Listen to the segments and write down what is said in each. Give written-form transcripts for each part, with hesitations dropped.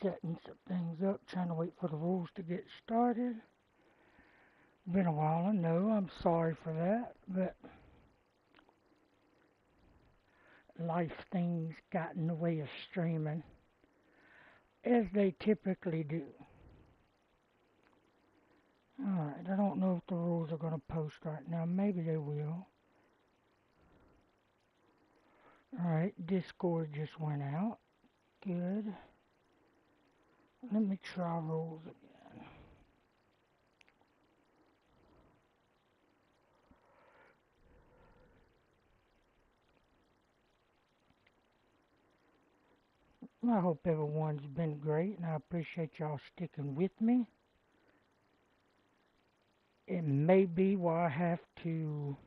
setting some things up, trying to wait for the rules to get started. Been a while, I know. I'm sorry for that, but life things got in the way of streaming, as they typically do. Alright, I don't know if the rules are going to post right now. Maybe they will. Alright, Discord just went out. Good. Let me try rules again. I hope everyone's been great, and I appreciate y'all sticking with me. It may be why I have to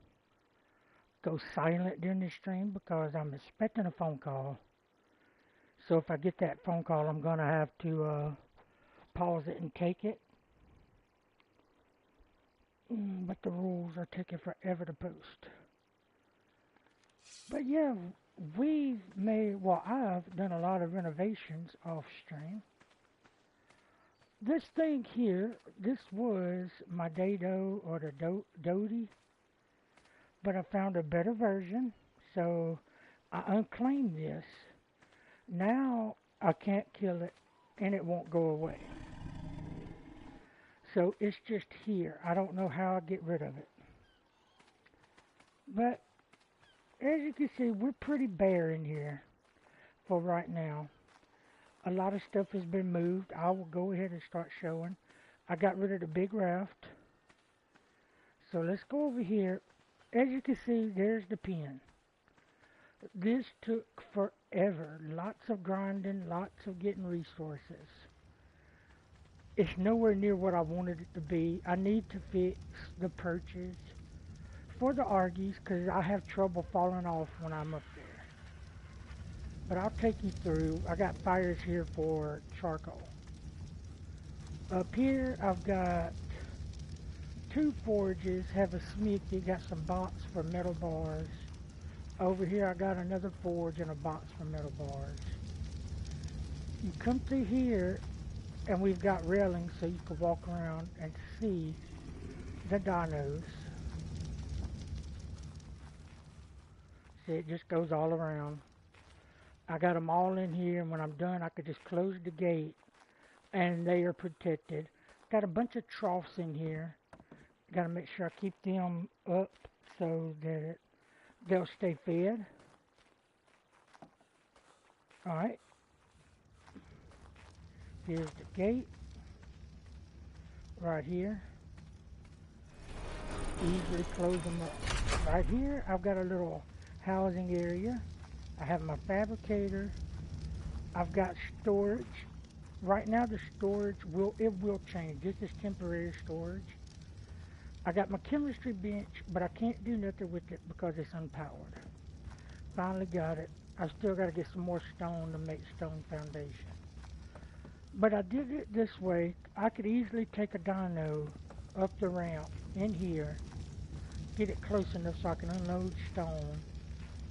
go silent during the stream because I'm expecting a phone call. So if I get that phone call, I'm going to have to pause it and take it. But the rules are taking forever to post. But yeah, I've done a lot of renovations off stream. This thing here, this was my Dado or the Dodie, but I found a better version, so I unclaimed this. Now I can't kill it and it won't go away. So it's just here. I don't know how I get rid of it. But as you can see, we're pretty bare in here for right now. A lot of stuff has been moved. I will go ahead and start showing. I got rid of the big raft. So let's go over here. As you can see, there's the pen. This took forever. Lots of grinding, lots of getting resources. It's nowhere near what I wanted it to be. I need to fix the perches for the Argies because I have trouble falling off when I'm up there. But I'll take you through. I got fires here for charcoal. Up here I've got 2 forges, have a smithy, got some box for metal bars. Over here I got another forge and a box for metal bars. You come through here and we've got railings so you can walk around and see the dinos. See, it just goes all around. I got them all in here, and when I'm done I could just close the gate and they are protected. Got a bunch of troughs in here. Got to make sure I keep them up so that they'll stay fed. Alright. Here's the gate. Right here. Easily close them up. Right here, I've got a little housing area. I have my fabricator. I've got storage. Right now the storage will change. This is temporary storage. I got my chemistry bench, but I can't do nothing with it because it's unpowered. Finally got it. I still got to get some more stone to make stone foundation. But I did it this way. I could easily take a dino up the ramp in here, get it close enough so I can unload stone.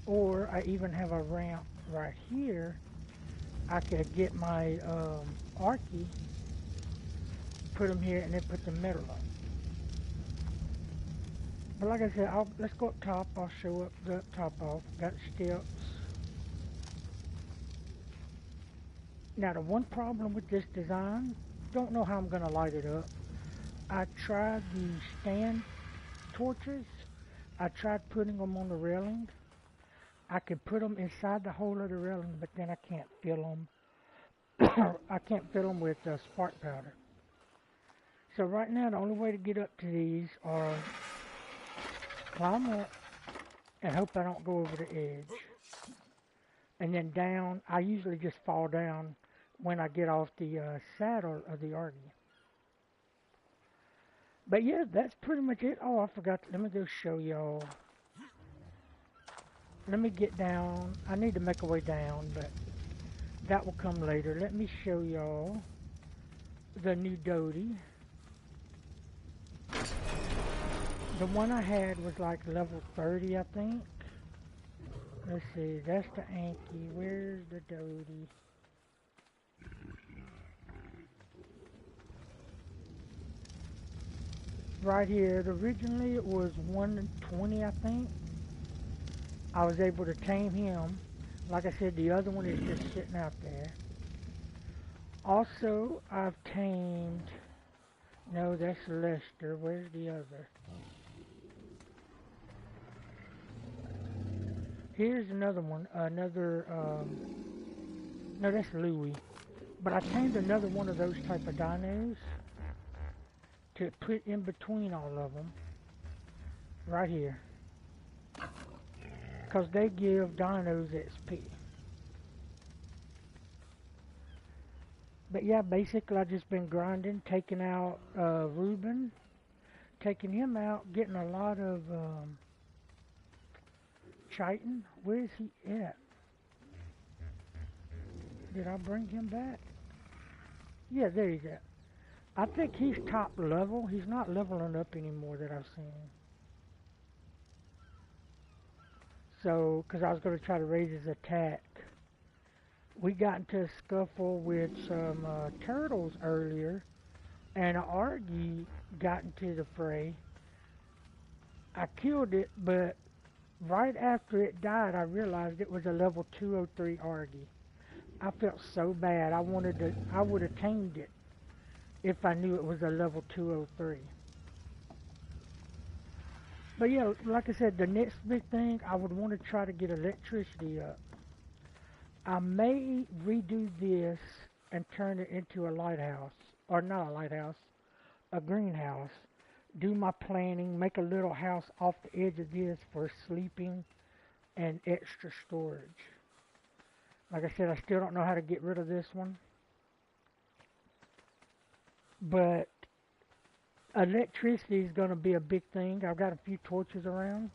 Or I even have a ramp right here. I could get my Archie, put them here, and then put the metal on. But like I said, let's go up top. I'll show up the top off. Got steps. Now the one problem with this design, don't know how I'm going to light it up. I tried the stand torches. I tried putting them on the railing. I could put them inside the hole of the railing, but then I can't fill them. I can't fill them with spark powder. So right now, the only way to get up to these are climb up and hope I don't go over the edge. And then down, I usually just fall down when I get off the saddle of the Argy. But yeah, that's pretty much it. Oh, I forgot. Let me go show y'all. Let me get down. I need to make a way down, but that will come later. Let me show y'all the new Dodie. The one I had was like level 30, I think. Let's see, that's the Anki. Where's the Dodie? right here. Originally it was 120, I think. I was able to tame him. Like I said, the other one is just sitting out there. Also, I've tamed... No, that's Lester. Where's the other? Here's another one. No, that's Louie. But I tamed another one of those type of dinos to put in between all of them. Right here. Because they give dinos XP. But yeah, basically I've just been grinding, taking out Reuben, taking him out, getting a lot of chitin. Where is he at? Did I bring him back? Yeah, there he's at. I think he's top level. He's not leveling up anymore that I've seen. So, because I was going to try to raise his attack. We got into a scuffle with some turtles earlier, and an Argy got into the fray. I killed it, but right after it died, I realized it was a level 203 Argy. I felt so bad. I would have tamed it if I knew it was a level 203. But yeah, like I said, the next big thing, I would want to try to get electricity up. I may redo this and turn it into a lighthouse. Or not a lighthouse, a greenhouse. Do my planning, make a little house off the edge of this for sleeping and extra storage. Like I said, I still don't know how to get rid of this one. But electricity is going to be a big thing. I've got a few torches around.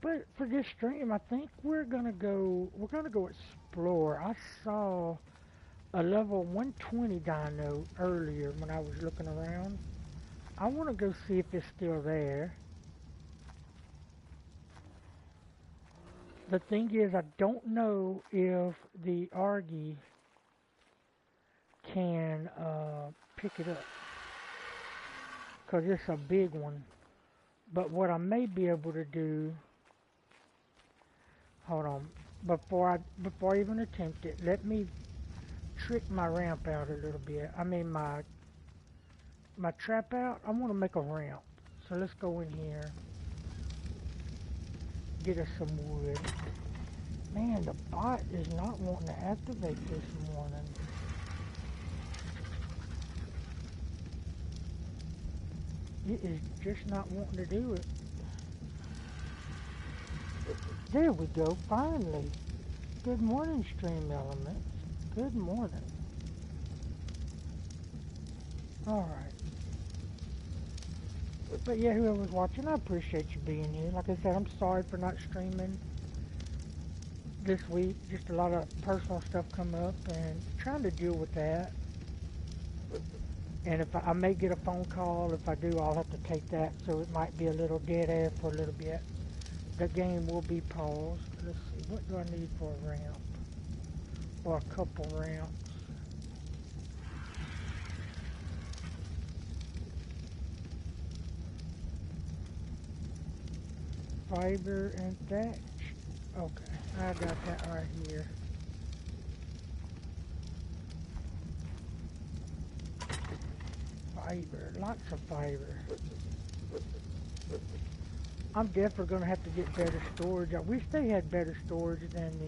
But for this stream, I think we're gonna go explore. I saw a level 120 dino earlier when I was looking around. I want to go see if it's still there. The thing is, I don't know if the Argy can pick it up, because it's a big one. But what I may be able to do, hold on, before I even attempt it, let me trick my ramp out a little bit. I mean my trap out. I want to make a ramp. So let's go in here, get us some wood. Man, the bot is not wanting to activate this morning. It is just not wanting to do it. There we go, finally. Good morning, Stream Elements. Good morning. Alright. But yeah, whoever's watching, I appreciate you being here. Like I said, I'm sorry for not streaming this week. Just a lot of personal stuff come up and trying to deal with that. And if I may get a phone call, if I do, I'll have to take that. So it might be a little dead air for a little bit. The game will be paused. Let's see, what do I need for a ramp? Or a couple ramps. Fiber and thatch. Okay, I got that right here. Fiber, lots of fiber. I'm definitely going to have to get better storage. I wish they had better storage than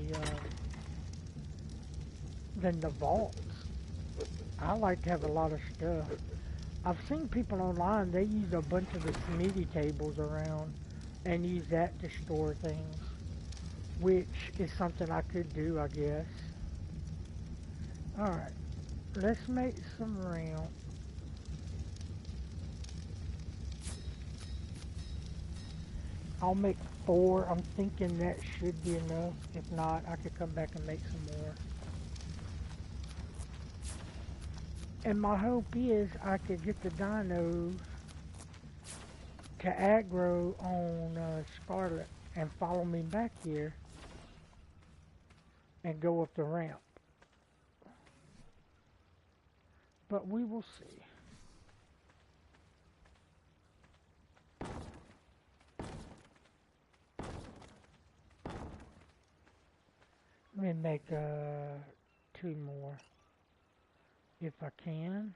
the vaults. I like to have a lot of stuff. I've seen people online, they use a bunch of the Smitty tables around and use that to store things, which is something I could do, I guess. Alright, let's make some ramp. I'll make 4. I'm thinking that should be enough. If not, I could come back and make some more. And my hope is I could get the dinos to aggro on Scarlet and follow me back here and go up the ramp. But we will see. me make 2 more if I can.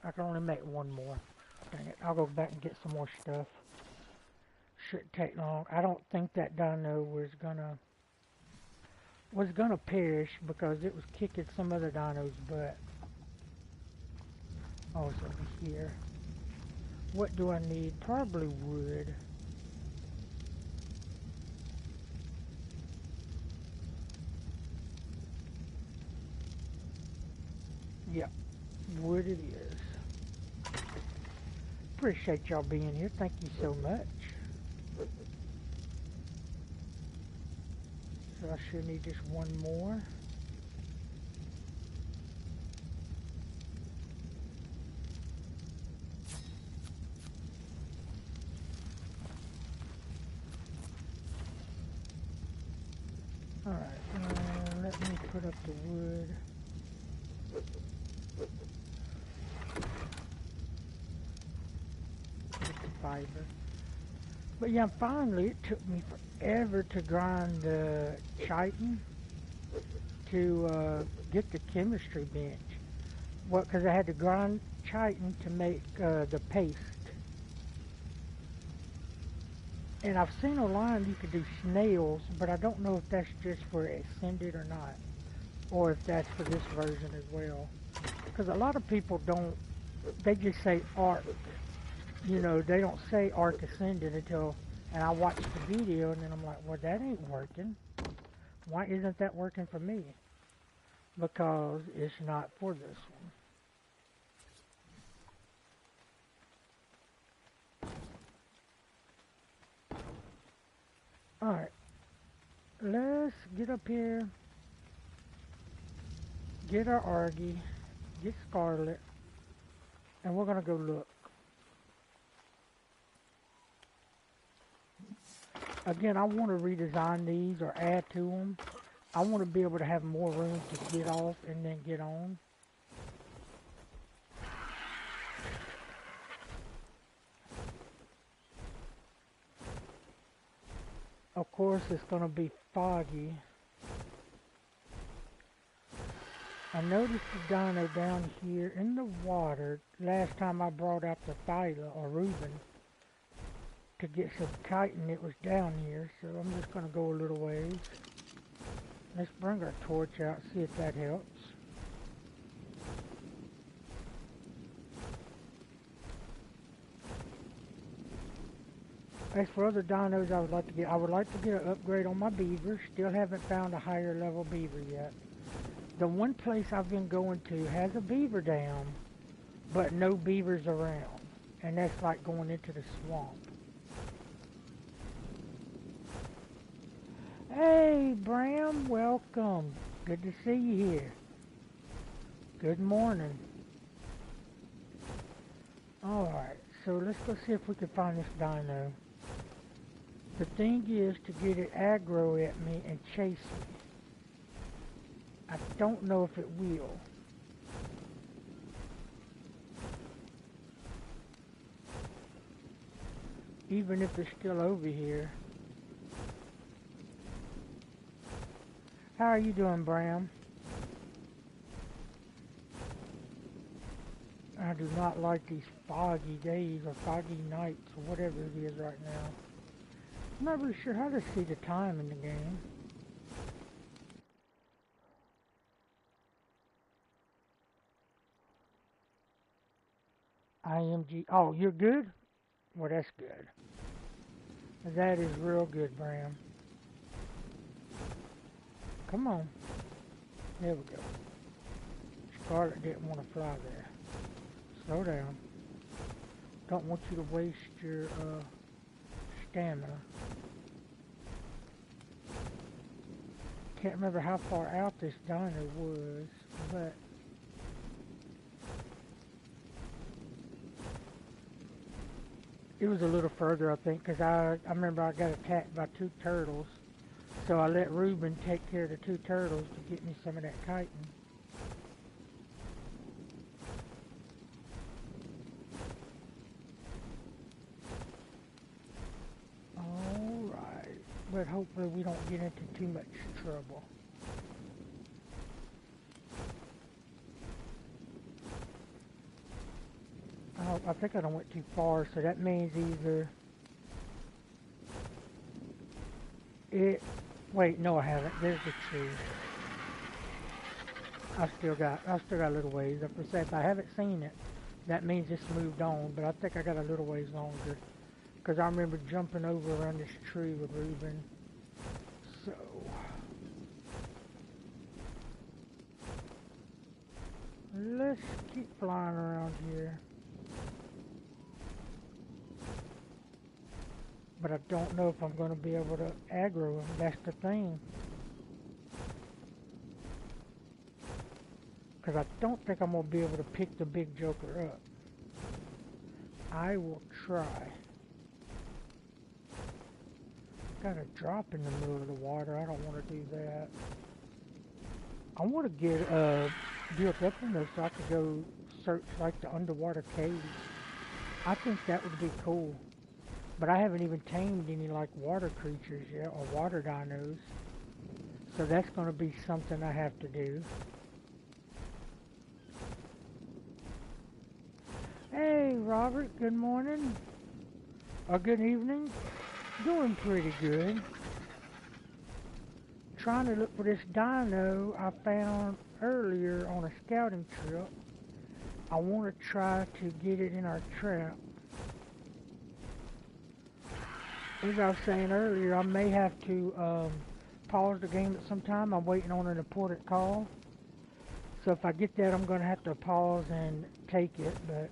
I can only make 1 more. Dang it, I'll go back and get some more stuff. Shouldn't take long. I don't think that dino was gonna perish because it was kicking some other dino's butt. Oh, it's over here. What do I need? Probably wood. Yep, wood it is. Appreciate y'all being here. Thank you so much. So I should need just 1 more. Alright, let me put up the wood. With the fiber. But yeah, finally, it took me forever to grind the chitin to get the chemistry bench. Well, because I had to grind chitin to make the paste. And I've seen online you could do snails, but I don't know if that's just for Ascended or not. Or if that's for this version as well. Because a lot of people don't, they just say Arc. You know, they don't say Arc Ascended until, and I watch the video and then I'm like, well, that ain't working. Why isn't that working for me? Because it's not for this one. Alright. Let's get up here. Get our Argy. Get Scarlet. And we're going to go look. Again, I want to redesign these or add to them. I want to be able to have more room to get off and then get on. Of course, it's going to be foggy. I noticed the dino down here in the water. Last time I brought out the Thyla or Reuben to get some chitin, it was down here. So I'm just going to go a little ways. Let's bring our torch out, see if that helps. As for other dinos I would like to get an upgrade on my beaver. Still haven't found a higher level beaver yet. The one place I've been going to has a beaver dam, but no beavers around. And that's like going into the swamp. Hey, Bram, welcome. Good to see you here. Good morning. Alright, so let's go see if we can find this dino. The thing is to get it aggro at me and chase me. I don't know if it will. Even if it's still over here. How are you doing, Bram? I do not like these foggy days or foggy nights or whatever it is right now. I'm not really sure how to see the time in the game. IMG. Oh, you're good? Well, that's good. That is real good, Bram. Come on. There we go. Scarlet didn't want to fly there. Slow down. Don't want you to waste your stamina. Can't remember how far out this dino was, but it was a little further, I think, because I remember I got attacked by 2 turtles. So I let Reuben take care of the 2 turtles to get me some of that chitin. but hopefully we don't get into too much trouble. I think I don't went too far, so that means either it. Wait, no, I haven't. There's the tree. I still got a little ways. If I haven't seen it, that means it's moved on. But I think I got a little ways longer, because I remember jumping over around this tree with Reuben. So let's keep flying around here. But I don't know if I'm going to be able to aggro him. That's the thing. Because I don't think I'm going to be able to pick the big joker up. I will try. Got a drop in the middle of the water. I don't want to do that. I want to get built up in there so I could go search like the underwater caves. I think that would be cool. But I haven't even tamed any like water creatures yet, or water dinos. So that's going to be something I have to do. Hey Robert, good morning. Or good evening. Doing pretty good. Trying to look for this dino I found earlier on a scouting trip. I want to try to get it in our trap. As I was saying earlier, I may have to pause the game at some time. I'm waiting on an important call. So if I get that, I'm going to have to pause and take it. But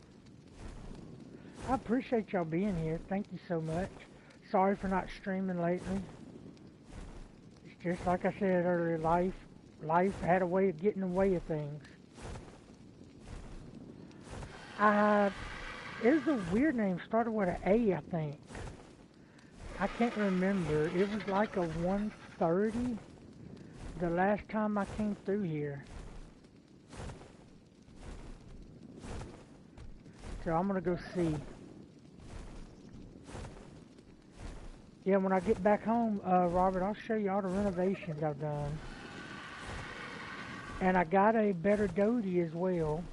I appreciate y'all being here. Thank you so much. Sorry for not streaming lately. It's just like I said earlier, life had a way of getting in the way of things. It was a weird name, started with an A, I think. I can't remember. It was like a 1:30 the last time I came through here. So I'm going to go see. Yeah, when I get back home, Robert, I'll show you all the renovations I've done. And I got a better Doty as well.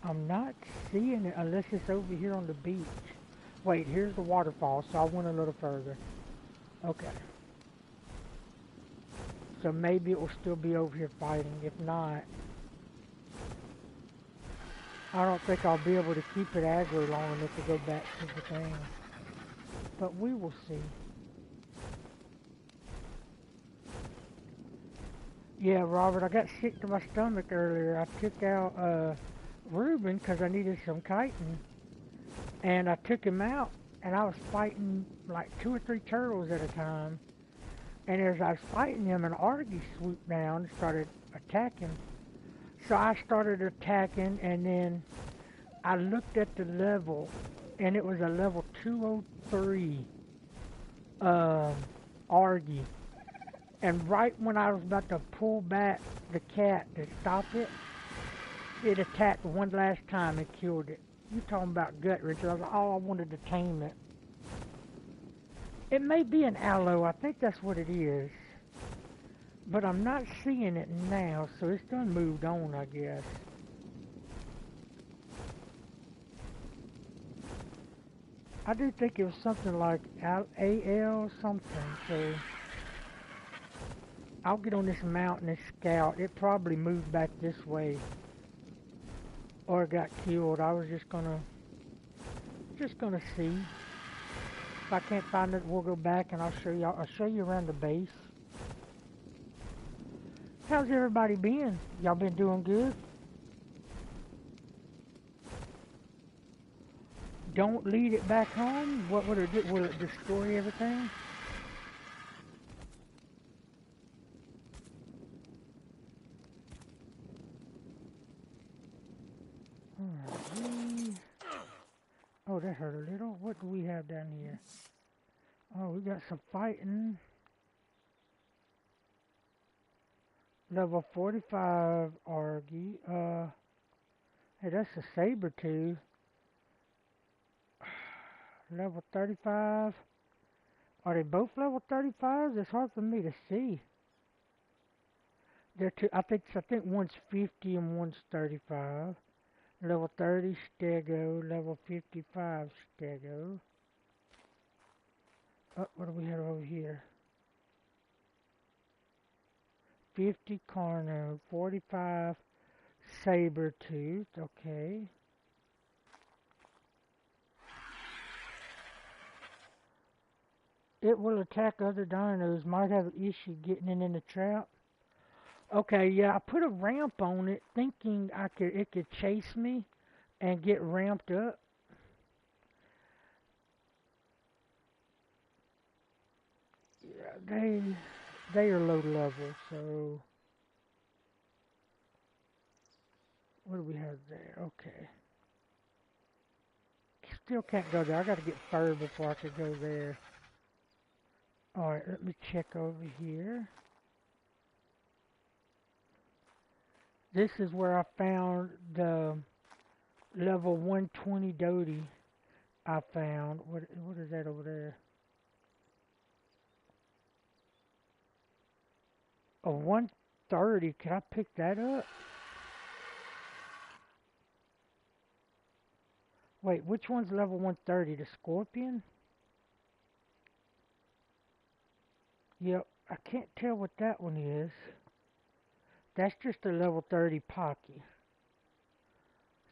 I'm not seeing it unless it's over here on the beach. Wait, here's the waterfall, so I went a little further. Okay. So maybe it will still be over here fighting. If not, I don't think I'll be able to keep it aggro long enough to go back to the thing. But we will see. Yeah, Robert, I got sick to my stomach earlier. I took out Reuben because I needed some chitin. And I took him out, and I was fighting like 2 or 3 turtles at a time. And as I was fighting him, an Argy swooped down and started attacking. So I started attacking, and then I looked at the level, and it was a level 203 Argy. And right when I was about to pull back the cat to stop it, it attacked one last time and killed it. You talking about gut wrench? I was like, oh, I wanted to tame it. It may be an aloe. I think that's what it is. But I'm not seeing it now, so it's done moved on, I guess. I do think it was something like AL something, so I'll get on this mountain and scout. It probably moved back this way. Or got killed. I was just gonna see. If I can't find it, we'll go back and I'll show you around the base. How's everybody been? Y'all been doing good? Don't lead it back home? What would it do? Will it destroy everything? Oh, that hurt a little. What do we have down here? Oh, we got some fighting. Level 45 Argy. Hey, that's a saber tooth. level 35. Are they both level 35s? It's hard for me to see. They're two, I think one's 50 and one's 35. Level 30 Stego, level 55 Stego. Oh, what do we have over here? 50 Carno, 45 Sabertooth, okay. It will attack other dinos, might have an issue getting it in the trap. Okay, yeah, I put a ramp on it thinking it could chase me and get ramped up. Yeah, they are low level, so what do we have there? Okay. Still can't go there. I gotta get fur before I can go there. Alright, let me check over here. This is where I found the level 120 Doty I found. What is that over there? A 130. Can I pick that up? Wait, which one's level 130? The Scorpion? Yep, I can't tell what that one is. That's just a level 30 Pocky.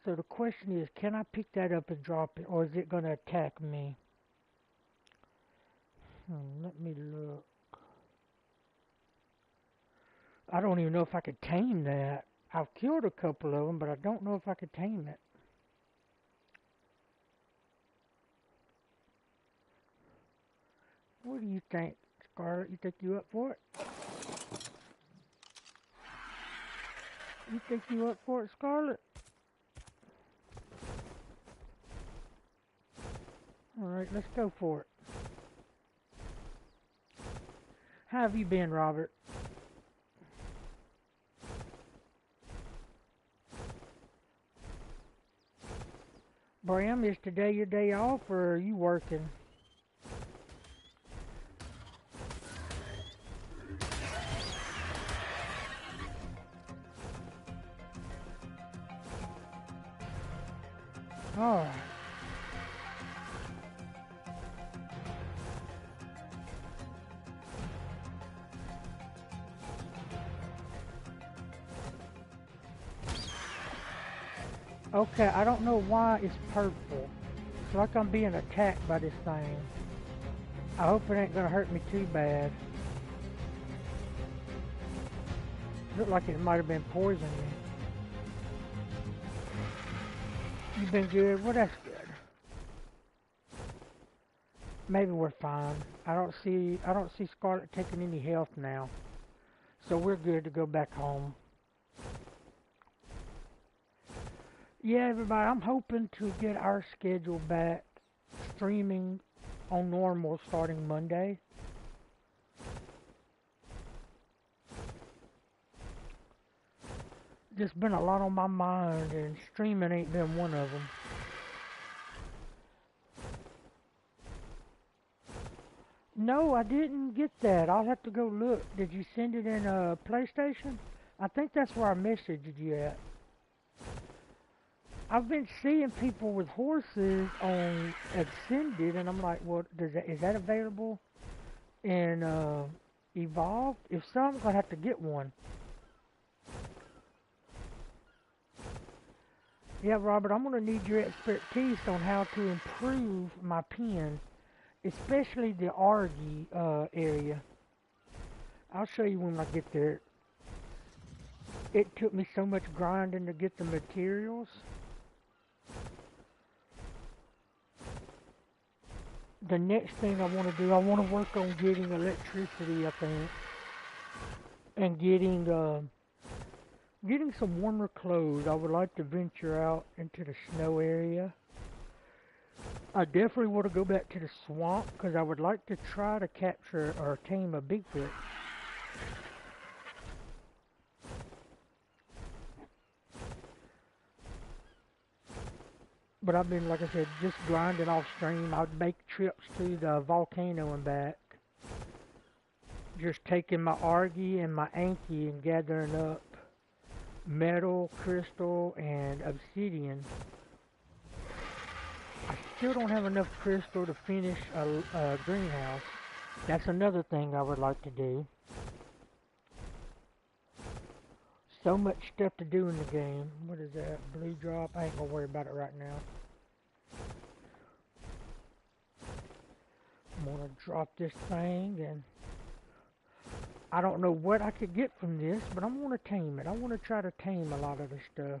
So the question is, can I pick that up and drop it, or is it going to attack me? Let me look. I don't even know if I could tame that. I've killed a couple of them, but I don't know if I could tame it. What do you think, Scarlet? You think you up for it? You think you up for it, Scarlet? Alright, let's go for it. How have you been, Robert? Bram, is today your day off, or are you working? Alright. Okay, I don't know why it's purple. It's like I'm being attacked by this thing. I hope it ain't gonna hurt me too bad. Looked like it might have been poisoning me. You've been good? Well, that's good. Maybe we're fine. I don't see Scarlet taking any health now. So we're good to go back home. Yeah, everybody, I'm hoping to get our schedule back streaming on normal starting Monday. Just been a lot on my mind, and streaming ain't been one of them. No, I didn't get that. I'll have to go look. Did you send it in PlayStation? I think that's where I messaged you at. I've been seeing people with horses on Ascended, and I'm like, well, is that available in Evolved? If so, I'm gonna have to get one. Yeah, Robert, I'm gonna need your expertise on how to improve my pen, especially the Argy area. I'll show you when I get there. It took me so much grinding to get the materials. The next thing I want to do, I want to work on getting electricity, I think, and getting some warmer clothes. I would like to venture out into the snow area. I definitely want to go back to the swamp because I would like to try to capture or tame a Bigfoot. But I've been, like I said, just grinding off stream. I'd make trips to the volcano and back. Just taking my Argy and my Anki and gathering up metal, crystal, and obsidian. I still don't have enough crystal to finish a greenhouse. That's another thing I would like to do. So much stuff to do in the game. What is that? Blue drop? I ain't gonna worry about it right now. I'm gonna drop this thing, and I don't know what I could get from this, but I'm gonna tame it. I wanna try to tame a lot of this stuff.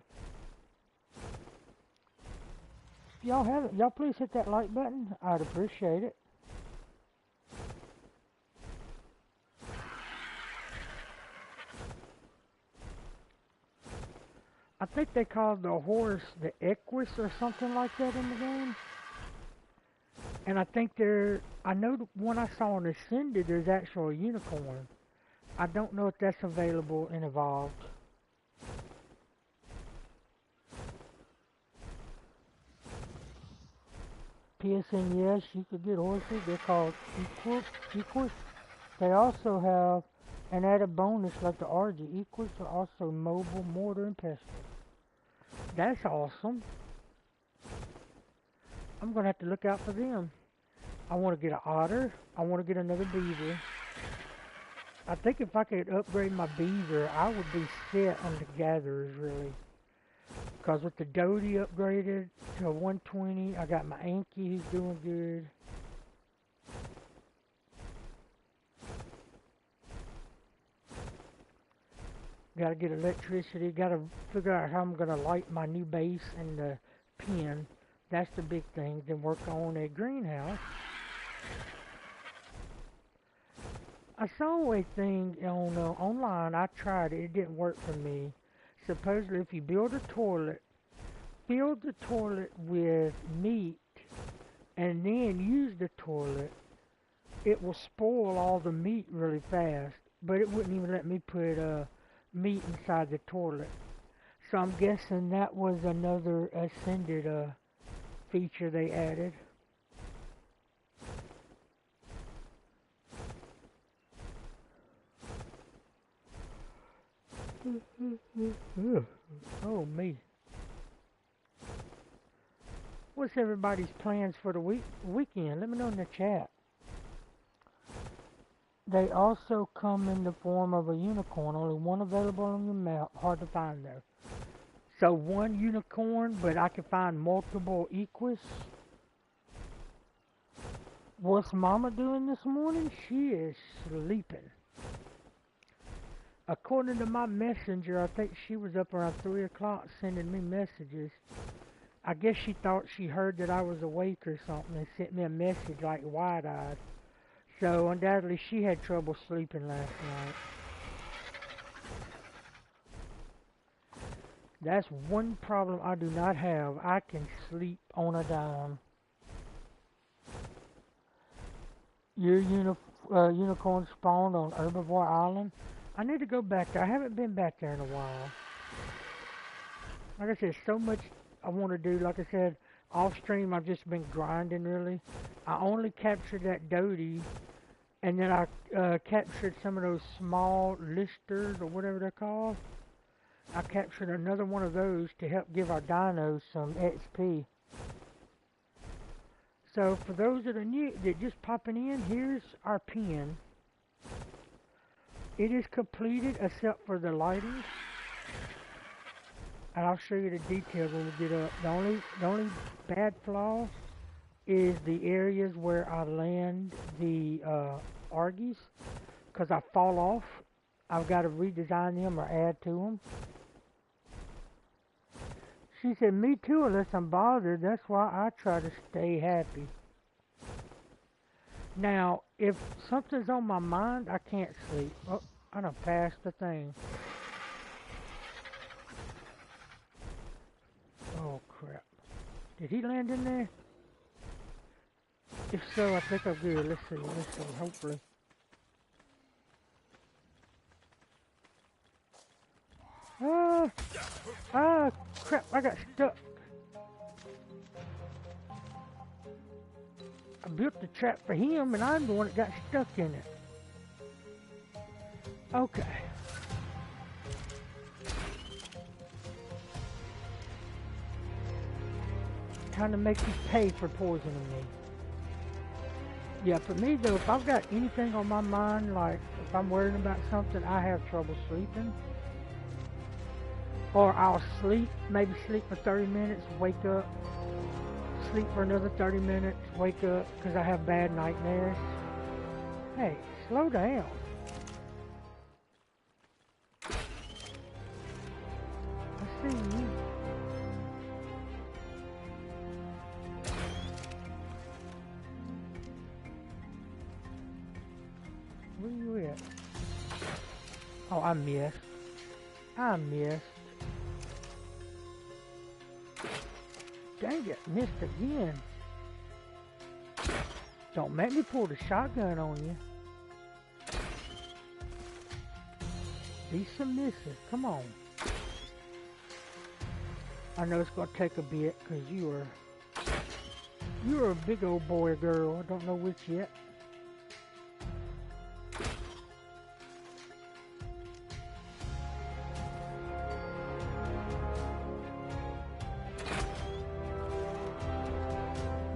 If y'all haven't, y'all please hit that like button. I'd appreciate it. I think they call the horse the Equus or something like that in the game. And I think I know the one I saw on Ascended, there's actually a unicorn. I don't know if that's available in Evolved. PSN, yes, you could get horses. They're called Equus. They also have an added bonus like the RG. Equus are also mobile, mortar, and pestle. That's awesome. I'm going to have to look out for them. I want to get an otter. I want to get another beaver. I think if I could upgrade my beaver, I would be set on the gatherers, really. Because with the Doty upgraded to 120, I got my Anki who's doing good. Gotta get electricity, gotta figure out how I'm gonna light my new base and the pen. That's the big thing. Then work on a greenhouse. I saw a thing on online. I tried it. It didn't work for me. Supposedly, if you build a toilet, fill the toilet with meat, and then use the toilet, it will spoil all the meat really fast. But it wouldn't even let me put meat inside the toilet. So I'm guessing that was another Ascended feature they added. Oh me. What's everybody's plans for the weekend? Let me know in the chat. They also come in the form of a unicorn. Only one available on your map. Hard to find though. So one unicorn, but I can find multiple Equus. What's Mama doing this morning? She is sleeping. According to my messenger, I think she was up around 3 o'clock sending me messages. I guess she thought she heard that I was awake or something and sent me a message like wide-eyed. So undoubtedly she had trouble sleeping last night. That's one problem I do not have. I can sleep on a dime. Your unicorn spawned on Herbivore Island. I need to go back there. I haven't been back there in a while. Like I said, so much I want to do. Like I said, off stream I've just been grinding really. I only captured that Doty, and then I captured some of those small listers or whatever they're called. I captured another one of those to help give our dinos some XP. So for those that are new, that just popping in, here's our pen. It is completed except for the lighting. And I'll show you the details when we get up. The only bad flaw is the areas where I land the Argies. Because I fall off. I've got to redesign them or add to them. She said, me too, unless I'm bothered. That's why I try to stay happy. Now, if something's on my mind, I can't sleep. Oh, I done passed the thing. Oh, crap. Did he land in there? If so, I think I'm good. Let's see, hopefully. Ah, crap, I got stuck. built the trap for him, and I'm the one that got stuck in it. Okay. Trying to make you pay for poisoning me. Yeah, for me though, if I've got anything on my mind, like if I'm worrying about something, I have trouble sleeping. Or I'll sleep, maybe sleep for 30 minutes, wake up, sleep for another 30 minutes, wake up, because I have bad nightmares. Hey, slow down. I see you. Where you at? Oh, I missed. I missed. Dang it, missed again. Don't make me pull the shotgun on you. Be submissive, come on. I know it's gonna take a bit, cause you're a big old boy or girl, I don't know which yet.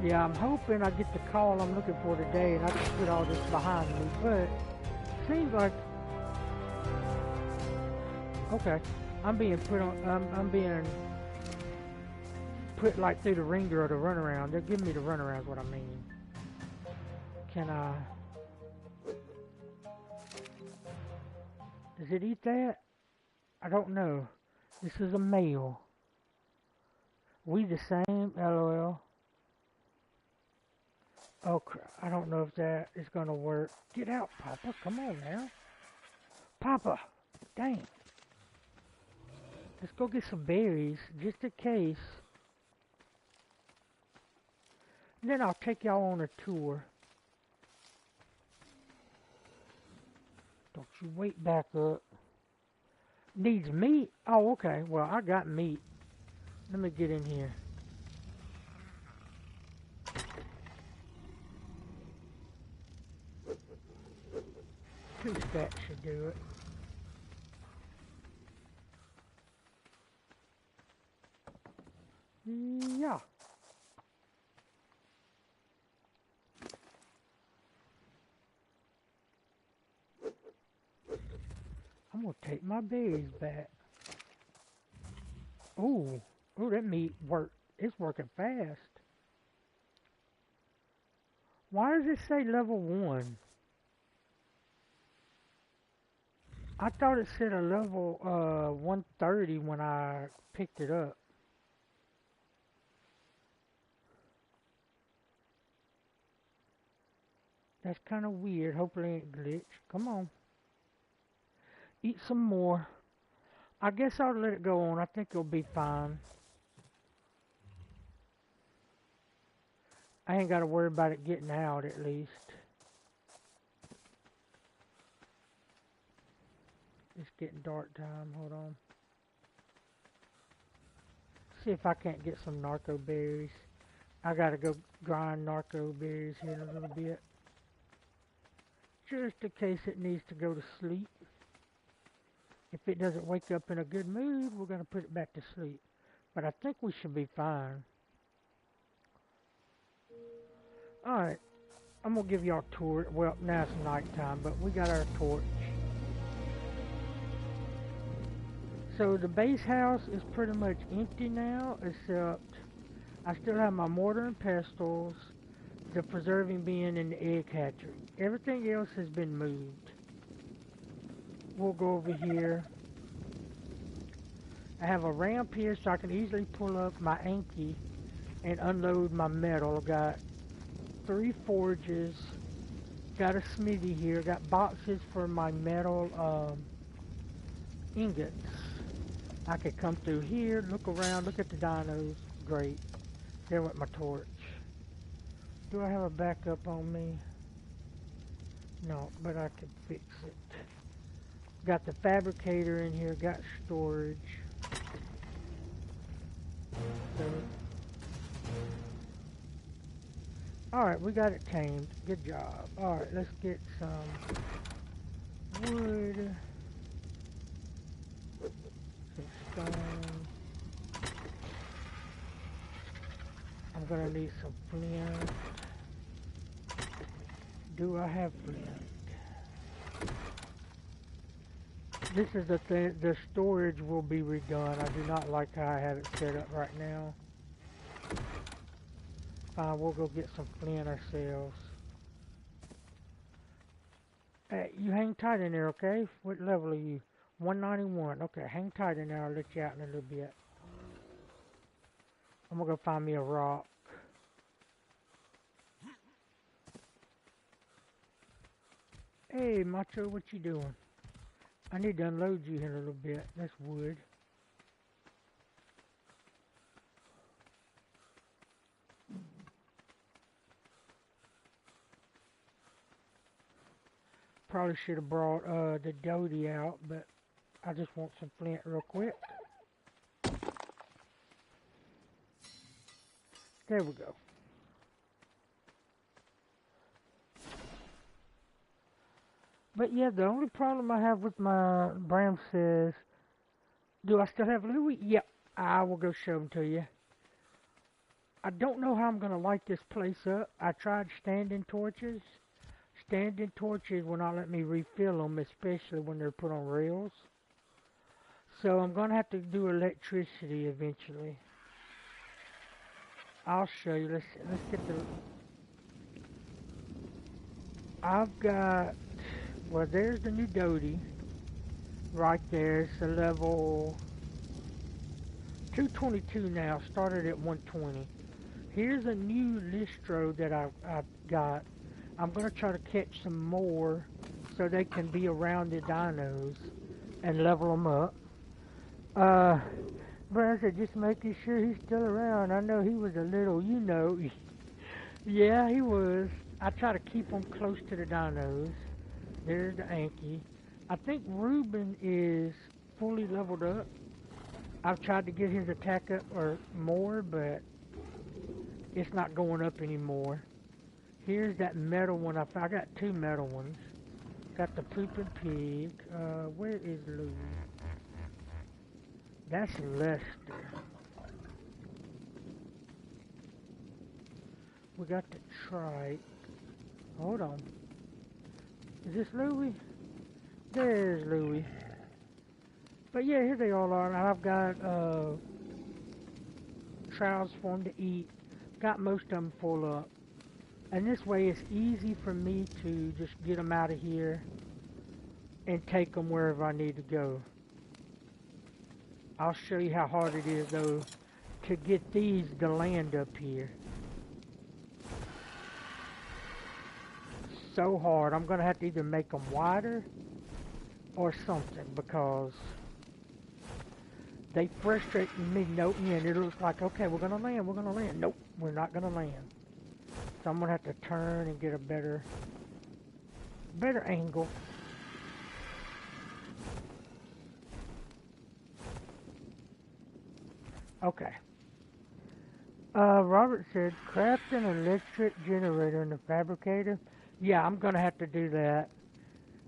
Yeah, I'm hoping I get the call I'm looking for today and I can put all this behind me, but it seems like... Okay, I'm being put on, I'm being put like through the ringer or the runaround. They're giving me the runaround is what I mean. Can I... Does it eat that? I don't know. This is a male. We the same, LOL. Oh, I don't know if that is going to work. Get out, Papa. Come on now. Papa. Dang. Let's go get some berries, just in case. And then I'll take y'all on a tour. Don't you wait back up. Needs meat? Oh, okay. Well, I got meat. Let me get in here. Two stacks should do it. Yeah. I'm gonna take my berries back. Ooh, ooh, that meat it's working fast. Why does it say level 1? I thought it said a level 130 when I picked it up. That's kind of weird. Hopefully it ain't glitch. Come on. Eat some more. I guess I'll let it go on. I think it'll be fine. I ain't got to worry about it getting out at least. It's getting dark time. Hold on. See if I can't get some narco berries. I gotta go grind narco berries here in a little bit. Just in case it needs to go to sleep. If it doesn't wake up in a good mood, we're gonna put it back to sleep. But I think we should be fine. Alright. I'm gonna give y'all a tour. Well, now it's nighttime, but we got our torch. So the base house is pretty much empty now, except I still have my mortar and pestles, the preserving bin, and the egg hatchery. Everything else has been moved. We'll go over here. I have a ramp here so I can easily pull up my Anki and unload my metal. I've got 3 forges, got a smithy here, got boxes for my metal ingots. I could come through here, look around, look at the dinos. Great. There went my torch. Do I have a backup on me? No, but I can fix it. Got the fabricator in here, got storage. So, Alright, we got it tamed. Good job. Alright, let's get some wood. Some stone. I'm gonna need some flint. Do I have flint? This is the thing, the storage will be redone. I do not like how I have it set up right now. Fine, we'll go get some flint ourselves. Hey, you hang tight in there, okay? What level are you? 191. Okay, hang tight in there. I'll let you out in a little bit. I'm gonna go find me a rock. Hey, Macho, what you doing? I need to unload you here in a little bit. That's wood. Probably should have brought the Doty out, but I just want some flint real quick. There we go. But yeah, the only problem I have with my Bram says, do I still have Louis? Yep, I will go show them to you. I don't know how I'm going to light this place up. I tried standing torches. Standing torches will not let me refill them, especially when they're put on rails. So I'm going to have to do electricity eventually. I'll show you. Let's get the... I've got... Well, there's the new Doty. Right there. It's a level 222 now. Started at 120. Here's a new Listro that I've got. I'm going to try to catch some more so they can be around the dinos and level them up. Brian said, just making sure he's still around. I know he was a little, you know. Yeah, he was. I try to keep him close to the dinos. There's the Anki. I think Ruben is fully leveled up. I've tried to get his attack up or more, but it's not going up anymore. Here's that metal one I found. I got two metal ones. Got the pooping pig. Where is Louis? That's Lester. We got the trike. Hold on. Is this Louis? There's Louis. But yeah, here they all are. And I've got troughs for them to eat. Got most of them full up. And this way it's easy for me to just get them out of here and take them wherever I need to go. I'll show you how hard it is though to get these to land up here. So hard. I'm going to have to either make them wider or something because they frustrate me no end. It looks like, okay, we're going to land, we're going to land. Nope, we're not going to land. So I'm going to have to turn and get a better angle. Okay. Robert said, craft an electric generator in the fabricator. Yeah, I'm going to have to do that.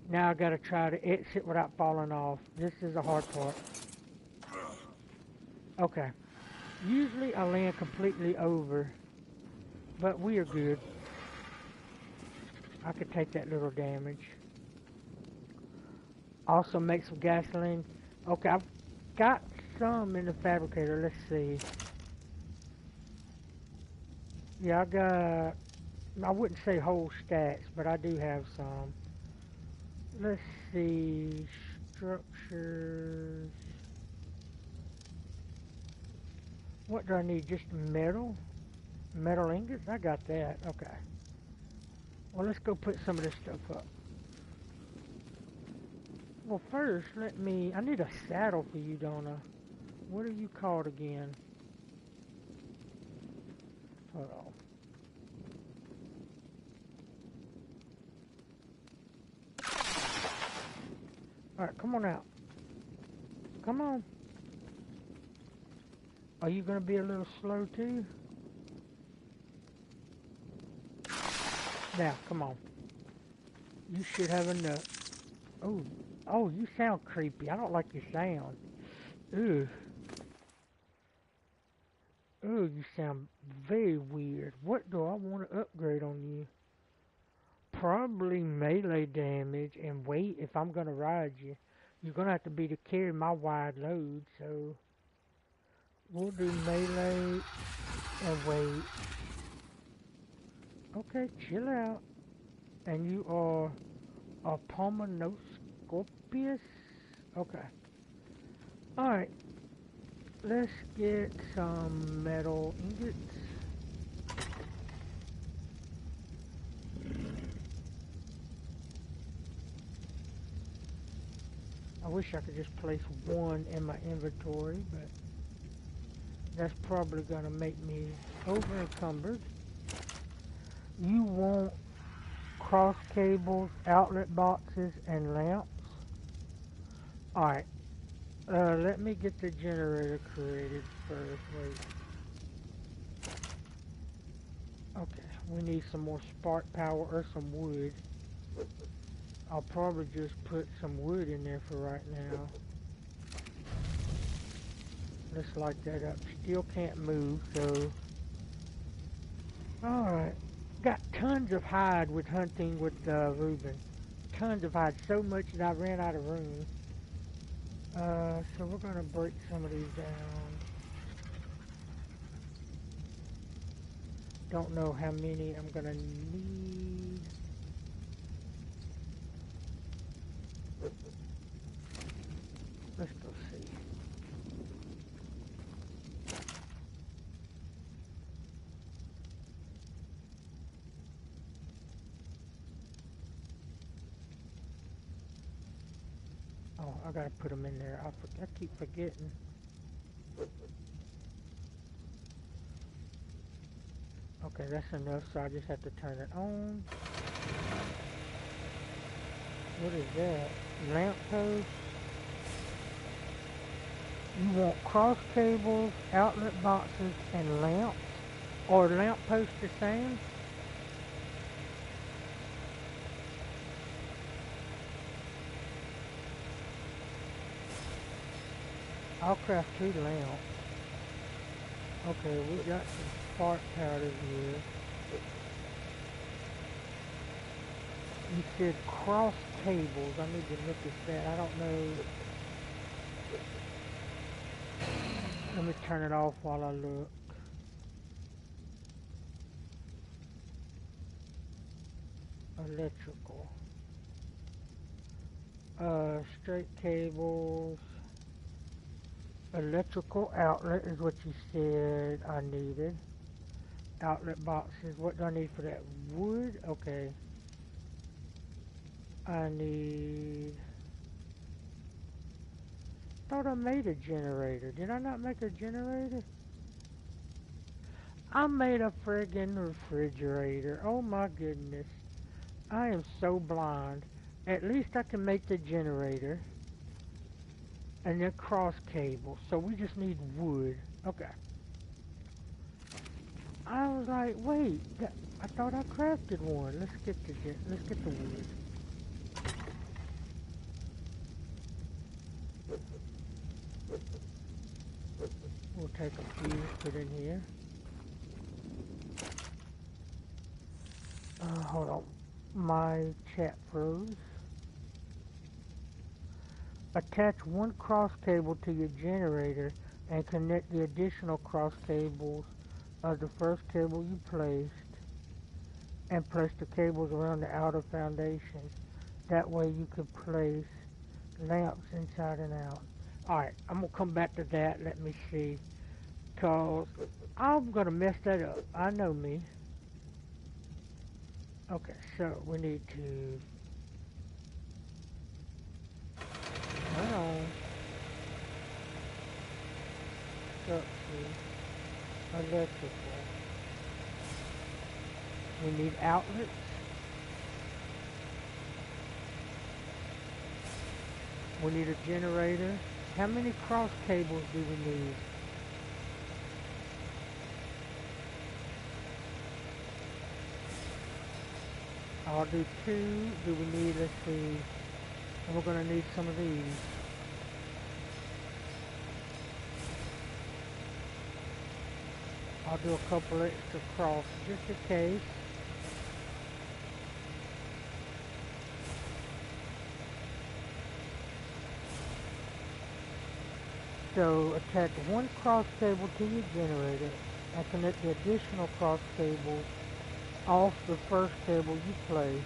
Now I got to try to exit without falling off. This is the hard part. Okay. Usually I land completely over. But we are good. I could take that little damage. Also make some gasoline. Okay, I've got some in the fabricator. Let's see. Yeah, I got... I wouldn't say whole stacks, but I do have some. Let's see. Structures. What do I need? Just metal? Metal ingots? I got that. Okay. Well, let's go put some of this stuff up. Well, first, let me... I need a saddle for you, don't I? What are you called again? Hold on. Alright, come on out. Come on. Are you going to be a little slow, too? Now, come on. You should have enough. Oh, oh, you sound creepy. I don't like your sound. Ugh. Ugh, you sound very weird. What do I want to upgrade on you? Probably melee damage and weight if I'm gonna ride you. You're gonna have to be to carry my wide load, so we'll do melee and weight. Okay, chill out. And you are a Pomonoscorpius? Okay. Alright, let's get some metal ingots. I wish I could just place one in my inventory, but that's probably gonna make me over encumbered. You want cross cables, outlet boxes, and lamps. Alright, let me get the generator created first. Wait. Okay, we need some more spark power or some wood. I'll probably just put some wood in there for right now. Let's light that up. Still can't move, so... Alright. Got tons of hide with hunting with Reuben. Tons of hide. So much that I ran out of room. So we're gonna break some of these down. Don't know how many I'm gonna need. Let's go see. Oh, I gotta put them in there. I keep forgetting. Okay, that's enough, so I just have to turn it on. What is that? Lamp post? You want cross cables, outlet boxes, and lamps? Or lamp posts the same? I'll craft 2 lamps. Okay, we got some spark powder here. You said cross cables. I need to look at that. I don't know. Let me turn it off while I look. Electrical. Straight cables. Electrical outlet is what you said I needed. Outlet boxes. What do I need for that? Wood? Okay. I need... Thought I made a generator. Did I not make a generator? I made a friggin' refrigerator. Oh my goodness. I am so blind. At least I can make the generator. And then cross cable. So we just need wood. Okay. I was like, wait. I thought I crafted one. Let's get the wood. We'll take a few, put in here. Hold on. My chat froze. Attach one cross cable to your generator and connect the additional cross cables of the first cable you placed and place the cables around the outer foundation. That way you can place lamps inside and out. Alright, I'm going to come back to that. Let me see. Because I'm going to mess that up. I know me. Okay, so we need to... Hold on. Structure. Electrical. We need outlets. We need a generator. How many cross cables do we need? I'll do 2. Do we need, let's see, and we're going to need some of these. I'll do a couple extra cross just in case. So attach one cross cable to your generator and connect the additional cross cable off the first cable you placed.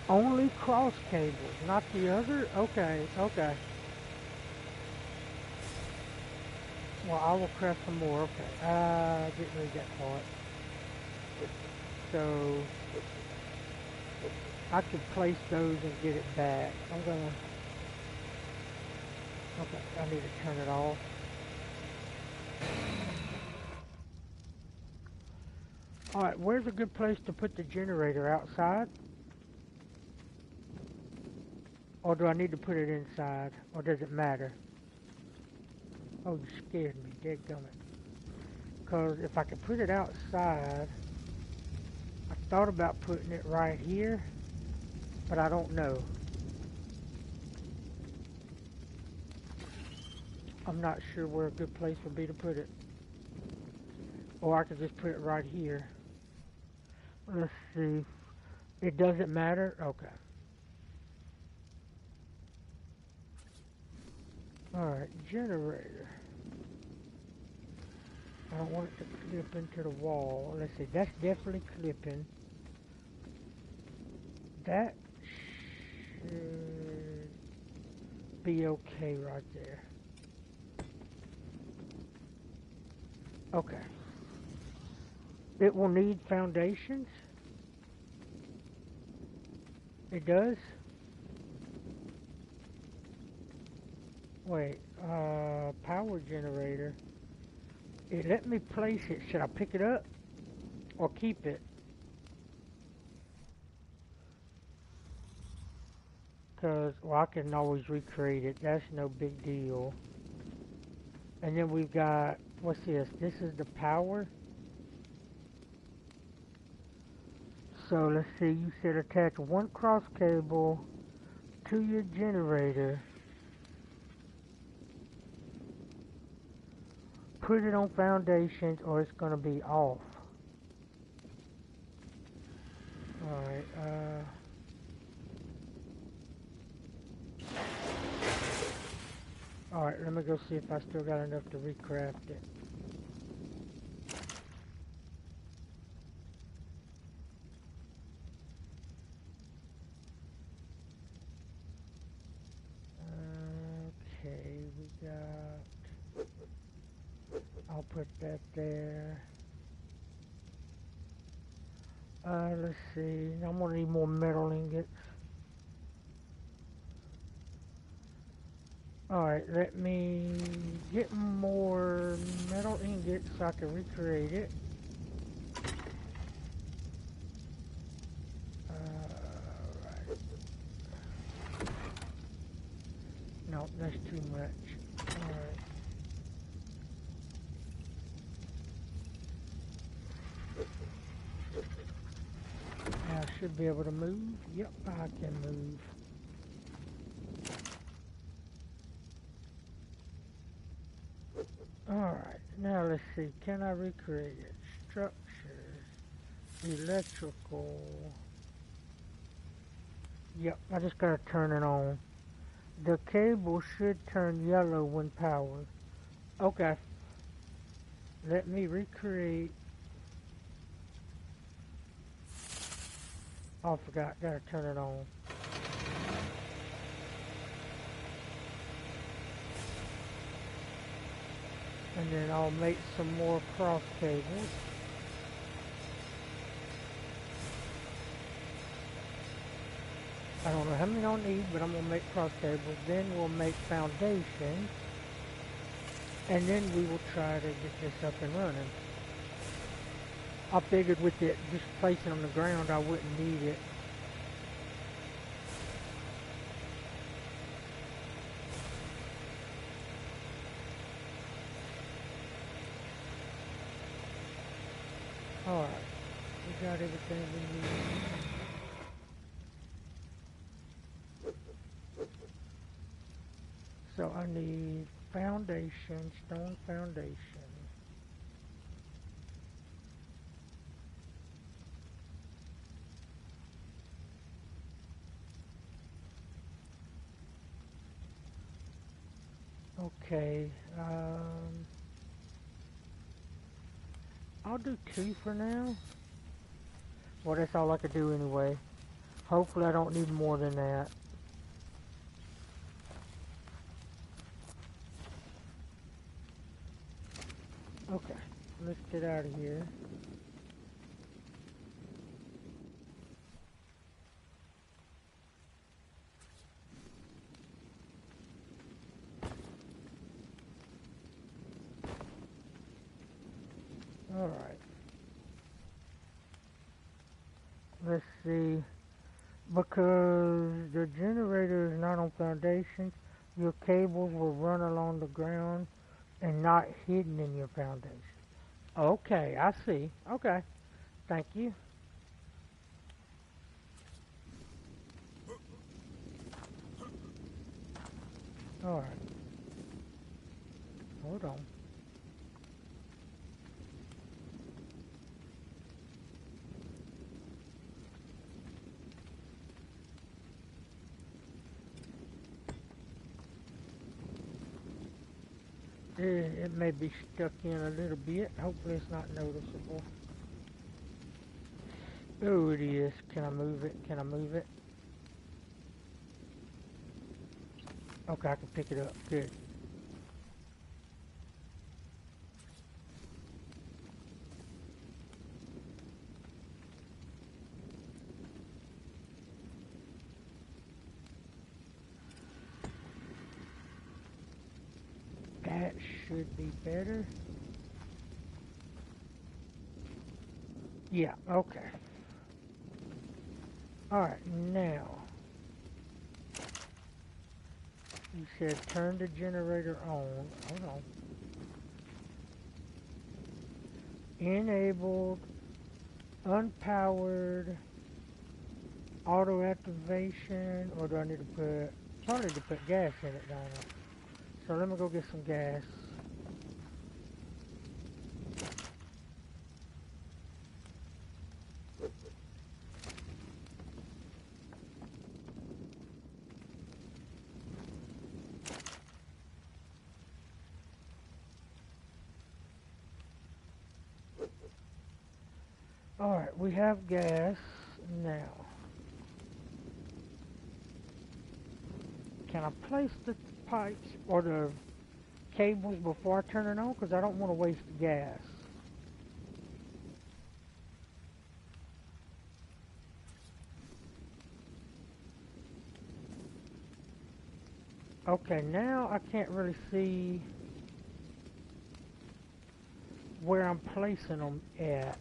Only cross cables, not the other? Okay, okay. Well, I will craft some more. Okay, I didn't read that part. So I could place those and get it back. I'm gonna. Okay, I need to turn it off. Alright, where's a good place to put the generator? Outside? Or do I need to put it inside? Or does it matter? Oh, you scared me, dadgummit. Because if I could put it outside, I thought about putting it right here, but I don't know. I'm not sure where a good place would be to put it. Or I could just put it right here. Let's see. It doesn't matter? Okay. Alright, generator. I don't want it to clip into the wall. Let's see, that's definitely clipping. That should be okay right there. Okay. It will need foundations? It does? Wait, power generator. It let me place it. Should I pick it up or keep it? Because, well, I can always recreate it. That's no big deal. And then we've got, what's this? This is the power. So let's see, you said attach one cross cable to your generator. Put it on foundations or it's going to be off. Alright, alright, let me go see if I still got enough to recraft it. Okay, we got... I'll put that there. Let's see, I'm gonna need more metal ingots. Alright, let me get more metal ingots so I can recreate it. Alright. No, that's too much. Alright. Now I should be able to move. Yep, I can move. Alright, now let's see. Can I recreate it? Structures. Electrical. Yep, I just gotta turn it on. The cable should turn yellow when powered. Okay. Let me recreate. Oh, I forgot. Gotta turn it on. And then I'll make some more cross cables. I don't know how many I'll need, but I'm going to make cross cables. Then we'll make foundations. And then we will try to get this up and running. I figured with it just placing on the ground, I wouldn't need it. got everything we need. So I need foundation, stone foundation. Okay, I'll do 2 for now. Well, that's all I could do anyway. Hopefully I don't need more than that. Okay, let's get out of here. Alright. Let's see. Because the generator is not on foundations, your cables will run along the ground and not hidden in your foundation. Okay, I see. Okay. Thank you. Alright. Hold on. It may be stuck in a little bit. Hopefully it's not noticeable. Oh, it is. Can I move it? Can I move it? Okay, I can pick it up. Good. That should be better. Yeah, okay. Alright, now. You said turn the generator on. Hold on. Enabled, unpowered, auto activation, or do I need to put, probably need to put gas in it, don't I? So let me go get some gas. Alright, we have gas now. Can I place the pipes or the cables before I turn it on? Because I don't want to waste gas. Okay, now I can't really see where I'm placing them at.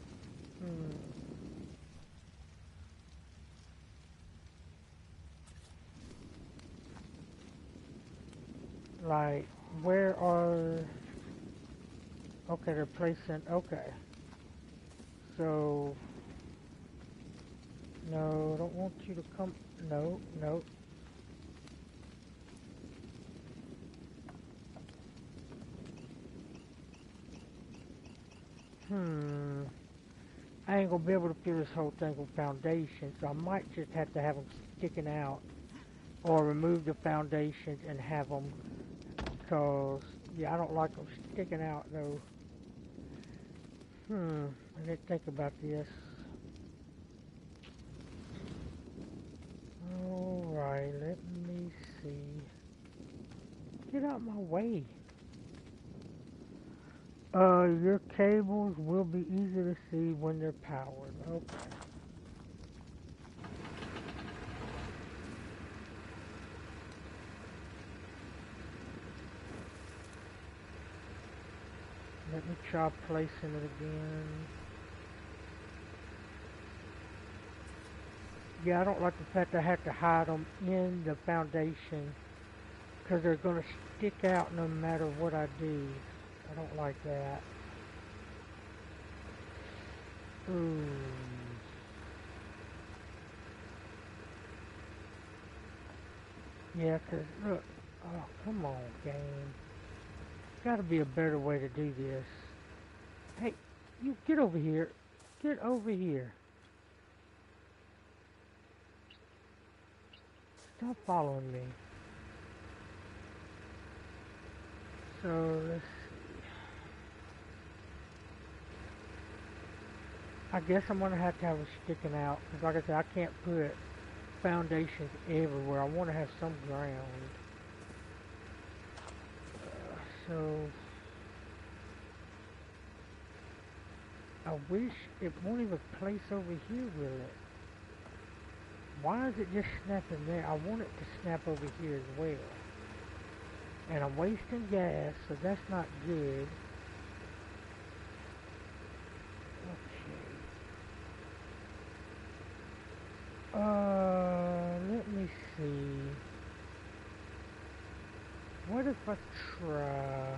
Like, where are... Okay, they're placing... Okay. So... No, I don't want you to come... No, no. I ain't gonna be able to fill this whole thing with foundation, so I might just have to have them sticking out. Or remove the foundations and have them... Because, yeah, I don't like them sticking out, though. I didn't think about this. Alright, let me see. Get out of my way. Your cables will be easy to see when they're powered. Okay. Let me try placing it again. Yeah, I don't like the fact I have to hide them in the foundation because they're going to stick out no matter what I do. I don't like that. Ooh. Yeah, 'cause look. Oh, come on, game. Gotta be a better way to do this. Hey, you get over here. Get over here. Stop following me. So, let's I guess I'm gonna have to have it sticking out. Cause like I said, I can't put foundations everywhere. I want to have some ground. So, I wish it won't even place over here, will it? Why is it just snapping there? I want it to snap over here as well. And I'm wasting gas, so that's not good. Let me see. What if I try...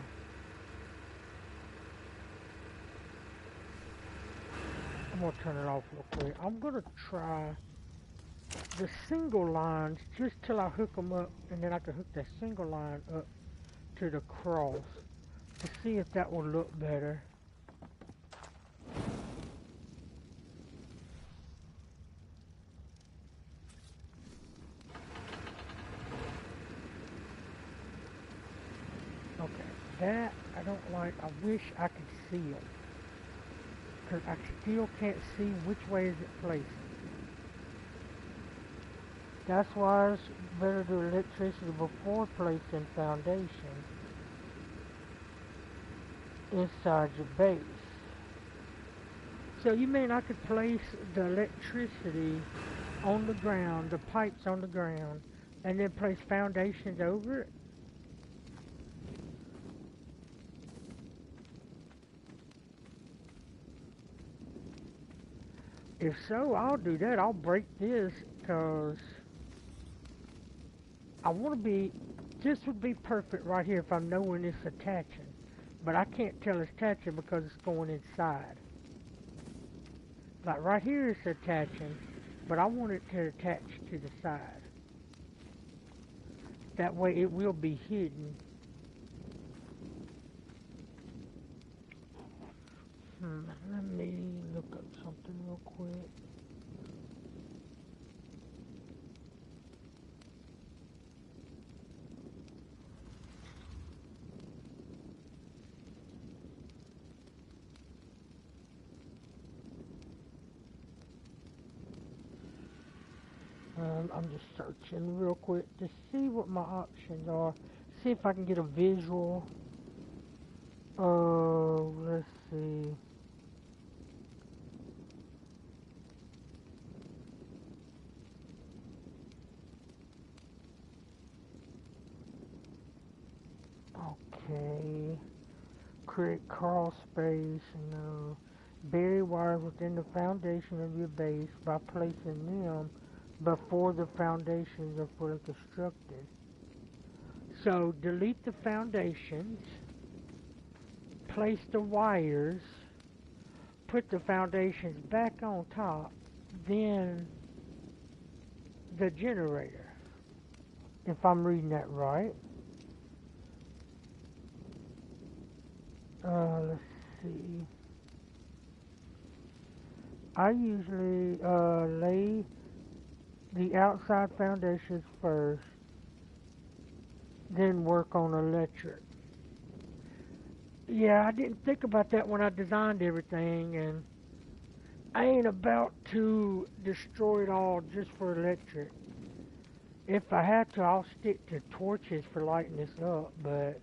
I'm gonna turn it off real quick. I'm gonna try the single lines just till I hook them up, and then I can hook that single line up to the cross to see if that will look better. Okay, that I don't like. I wish I could see them, because I still can't see which way is it placing. That's why it's better to do electricity before placing foundation inside your base. So you mean I could place the electricity on the ground, the pipes on the ground, and then place foundations over it? If so, I'll do that. I'll break this because I want to be, this would be perfect right here if I know when it's attaching. But I can't tell it's attaching because it's going inside. Like right here it's attaching, but I want it to attach to the side. That way it will be hidden. Let me look up something real quick. I'm just searching real quick to see what my options are. See if I can get a visual. Let's see. Okay. Create crawl space. No. Bury wires within the foundation of your base by placing them before the foundations are fully constructed. So delete the foundations, place the wires, put the foundations back on top, then the generator, if I'm reading that right. Let's see. I usually lay the outside foundations first, then work on electric. Yeah, I didn't think about that when I designed everything, and I ain't about to destroy it all just for electric. If I have to, I'll stick to torches for lighting this up, but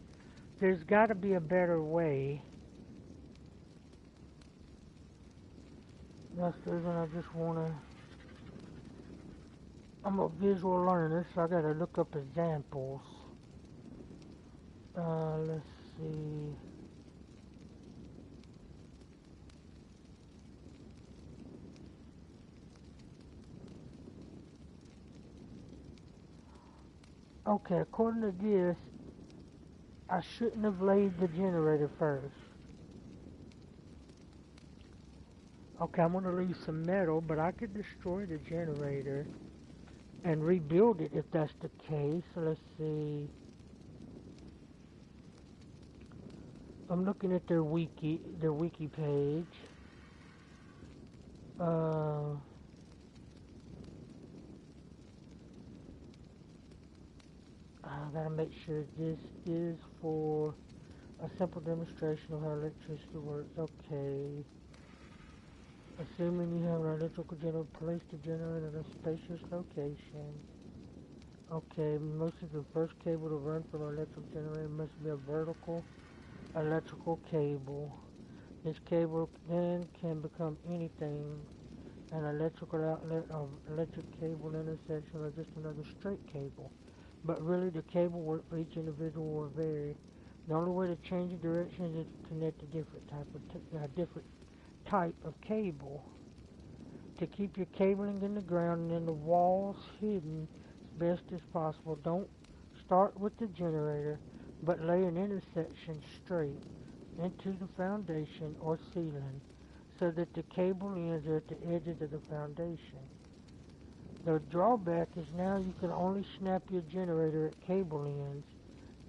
there's got to be a better way. That's the reason I just want to... I'm a visual learner, so I got to look up examples. Let's see... Okay, according to this, I shouldn't have laid the generator first. Okay, I'm going to leave some metal, but I could destroy the generator and rebuild it if that's the case. So let's see. I'm looking at their wiki page. I gotta make sure this is for a simple demonstration of how electricity works. Okay. Assuming you have an electrical generator placed to generate at a spacious location. Okay, most of the first cable to run from an electric generator must be a vertical electrical cable. This cable then can become anything, an electrical outlet, of electric cable intersection, or just another straight cable. But really, the cable work for each individual will vary. The only way to change the direction is to connect a different type of cable. To keep your cabling in the ground and in the walls hidden as best as possible, don't start with the generator, but lay an intersection straight into the foundation or ceiling so that the cable ends are at the edges of the foundation. The drawback is now you can only snap your generator at cable ends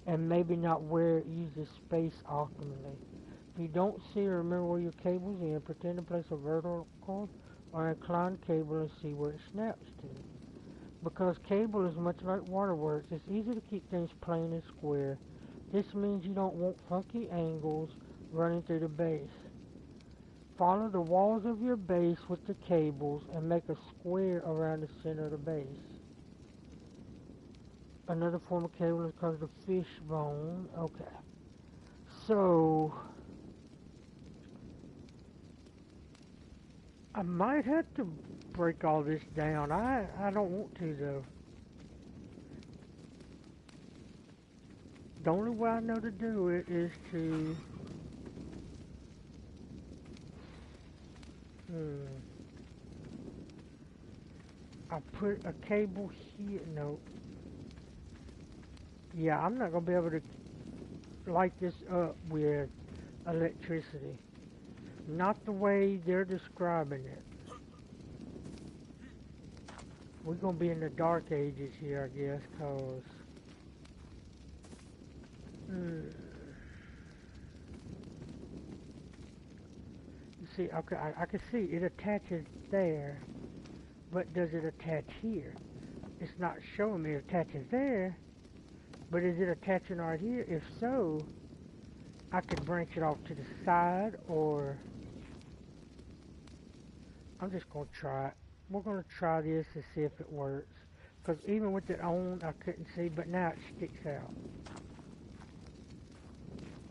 and maybe not where it uses space optimally. If you don't see or remember where your cable's in, pretend to place a vertical or inclined cable and see where it snaps to. Because cable is much like waterworks, it's easy to keep things plain and square. This means you don't want funky angles running through the base. Follow the walls of your base with the cables and make a square around the center of the base. Another form of cable is called the fishbone. Okay. So, I might have to break all this down. I don't want to, though. The only way I know to do it is to... I put a cable here. No. Yeah, I'm not going to be able to light this up with electricity. Not the way they're describing it. We're going to be in the dark ages here, I guess, because... You see, okay, I can see it attaches there, but does it attach here? It's not showing me it attaches there, but is it attaching right here? If so, I could branch it off to the side, or... I'm just going to try it. We're going to try this to see if it works. Because even with it on, I couldn't see, but now it sticks out.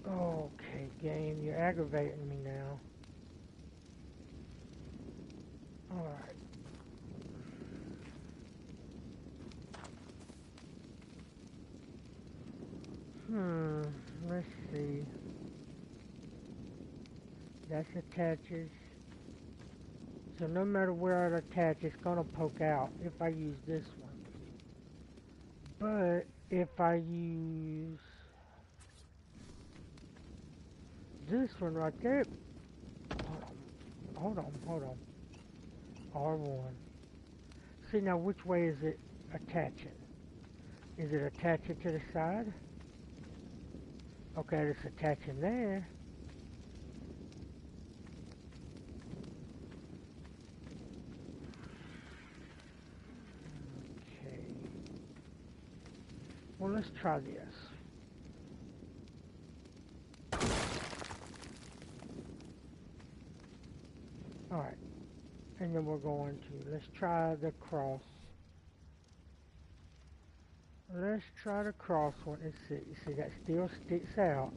Okay, game, you're aggravating me now. Alright. Let's see. That attaches. So no matter where it attaches, it's going to poke out if I use this one. But if I use this one right there, hold on. R1. See now, which way is it attaching? Is it attaching to the side? Okay, it's attaching there. Okay. Well, let's try this. Alright. And then we're going to, let's try the cross. Let's try the cross one and see. You see, that still sticks out.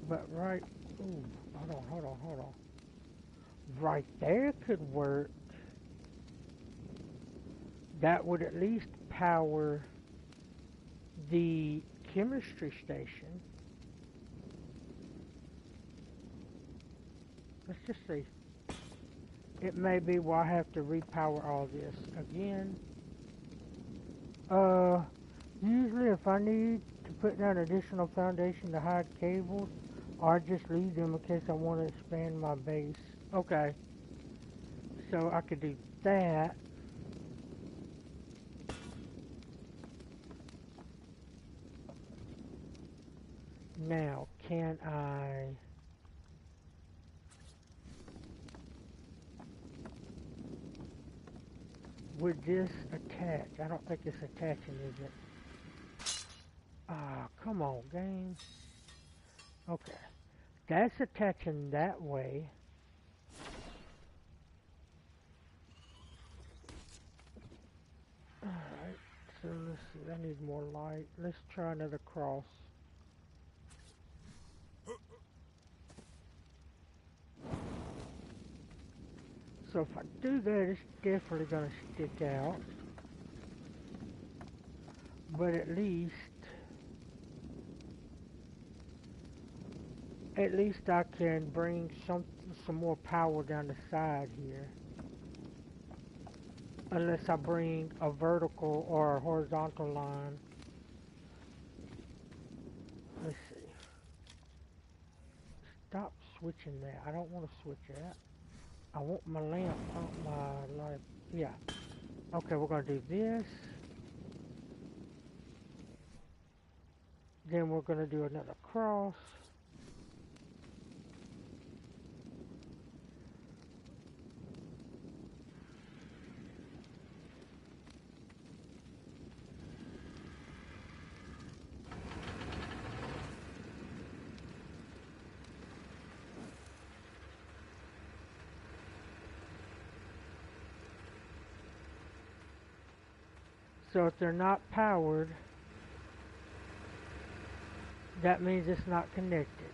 But right, ooh, hold on. Right there could work. That would at least power the chemistry station. Let's just see. It may be why I have to repower all this again. Usually if I need to put down additional foundation to hide cables, or I just leave them in case I want to expand my base. Okay. So I could do that. Now, can I... Would this attach? I don't think it's attaching, is it? Ah, come on, game. Okay. That's attaching that way. Alright, so let's see. I need more light. Let's try another cross. So if I do that, it's definitely going to stick out. But at least I can bring some more power down the side here. Unless I bring a vertical or a horizontal line. Let's see. Stop switching that. I don't want to switch that. I want my lamp on my light. Yeah. Okay, we're going to do this. Then we're going to do another cross. So if they're not powered, that means it's not connected.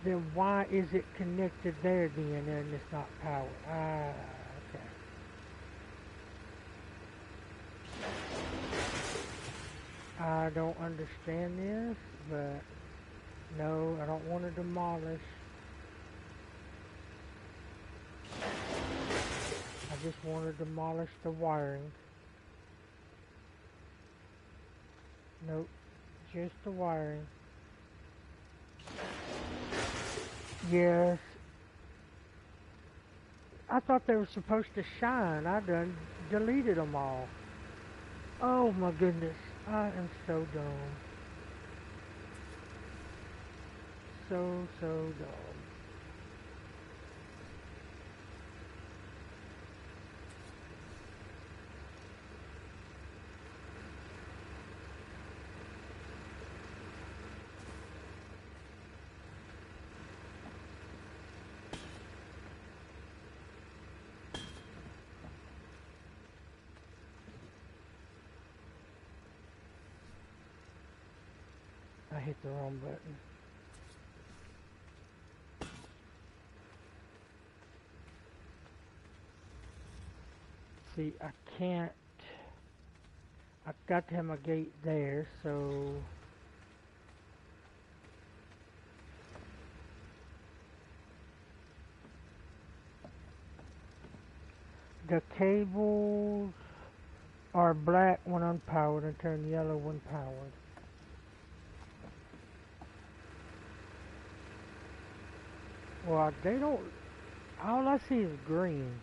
Then why is it connected there then and it's not powered? Ah, okay. I don't understand this, but no, I don't want to demolish. I just want to demolish the wiring. Nope, just the wiring. Yes. I thought they were supposed to shine. I done deleted them all. Oh my goodness. I am so dumb. So dumb. I hit the wrong button. See, I can't. I've got to have my gate there, so. The cables are black when unpowered and turn yellow when powered. Well, they don't. All I see is green.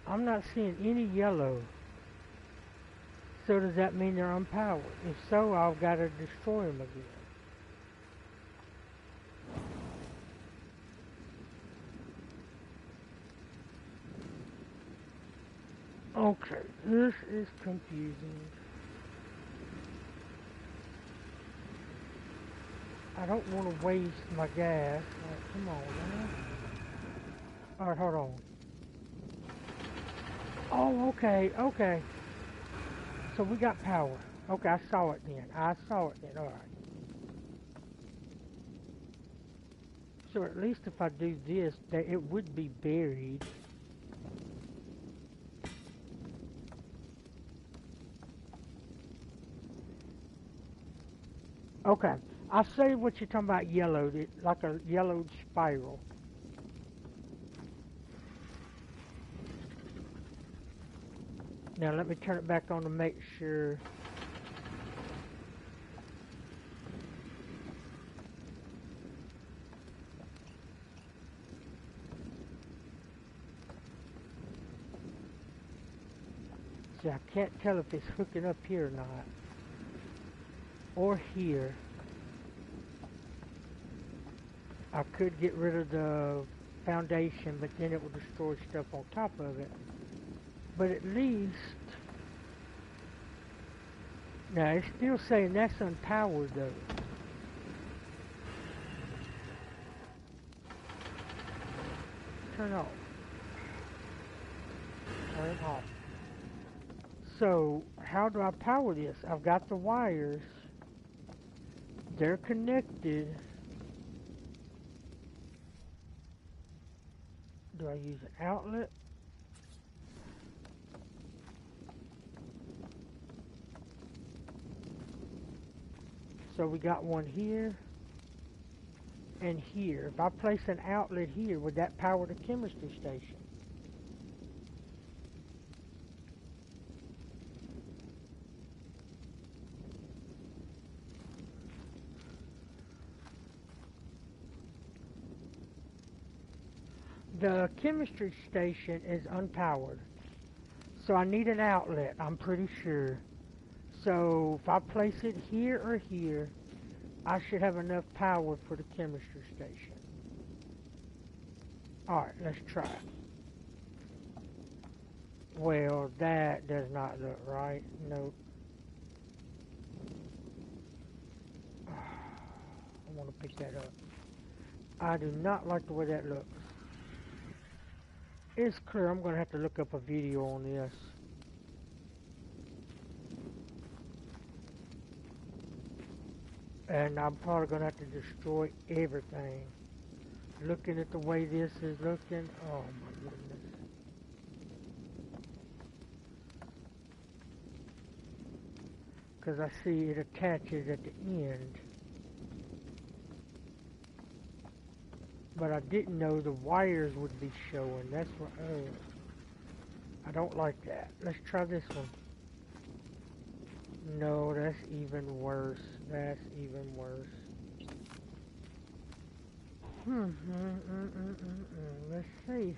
I'm not seeing any yellow. So does that mean they're unpowered? If so, I've got to destroy them again. Okay, this is confusing. I don't want to waste my gas. Like, come on, man. Alright, hold on. Oh, okay. So we got power. Okay, I saw it then. Alright. So at least if I do this, it would be buried. Okay, I see what you're talking about yellowed, like a yellowed spiral. Now let me turn it back on to make sure. See, I can't tell if it's hooking up here or not. Or here. I could get rid of the foundation, but then it will destroy stuff on top of it. But at least... Now, it's still saying that's unpowered, though. Turn off. Turn off. So, how do I power this? I've got the wires. They're connected. Do I use an outlet? So we got one here and here. If I place an outlet here, would that power the chemistry station? The chemistry station is unpowered. So I need an outlet, I'm pretty sure. So if I place it here or here, I should have enough power for the chemistry station. Alright, let's try it. Well, that does not look right. Nope. I want to pick that up. I do not like the way that looks. It's clear I'm going to have to look up a video on this. And I'm probably going to have to destroy everything. Looking at the way this is looking, oh my goodness. Because I see it attaches at the end. But I didn't know the wires would be showing. That's what, oh. I don't like that. Let's try this one. No, that's even worse. That's even worse. Let's see.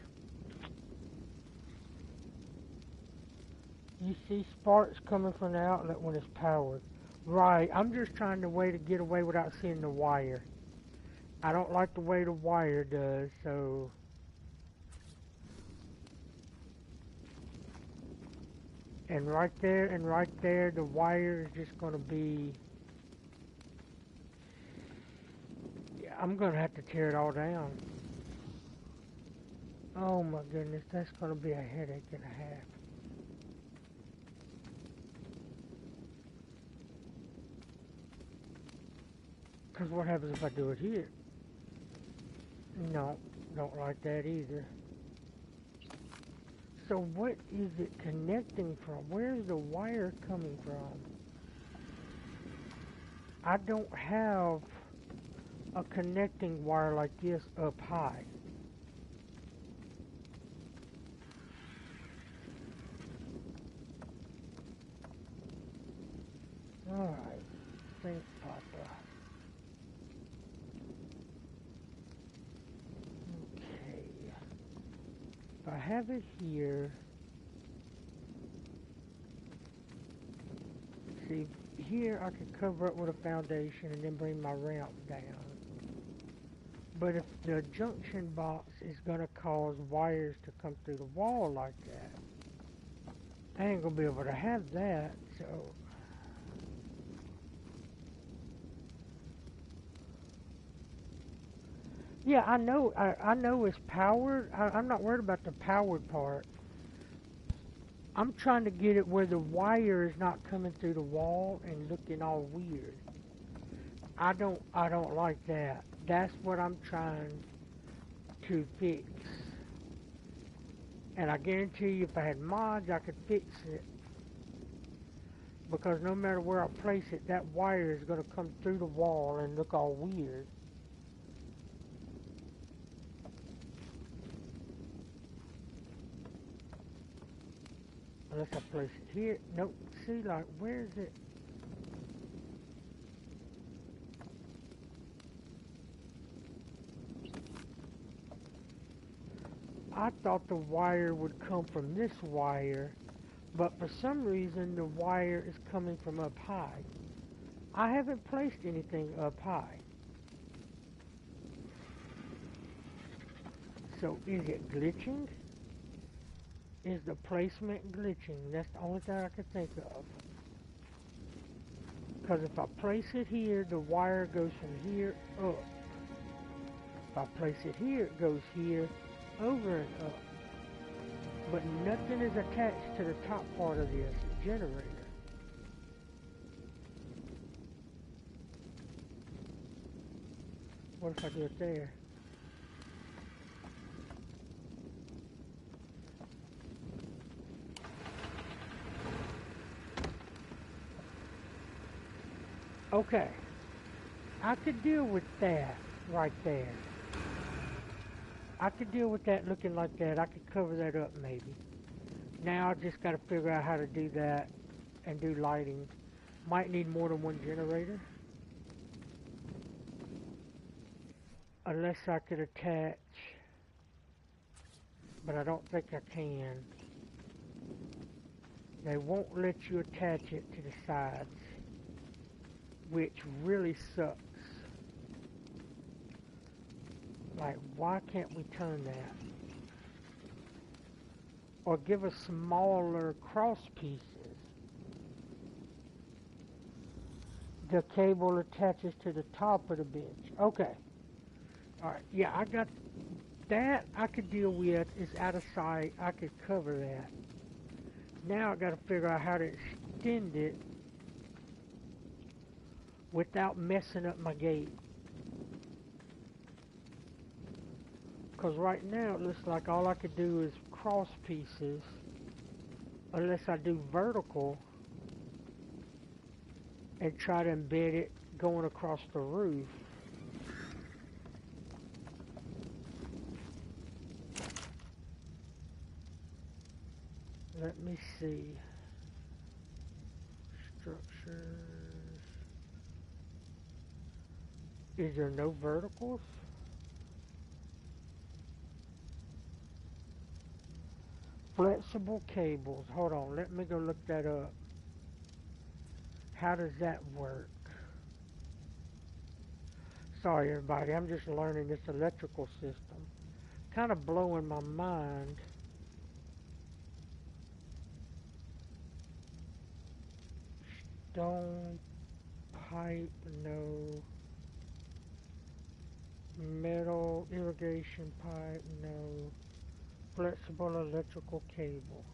You see sparks coming from the outlet when it's powered. Right, I'm just trying to get away without seeing the wire. I don't like the way the wire does, so... And right there, the wire is just going to be... Yeah, I'm going to have to tear it all down. Oh my goodness, that's going to be a headache and a half. Because what happens if I do it here? No, don't like that either. So what is it connecting from? Where's the wire coming from? I don't have a connecting wire like this up high. Alright, thanks, Papa. Okay. If I have it here, see, here I could cover it with a foundation and then bring my ramp down. But if the junction box is going to cause wires to come through the wall like that, I ain't going to be able to have that, so... Yeah, I know it's powered. I'm not worried about the powered part. I'm trying to get it where the wire is not coming through the wall and looking all weird. I don't like that. That's what I'm trying to fix. And I guarantee you if I had mods, I could fix it. Because no matter where I place it, that wire is going to come through the wall and look all weird. Unless I place it here. Nope. See, like, where is it? I thought the wire would come from this wire, But for some reason, the wire is coming from up high. I haven't placed anything up high. So is it glitching? Is the placement glitching? That's the only thing I can think of. Because if I place it here, the wire goes from here up. If I place it here, it goes here, over and up. But nothing is attached to the top part of this generator. What if I do it there? Okay, I could deal with that right there. I could deal with that looking like that. I could cover that up maybe. Now I just got to figure out how to do that and do lighting. Might need more than one generator. Unless I could attach, but I don't think I can. They won't let you attach it to the sides, which really sucks. Like, why can't we turn that? Or give us smaller cross pieces. The cable attaches to the top of the bench. Okay. Alright, yeah, I got that I could deal with. It's out of sight. I could cover that. Now I got to figure out how to extend it without messing up my gate. Because right now it looks like all I could do is cross pieces unless I do vertical and try to embed it going across the roof. Let me see. Structures. Is there no verticals? Flexible cables. Hold on, let me go look that up. How does that work? Sorry everybody, I'm just learning this electrical system. Kind of blowing my mind. Stone pipe, no. Metal irrigation pipe, no. Flexible electrical cable.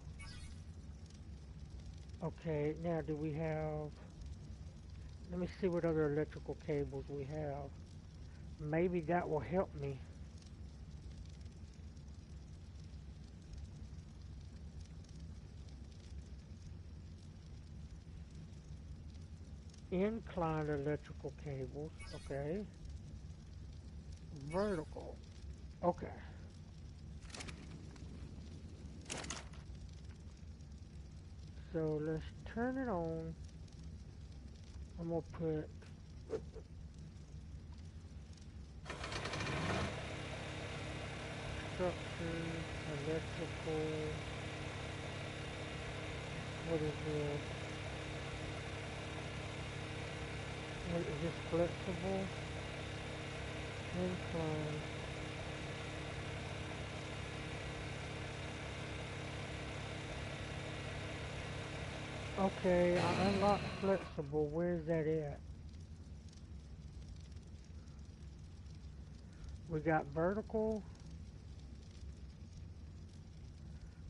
Okay, now do we have... Let me see what other electrical cables we have. Maybe that will help me. Inclined electrical cables, okay. Vertical, okay. So let's turn it on. I'm gonna put structures, electrical, what is this? What, is this flexible? Incline. Okay, I unlocked flexible. Where's that at? We got vertical.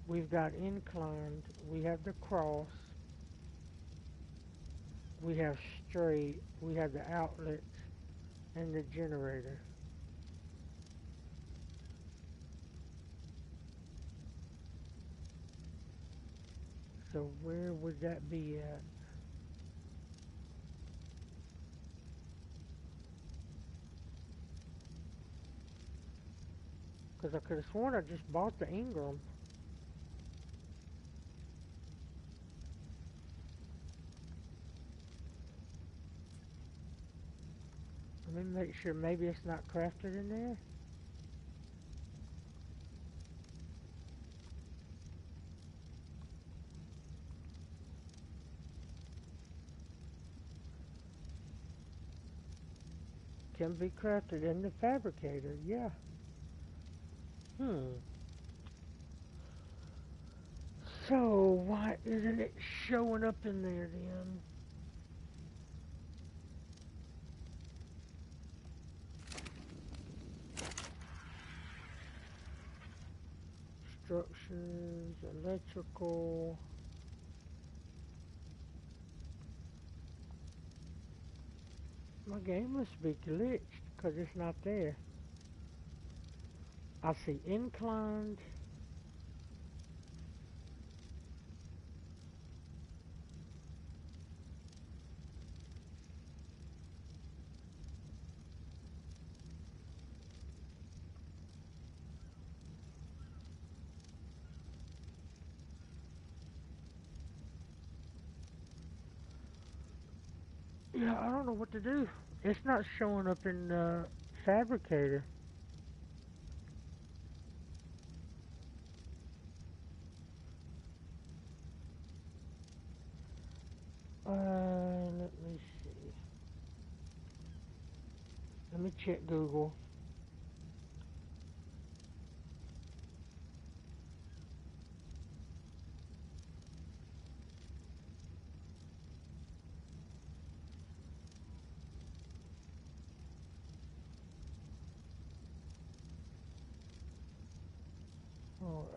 We've got inclined. We have the cross. We have straight. We have the outlets and the generator. So where would that be at? Because I could have sworn I just bought the Ingram. Let me make sure maybe it's not crafted in there. can be crafted in the fabricator, yeah. Hmm. So, why isn't it showing up in there then? Structures, electrical. My game must be glitched because it's not there. I see inclined. Yeah, I don't know what to do. It's not showing up in the fabricator. Let me see. Let me check Google. Alright.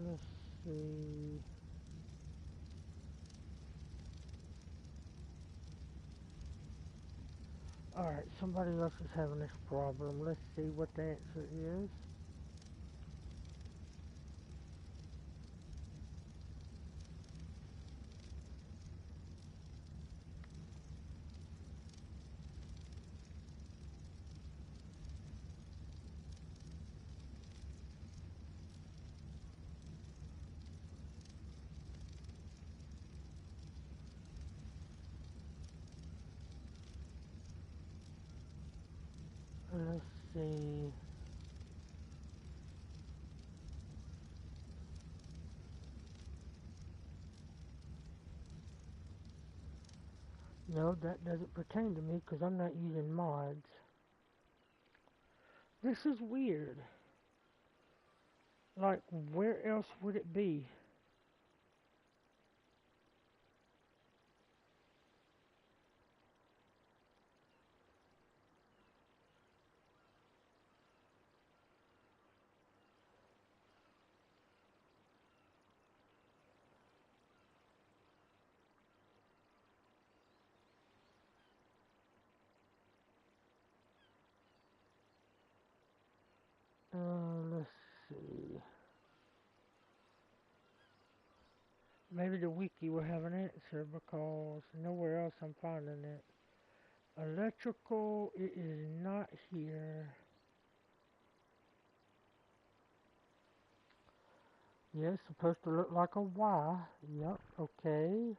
Let's see. Alright, somebody else is having this problem. Let's see what the answer is. Let's see. No, that doesn't pertain to me because I'm not using mods. This is weird. Like, where else would it be? Let's see. Maybe the wiki will have an answer because nowhere else I'm finding it. Electrical, it is not here. Yeah, it's supposed to look like a Y. Yep, okay.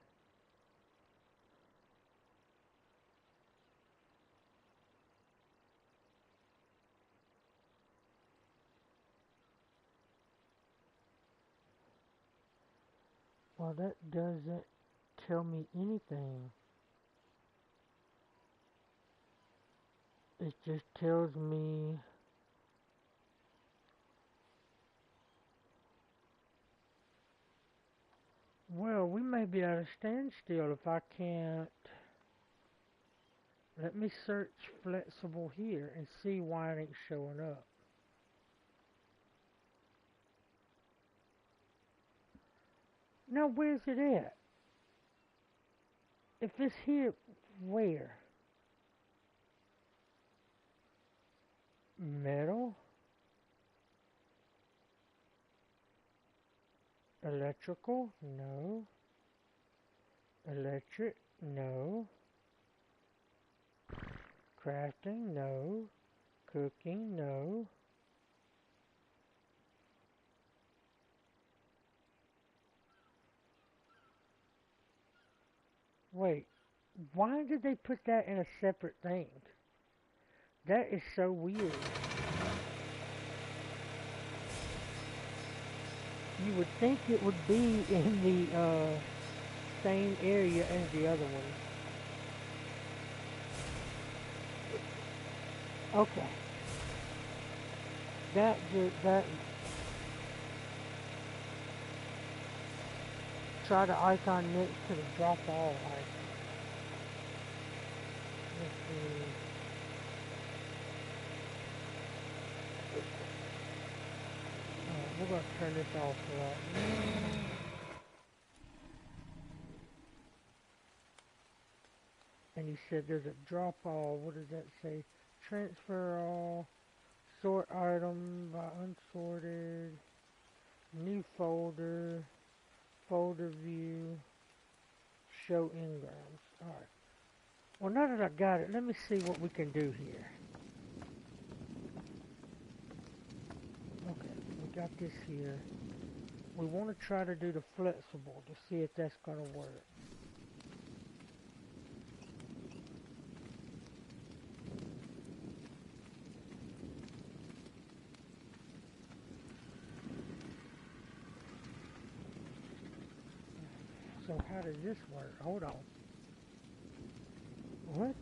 Well, that doesn't tell me anything. It just tells me, well, we may be at a standstill if I can't. Let me search flexible here and see why it ain't showing up. Now, where's it at? If it's here, where? Metal? Electrical? No. Electric? No. Crafting? No. Cooking? No. Wait. Why did they put that in a separate thing? That is so weird. You would think it would be in the same area as the other one. Okay. That try the icon next to the drop all icon. Let's see. We're gonna turn this off right now. And he said there's a drop all. What does that say? Transfer all. Sort item by unsorted. New folder. Folder view. Show engrams. Alright. Well, now that I got it, let me see what we can do here. Okay, we got this here. We want to try to do the flexible to see if that's going to work. So how does this work? Hold on. What?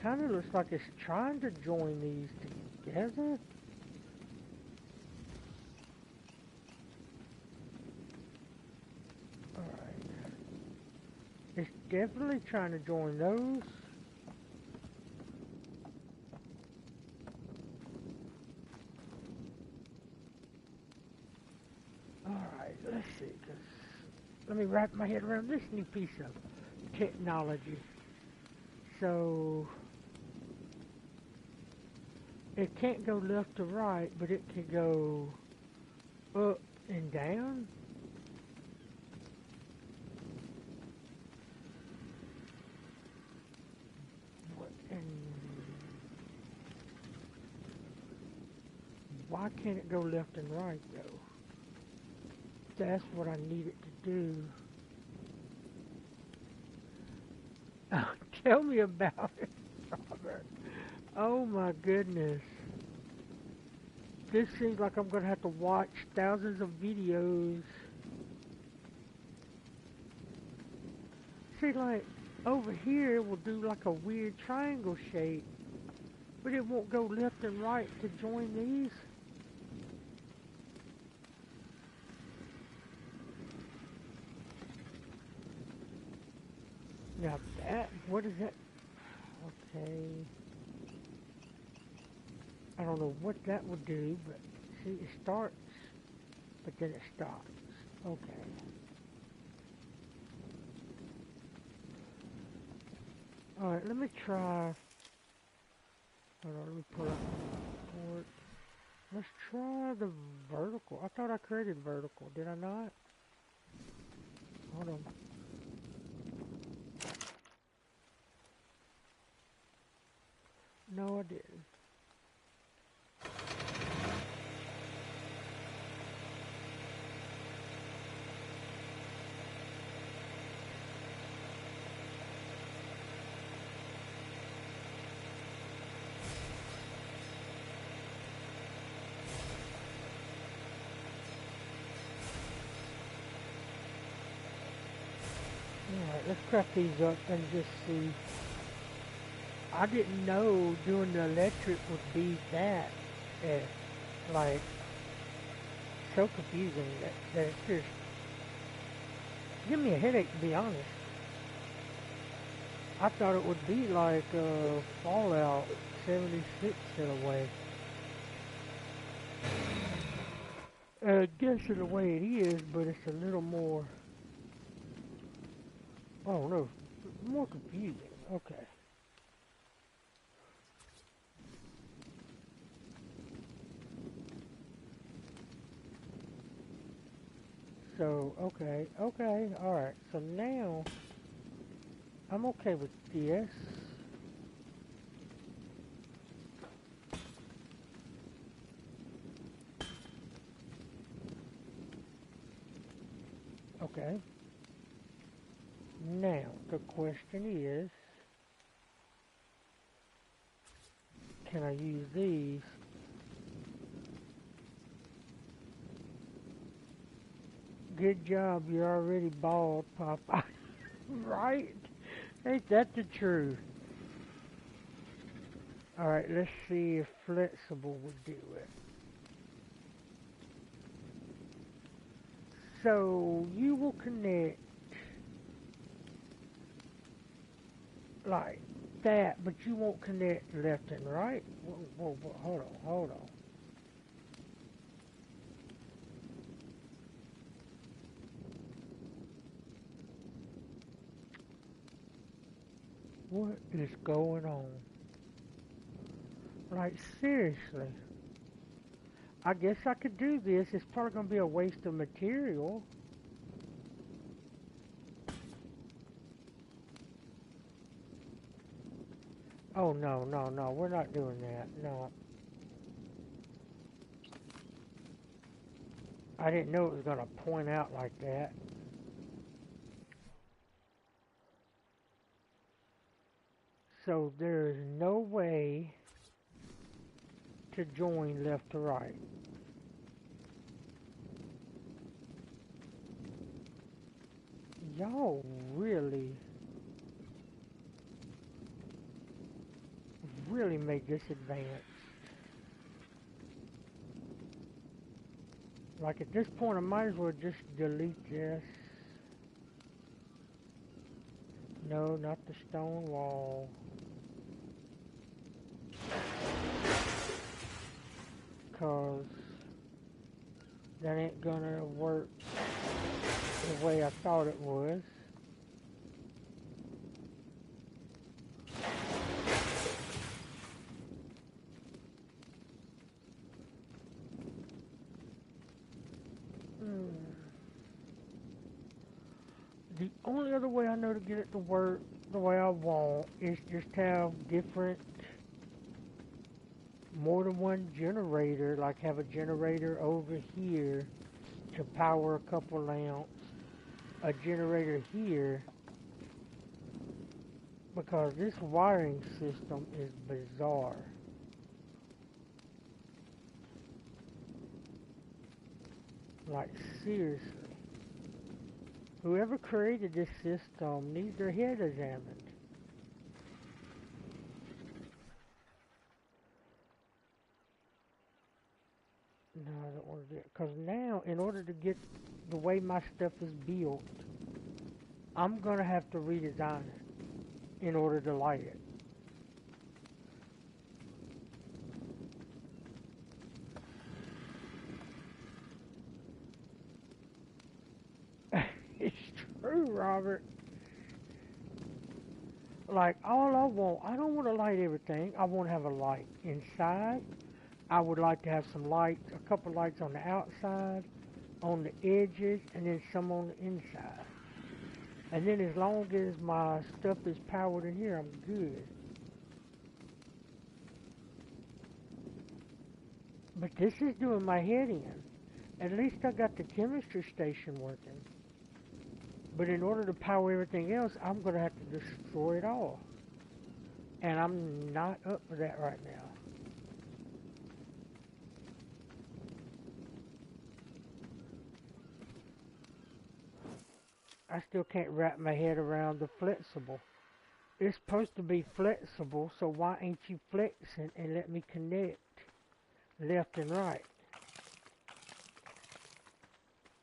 Kind of looks like it's trying to join these together. Alright. It's definitely trying to join those. Alright, let's see. Let me wrap my head around this new piece of technology. So it can't go left to right, but it can go up and down. Why can't it go left and right though? That's what I need it to do. Tell me about it, Robert. Oh my goodness. This seems like I'm going to have to watch thousands of videos. See, like, over here it will do like a weird triangle shape, but it won't go left and right to join these. Now that, what is that? Okay. I don't know what that would do, but see, it starts, but then it stops. Okay. Alright, let me try. Hold on, let me pull up the report. Let's try the vertical. I thought I created vertical. Did I not? Hold on. No, I didn't. Alright, let's crack these up and just see. I didn't know doing the electric would be that, like, so confusing that it's just, give me a headache to be honest. I thought it would be like Fallout 76 in a way. I guess in a way it is, but it's a little more, I don't know, more confusing. Okay. So, okay, alright. So now, I'm okay with this. Okay. Now, the question is, can I use these? Good job, you're already bald, Papa. Right? Ain't that the truth? Alright, let's see if flexible would do it. So, you will connect like that, but you won't connect left and right. Whoa, hold on. What is going on? Like, seriously. I guess I could do this. It's probably going to be a waste of material. Oh, no, we're not doing that. No. I didn't know it was going to point out like that. So there's no way to join left to right. Y'all really made this advanced. Like at this point I might as well just delete this. No, not the stone wall. Cause that ain't gonna work the way I thought it was. The only other way I know to get it to work the way I want is just have different, more than one generator, like have a generator over here to power a couple lamps, a generator here, because this wiring system is bizarre. Like seriously. Whoever created this system needs their head examined. No, I don't want to do it. Because now, in order to get the way my stuff is built, I'm going to have to redesign it in order to light it. It's true, Robert. Like, all I want, I don't want to light everything. I want to have a light inside. I would like to have some lights, a couple lights on the outside, on the edges, and then some on the inside. And then as long as my stuff is powered in here, I'm good. But this is doing my head in. At least I got the chemistry station working. But in order to power everything else, I'm going to have to destroy it all. And I'm not up for that right now. I still can't wrap my head around the flexible. It's supposed to be flexible, so why ain't you flexing and let me connect left and right?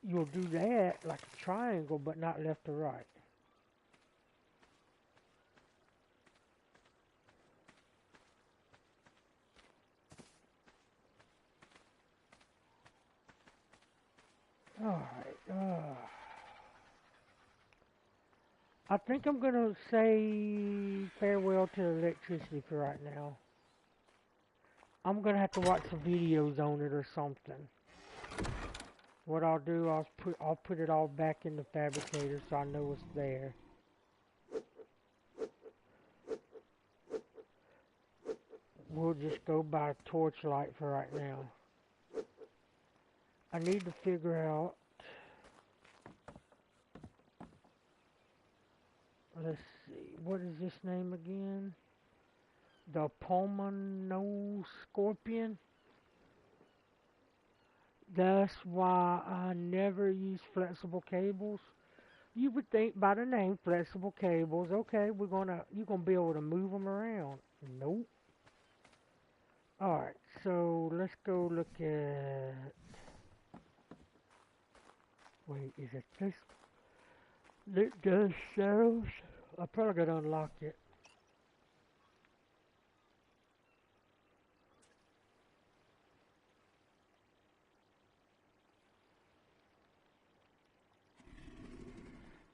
You'll do that like a triangle, but not left to right. Alright, I think I'm going to say farewell to electricity for right now. I'm going to have to watch some videos on it or something. What I'll do, I'll put it all back in the fabricator so I know it's there. We'll just go by torchlight for right now. I need to figure out let's see, what is this name again? The pulmono scorpion. That's why I never use flexible cables. You would think by the name flexible cables, okay, you're gonna be able to move them around. Nope. All right, so let's go look at. Wait, is it this? It does sales. I probably gotta unlock it.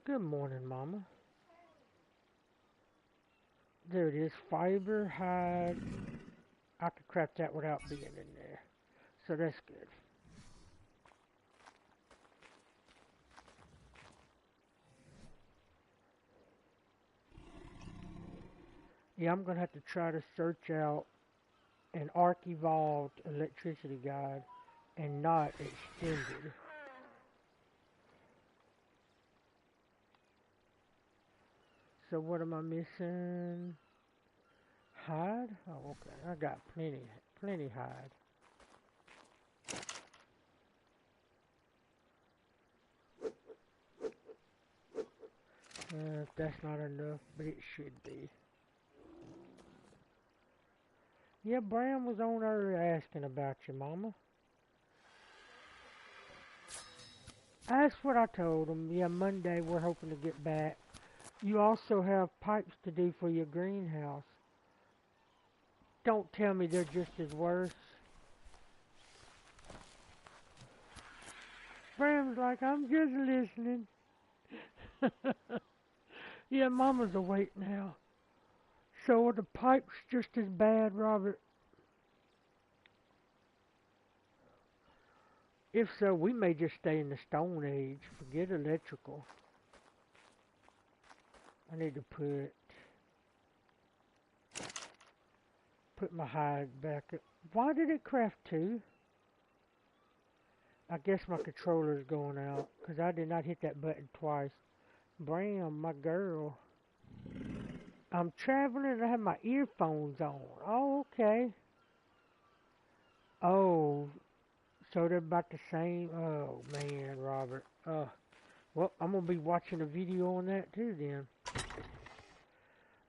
Good morning, Mama. There it is, fiber, hide. I could craft that without being in there. So that's good. Yeah, I'm gonna have to try to search out an arc evolved electricity guide and not extended. So what am I missing? Hide? Oh, okay. I got plenty hide. That's not enough, but it should be. Yeah, Bram was on earlier asking about you, Mama. That's what I told him. Yeah, Monday we're hoping to get back. You also have pipes to do for your greenhouse. Don't tell me they're just as worse. Bram's like, I'm just listening. Yeah, Mama's awake now. So are the pipes just as bad, Robert? If so, we may just stay in the Stone Age. Forget electrical. I need to put my hide back up. Why did it craft two? I guess my controller's going out, because I did not hit that button twice. Bram, my girl. I'm traveling and I have my earphones on. Oh, okay. Oh, so they're about the same. Oh, man, Robert. Well, I'm going to be watching a video on that too then.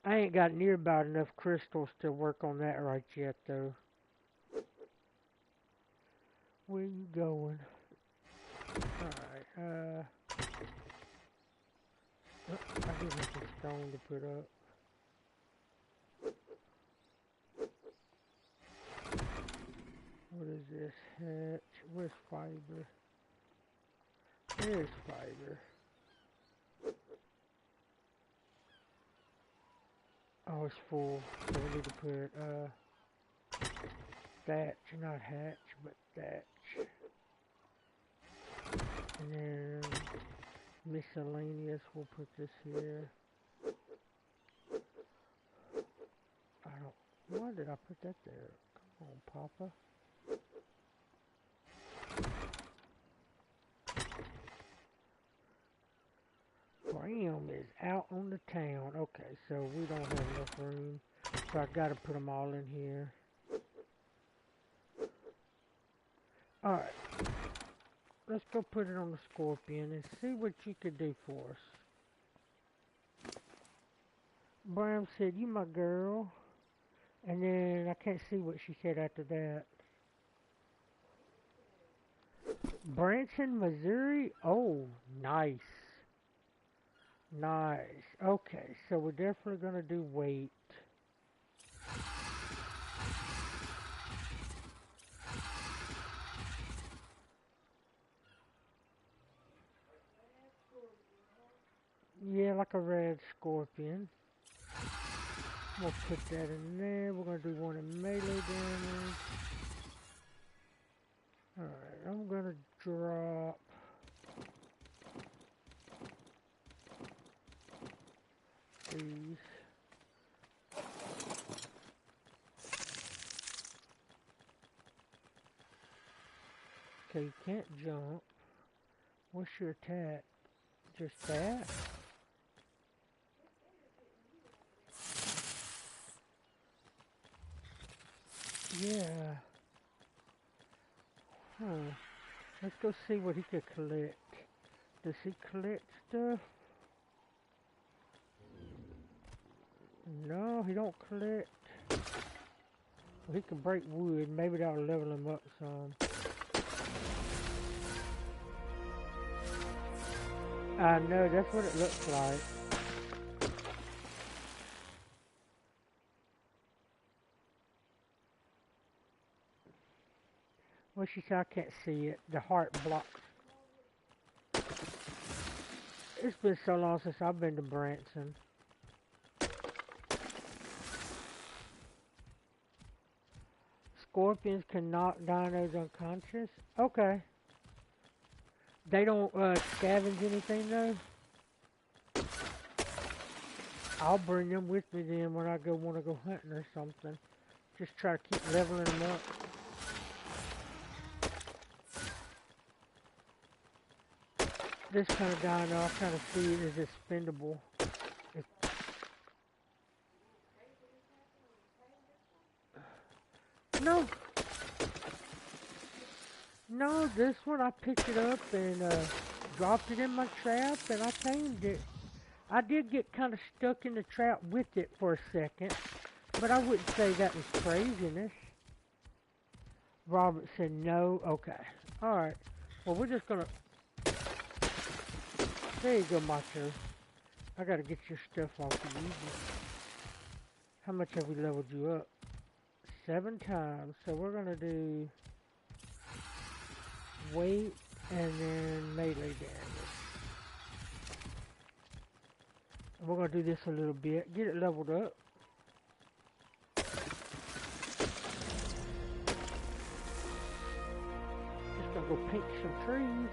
I ain't got near about enough crystals to work on that right yet, though. Where you going? Alright, I do have some stone to put up. What is this? Hatch. Where's fiber? There's fiber. Oh, it's full. So we need to put, thatch, not hatch, but thatch. And then miscellaneous, we'll put this here. Why did I put that there? Come on, Papa. Bram is out on the town. Okay, so we don't have enough room. So I gotta put them all in here. Alright. Let's go put it on the scorpion and see what you could do for us. Bram said, you my girl. And then I can't see what she said after that. Branson, Missouri? Oh, nice. Nice. Okay, so we're definitely going to do weight. Yeah, like a red scorpion. We'll put that in there. We're going to do one in melee damage. Alright, I'm going to drop... these. Okay, you can't jump. What's your attack? Just that? Yeah. Let's go see what he could collect. Does he collect stuff? No, he don't collect. Well, he can break wood. Maybe that'll level him up some. I know, that's what it looks like. Well, she said I can't see it. The heart blocks. It's been so long since I've been to Branson. Scorpions can knock dinos unconscious. Okay. They don't scavenge anything though. I'll bring them with me then when I want to go hunting or something. Just try to keep leveling them up. This kind of dino, I'll kind of see it as expendable. No. No, this one I picked it up and dropped it in my trap and I tamed it. I did get kind of stuck in the trap with it for a second, but I wouldn't say that was craziness. Robert said no. Okay. Alright. Well, we're just gonna... There you go, Macho. I gotta get your stuff off of you. How much have we leveled you up? 7 times. So we're gonna do weight and then melee damage. We're gonna do this a little bit. Get it leveled up. Just gonna go paint some trees.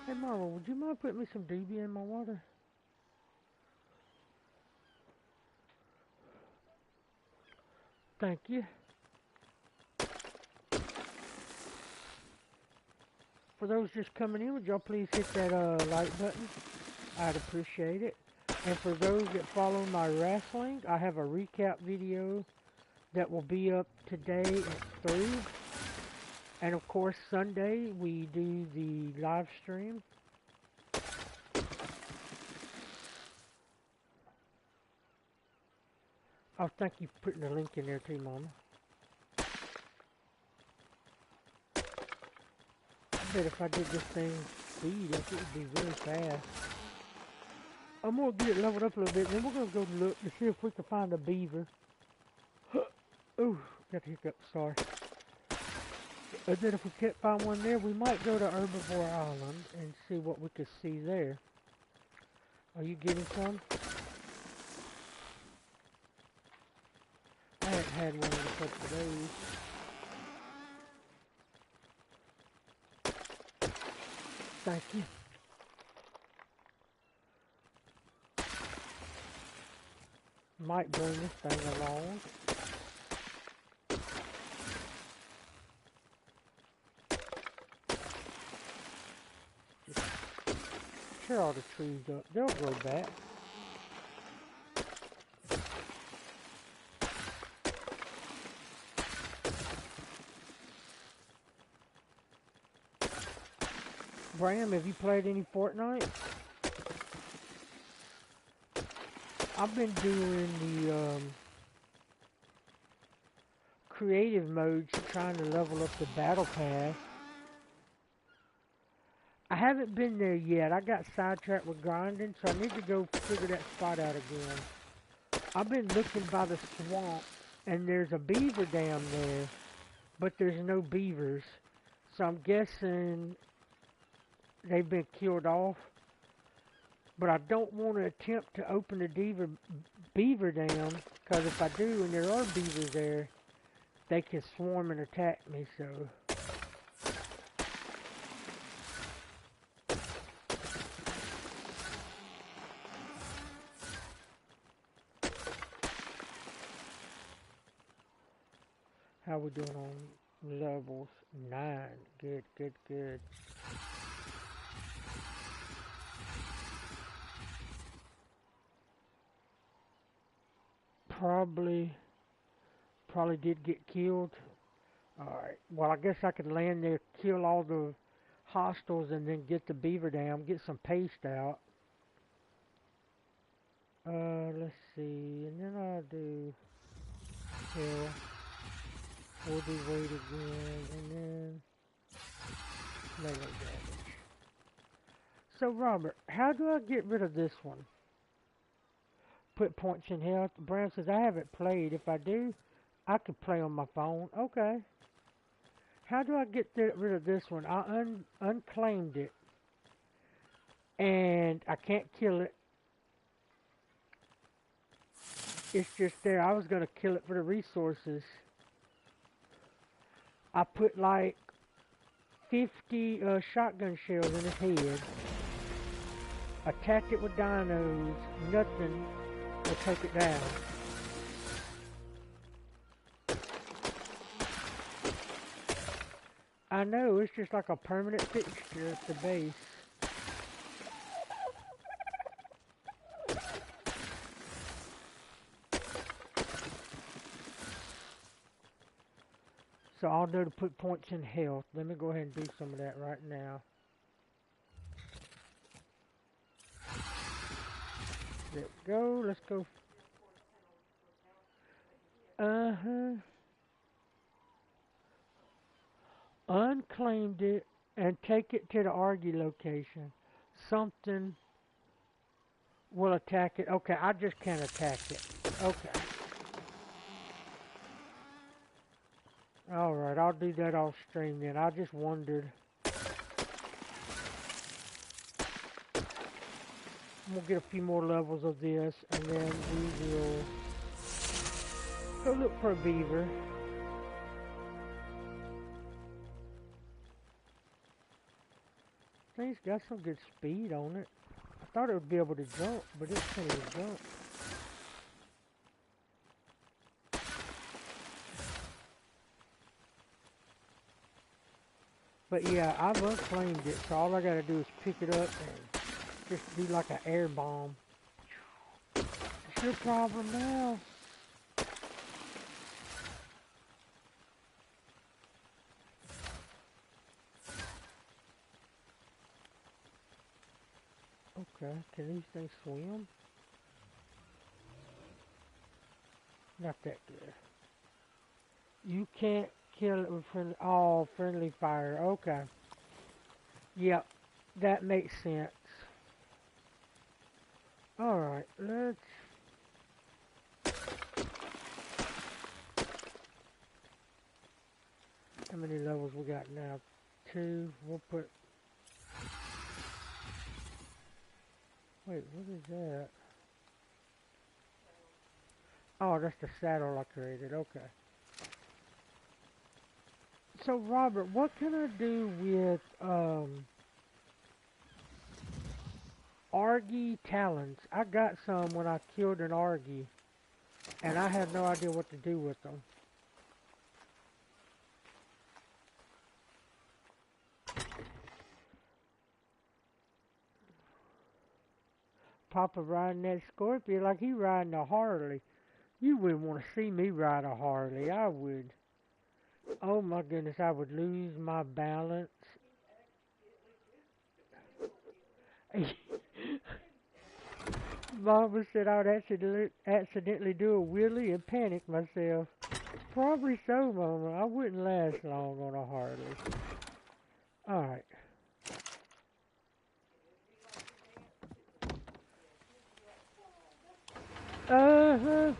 Hey Mama, would you mind putting me some DB in my water? Thank you. For those just coming in, would y'all please hit that like button? I'd appreciate it. And for those that follow my wrestling, I have a recap video that will be up today at 3. And of course, Sunday, we do the live stream. Oh, thank you for putting the link in there too, Mama. I bet if I did this thing speed up, it would be really fast. I'm going to get it leveled up a little bit, then we're going to go look to see if we can find a beaver. Ooh, got a hiccup, sorry. And then if we can't find one there, we might go to Herbivore Island and see what we can see there. Are you getting some? I haven't had one in a couple of days. Thank you. Might bring this thing along. Just tear all the trees up. They'll grow back. Bram, have you played any Fortnite? I've been doing the creative modes, trying to level up the battle pass. I haven't been there yet. I got sidetracked with grinding, so I need to go figure that spot out again. I've been looking by the swamp, and there's a beaver dam there, but there's no beavers. So I'm guessing they've been killed off. But I don't want to attempt to open the beaver dam, because if I do and there are beavers there, they can swarm and attack me, so... How we doing on levels? 9. Good, good, good. Probably Probably did get killed. Alright, well I guess I could land there, kill all the hostiles, and then get the beaver dam, get some paste out. Let's see, and then I'll do hill. We'll do weight again, and then melee damage. So Robert, how do I get rid of this one? Put points in health. Brown says I haven't played. If I do, I could play on my phone. Okay. How do I get rid of this one? I unclaimed it, and I can't kill it. It's just there. I was gonna kill it for the resources. I put like 50 shotgun shells in his head. Attacked it with dinos. Nothing will take it down. I know, it's just like a permanent fixture at the base. So I'll know to put points in health. Let me go ahead and do some of that right now. There we go. Let's go. Unclaimed it and take it to the Argy location. Something will attack it. Okay, I just can't attack it. Okay. Alright, I'll do that off stream then. I just wondered. We'll get a few more levels of this, and then we will go look for a beaver. Thing's got some good speed on it. I thought it would be able to jump, but it can't even jump. But yeah, I've unclaimed it, so all I gotta do is pick it up and just do like an air bomb. It's your problem now. Okay, can these things swim? Not that good. You can't kill it with friendly fire. Okay. Yep, that makes sense. Alright, let's... How many levels we got now? 2. We'll put... Wait, what is that? Oh, that's the saddle I created. Okay. So, Robert, what can I do with, Argy talons? I got some when I killed an Argy, and I had no idea what to do with them. Papa riding that Scorpion like he riding a Harley. You wouldn't want to see me ride a Harley. I would. Oh my goodness, I would lose my balance. Mama said I would accidentally do a wheelie and panic myself. Probably so, Mama. I wouldn't last long on a Harley. Alright. Uh-huh.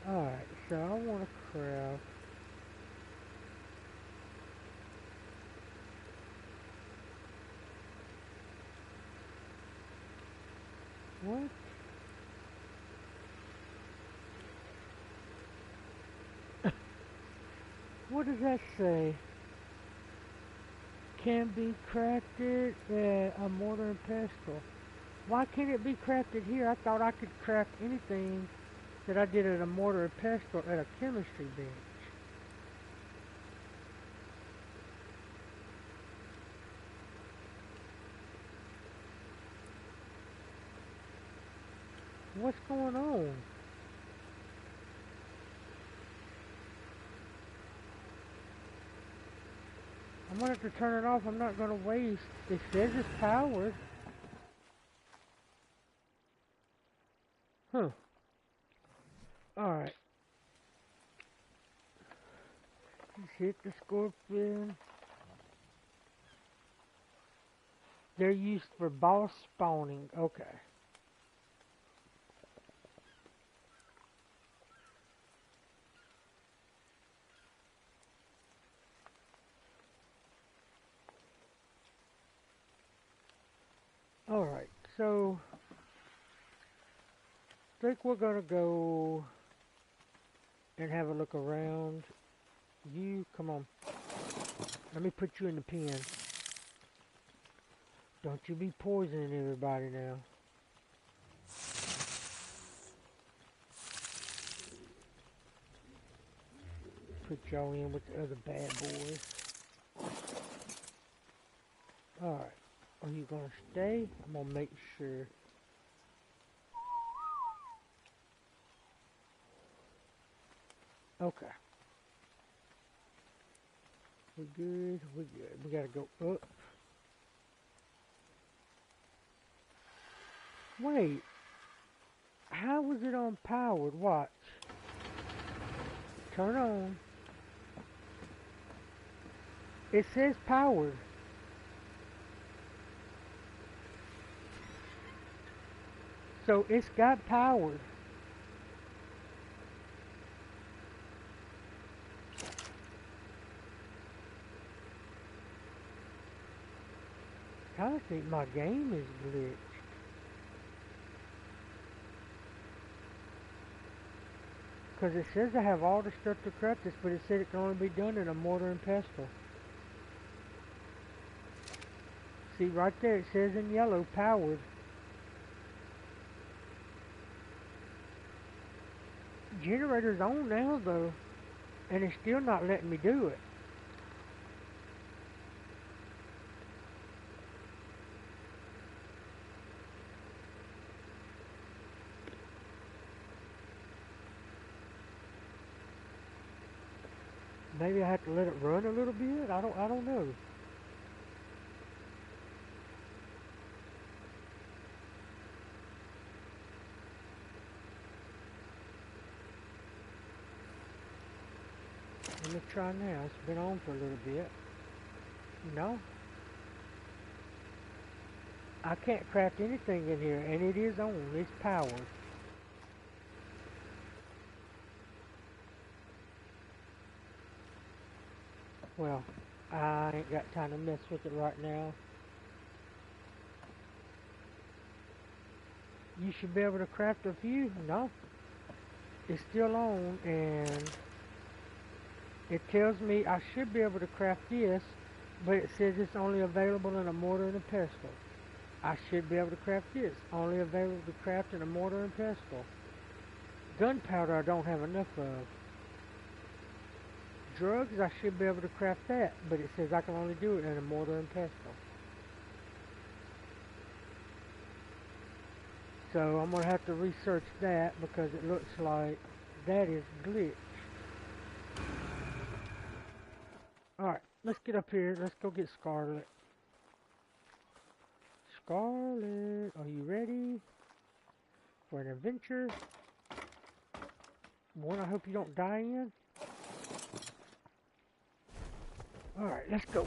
Alright, so I want to craft. What? What does that say? Can be crafted at a mortar and pestle. Why can't it be crafted here? I thought I could craft anything that I did at a mortar and pestle at a chemistry bench. What's going on? I'm gonna have to turn it off. I'm not gonna waste. It says it's powered. Huh. Alright. Just hit the scorpion. They're used for boss spawning. Okay. Alright, so I think we're gonna go and have a look around. You, come on. Let me put you in the pen. Don't you be poisoning everybody now. Put y'all in with the other bad boys. Alright. Are you gonna stay? I'm gonna make sure. Okay. We're good. We're good. We gotta go up. Wait. How was it on powered? Watch. Turn on. It says powered. So it's got powered. I think my game is glitched. Because it says I have all the stuff to craft this, but it said it can only be done in a mortar and pestle. See right there, it says in yellow, powered. Generator's on now though, and it's still not letting me do it. Maybe I have to let it run a little bit. I don't know. Let me try now. It's been on for a little bit. No. I can't craft anything in here, and it is on. It's powered. Well, I ain't got time to mess with it right now. You should be able to craft a few. No. It's still on, and it tells me I should be able to craft this, but it says it's only available in a mortar and a pestle. I should be able to craft this. Only available to craft in a mortar and pestle. Gunpowder I don't have enough of. Drugs, I should be able to craft that, but it says I can only do it in a mortar and pestle. So I'm going to have to research that because it looks like that is glitch. Alright, let's get up here. Let's go get Scarlet. Scarlet, are you ready for an adventure? One I hope you don't die in. Alright, let's go.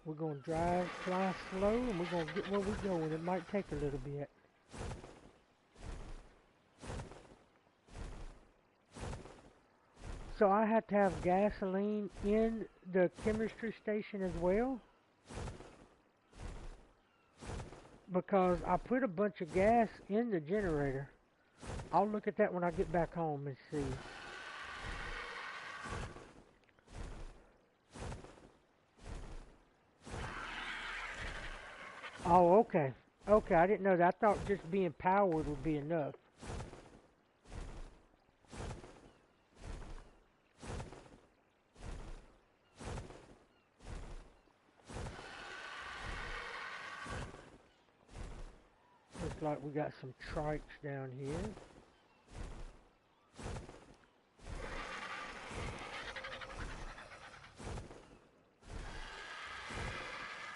We're going to fly slow, and we're going to get where we're going. It might take a little bit. So I had to have gasoline in the chemistry station as well. Because I put a bunch of gas in the generator. I'll look at that when I get back home and see. Oh, okay. Okay, I didn't know that. I thought just being powered would be enough. like we got some trikes down here.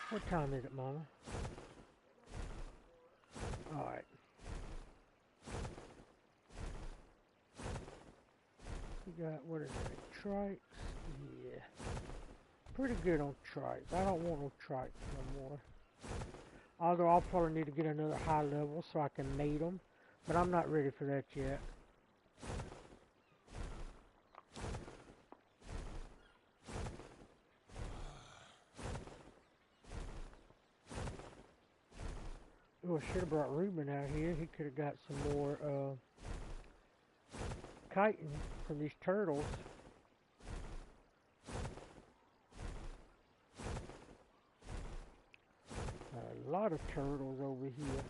What time is it, Mama? Alright. We got, what is it, trikes? Yeah. Pretty good on trikes. I don't want no trikes no more. Although I'll probably need to get another high level so I can mate them. But I'm not ready for that yet. Oh, I should have brought Ruben out here. He could have got some more chitin from these turtles. A lot of turtles over here.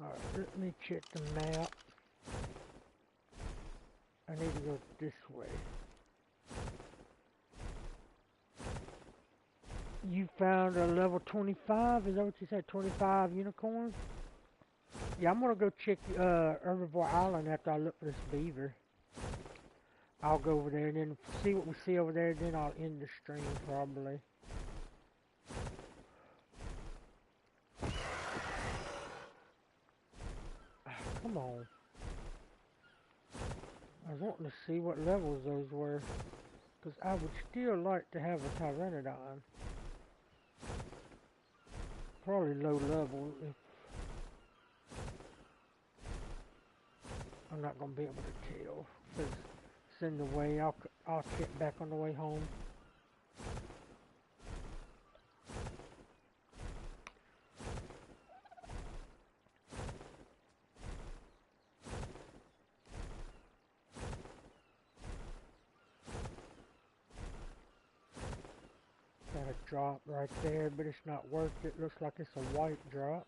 Alright, let me check the map. I need to go this way. You found a level 25? Is that what you said? 25 unicorns? Yeah, I'm gonna go check Herbivore Island after I look for this beaver. I'll go over there and then see what we see over there, then I'll end the stream probably. Come on. I was wanting to see what levels those were, because I would still like to have a Pteranodon. Probably low level if I'm not going to be able to tell. Because it's in the way. I'll check back on the way home. Got a drop right there, but it's not worth it. Looks like it's a white drop.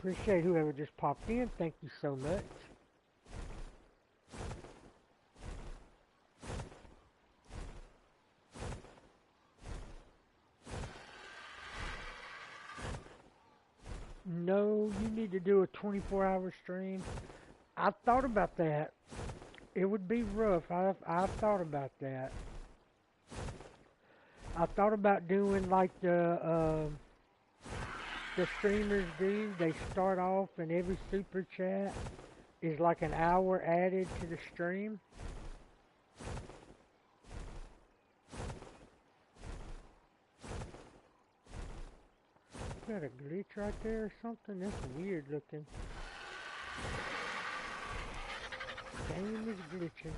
Appreciate whoever just popped in. Thank you so much. No, you need to do a 24-hour stream. I thought about that. It would be rough. I've thought about that. I thought about doing like the streamers do. They start off and every super chat is like an hour added to the stream. Got a glitch right there or something? That's weird looking. Game is glitching.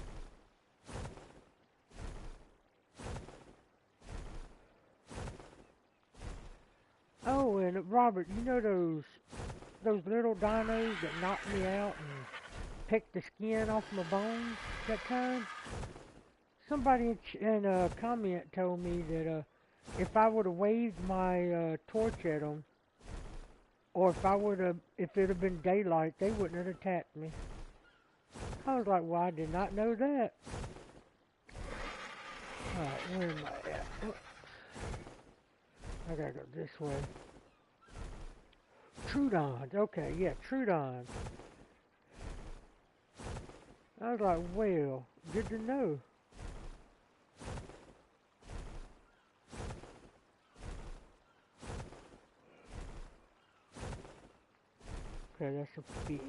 Oh, and Robert, you know those little dinos that knocked me out and picked the skin off my bones that time? Somebody in a comment told me that if I would have waved my torch at them, or if it had been daylight, they wouldn't have attacked me. I was like, well, I did not know that. Alright, where am I at? Whoops. I gotta go this way. Trudons. Okay, yeah, Trudons. I was like, well, good to know. Okay, that's a fish.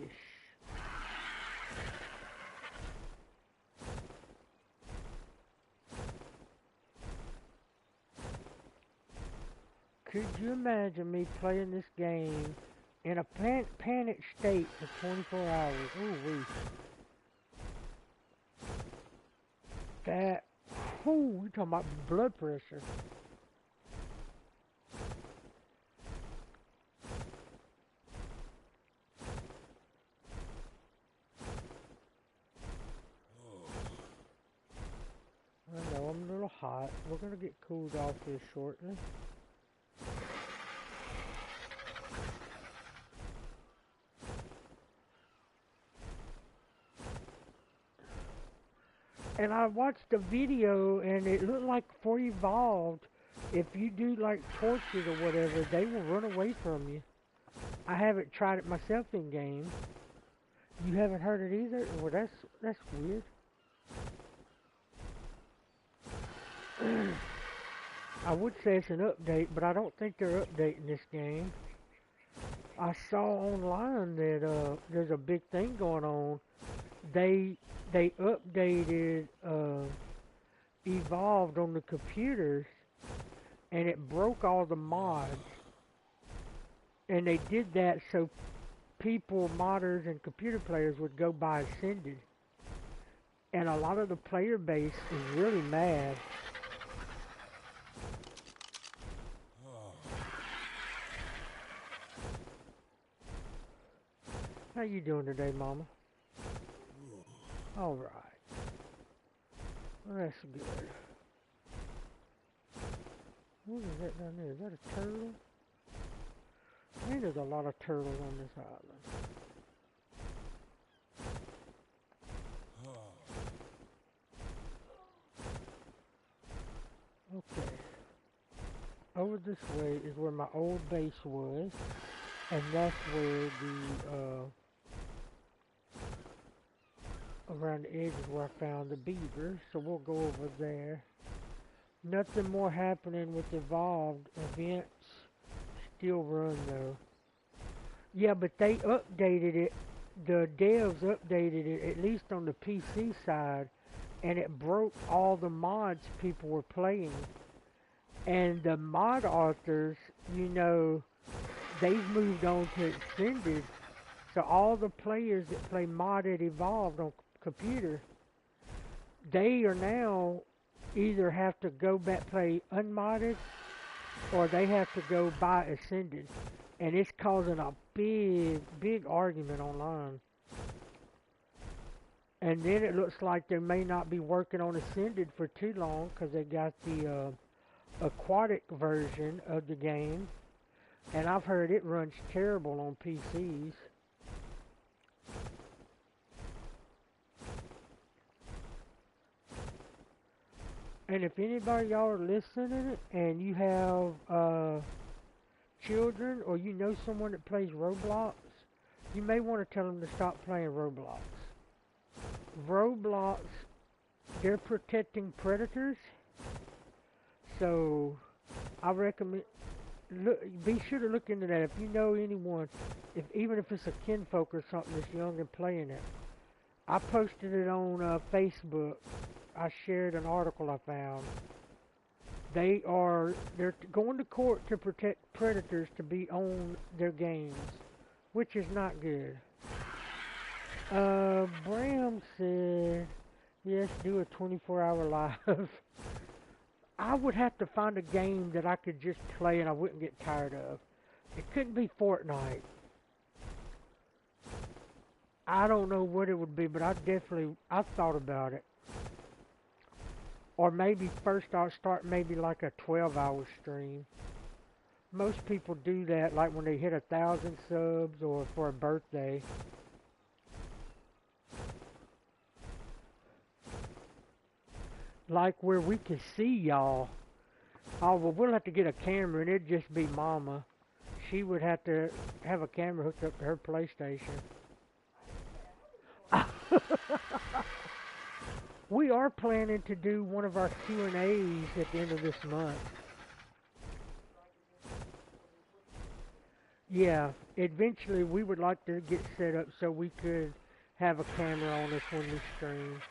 Could you imagine me playing this game in a panicked state for 24 hours? Ooh wee. That, whoo, we talking about blood pressure. I know I'm a little hot. We're gonna get cooled off here shortly. And I watched a video and it looked like for Evolved, if you do like torches or whatever, they will run away from you. I haven't tried it myself in game. You haven't heard it either? Well, that's weird. I would say it's an update, but I don't think they're updating this game. I saw online that there's a big thing going on. They updated Evolved on the computers, and it broke all the mods. And they did that so people, modders, and computer players would go buy Ascended. And a lot of the player base is really mad. How you doing today, Mama? All right. Well, that's good. What is that down there? Is that a turtle? Man, there's a lot of turtles on this island. Okay. Over this way is where my old base was, and that's where the around the edges where I found the beaver, so we'll go over there. Nothing more happening with Evolved. Events still run though. Yeah, but they updated it. The devs updated it, at least on the PC side, and it broke all the mods people were playing. And the mod authors, you know, they've moved on to Extended, so all the players that play modded Evolved on computer, they are now either have to go back play unmodded, or they have to go buy Ascended, and it's causing a big argument online. And then it looks like they may not be working on Ascended for too long because they got the aquatic version of the game, and I've heard it runs terrible on PCs. And if anybody y'all are listening and you have children or you know someone that plays Roblox, you may want to tell them to stop playing Roblox. Roblox, they're protecting predators, so I recommend be sure to look into that. If you know anyone, even if it's a kinfolk or something that's young and playing it. I posted it on Facebook. I shared an article I found. They're going to court to protect predators to be on their games, which is not good. Bram said, yes, do a 24-hour live. I would have to find a game that I could just play and I wouldn't get tired of. It couldn't be Fortnite. I don't know what it would be, but I've thought about it. Or maybe first I'll start maybe like a 12-hour stream. Most people do that like when they hit 1,000 subs or for a birthday. Like where we can see y'all. Oh, well, we'll have to get a camera and it'd just be Mama. She would have to have a camera hooked up to her PlayStation. We are planning to do one of our Q&As at the end of this month. Yeah, eventually we would like to get set up so we could have a camera on us when we stream.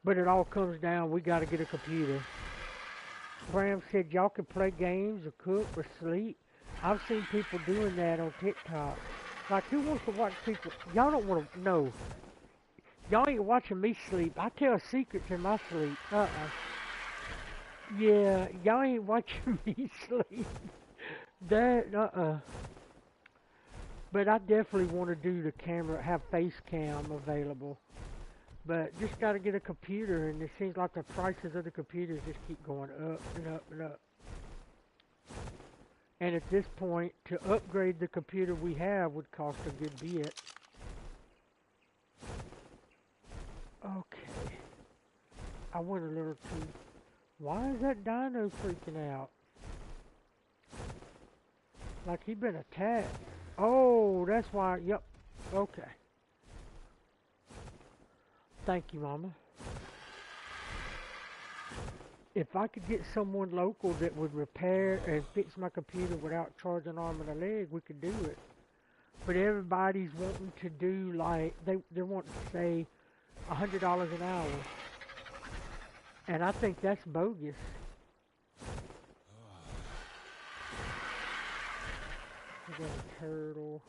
But it all comes down, we gotta get a computer. Bram said y'all can play games or cook or sleep. I've seen people doing that on TikTok. Like, who wants to watch people? Y'all don't want to know. Y'all ain't watching me sleep. I tell secrets in my sleep. Yeah, y'all ain't watching me sleep. That. But I definitely want to do the camera, have face cam available. But just got to get a computer, and it seems like the prices of the computers just keep going up and up and up. And at this point, to upgrade the computer we have would cost a good bit. Okay. I went a little too... Why is that dino freaking out? Like he been attacked. Oh, that's why... Yep. Okay. Thank you, Mama. If I could get someone local that would repair and fix my computer without charging an arm and a leg, we could do it. But everybody's wanting to do like, they're wanting to say $100 an hour. And I think that's bogus. We got a turtle.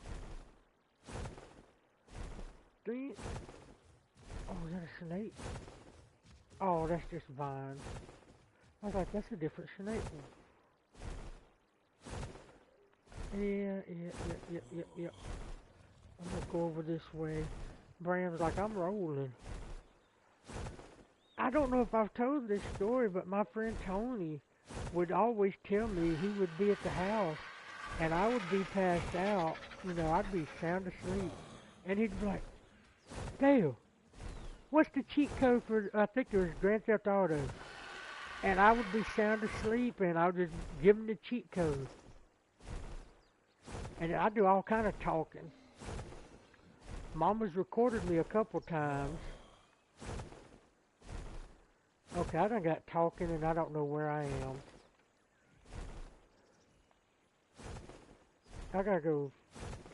Oh, is that a snake? Oh, that's just vines. I was like, that's a different snake one. Yeah. I'm gonna go over this way. Bram's like, I'm rolling. I don't know if I've told this story, but my friend Tony would always tell me he would be at the house and I would be passed out. You know, I'd be sound asleep. And he'd be like, Dale, what's the cheat code for, I think it was Grand Theft Auto? And I would be sound asleep and I would just give him the cheat code. And I do all kind of talking. Mama's recorded me a couple times. Okay, I done got talking and I don't know where I am. I gotta go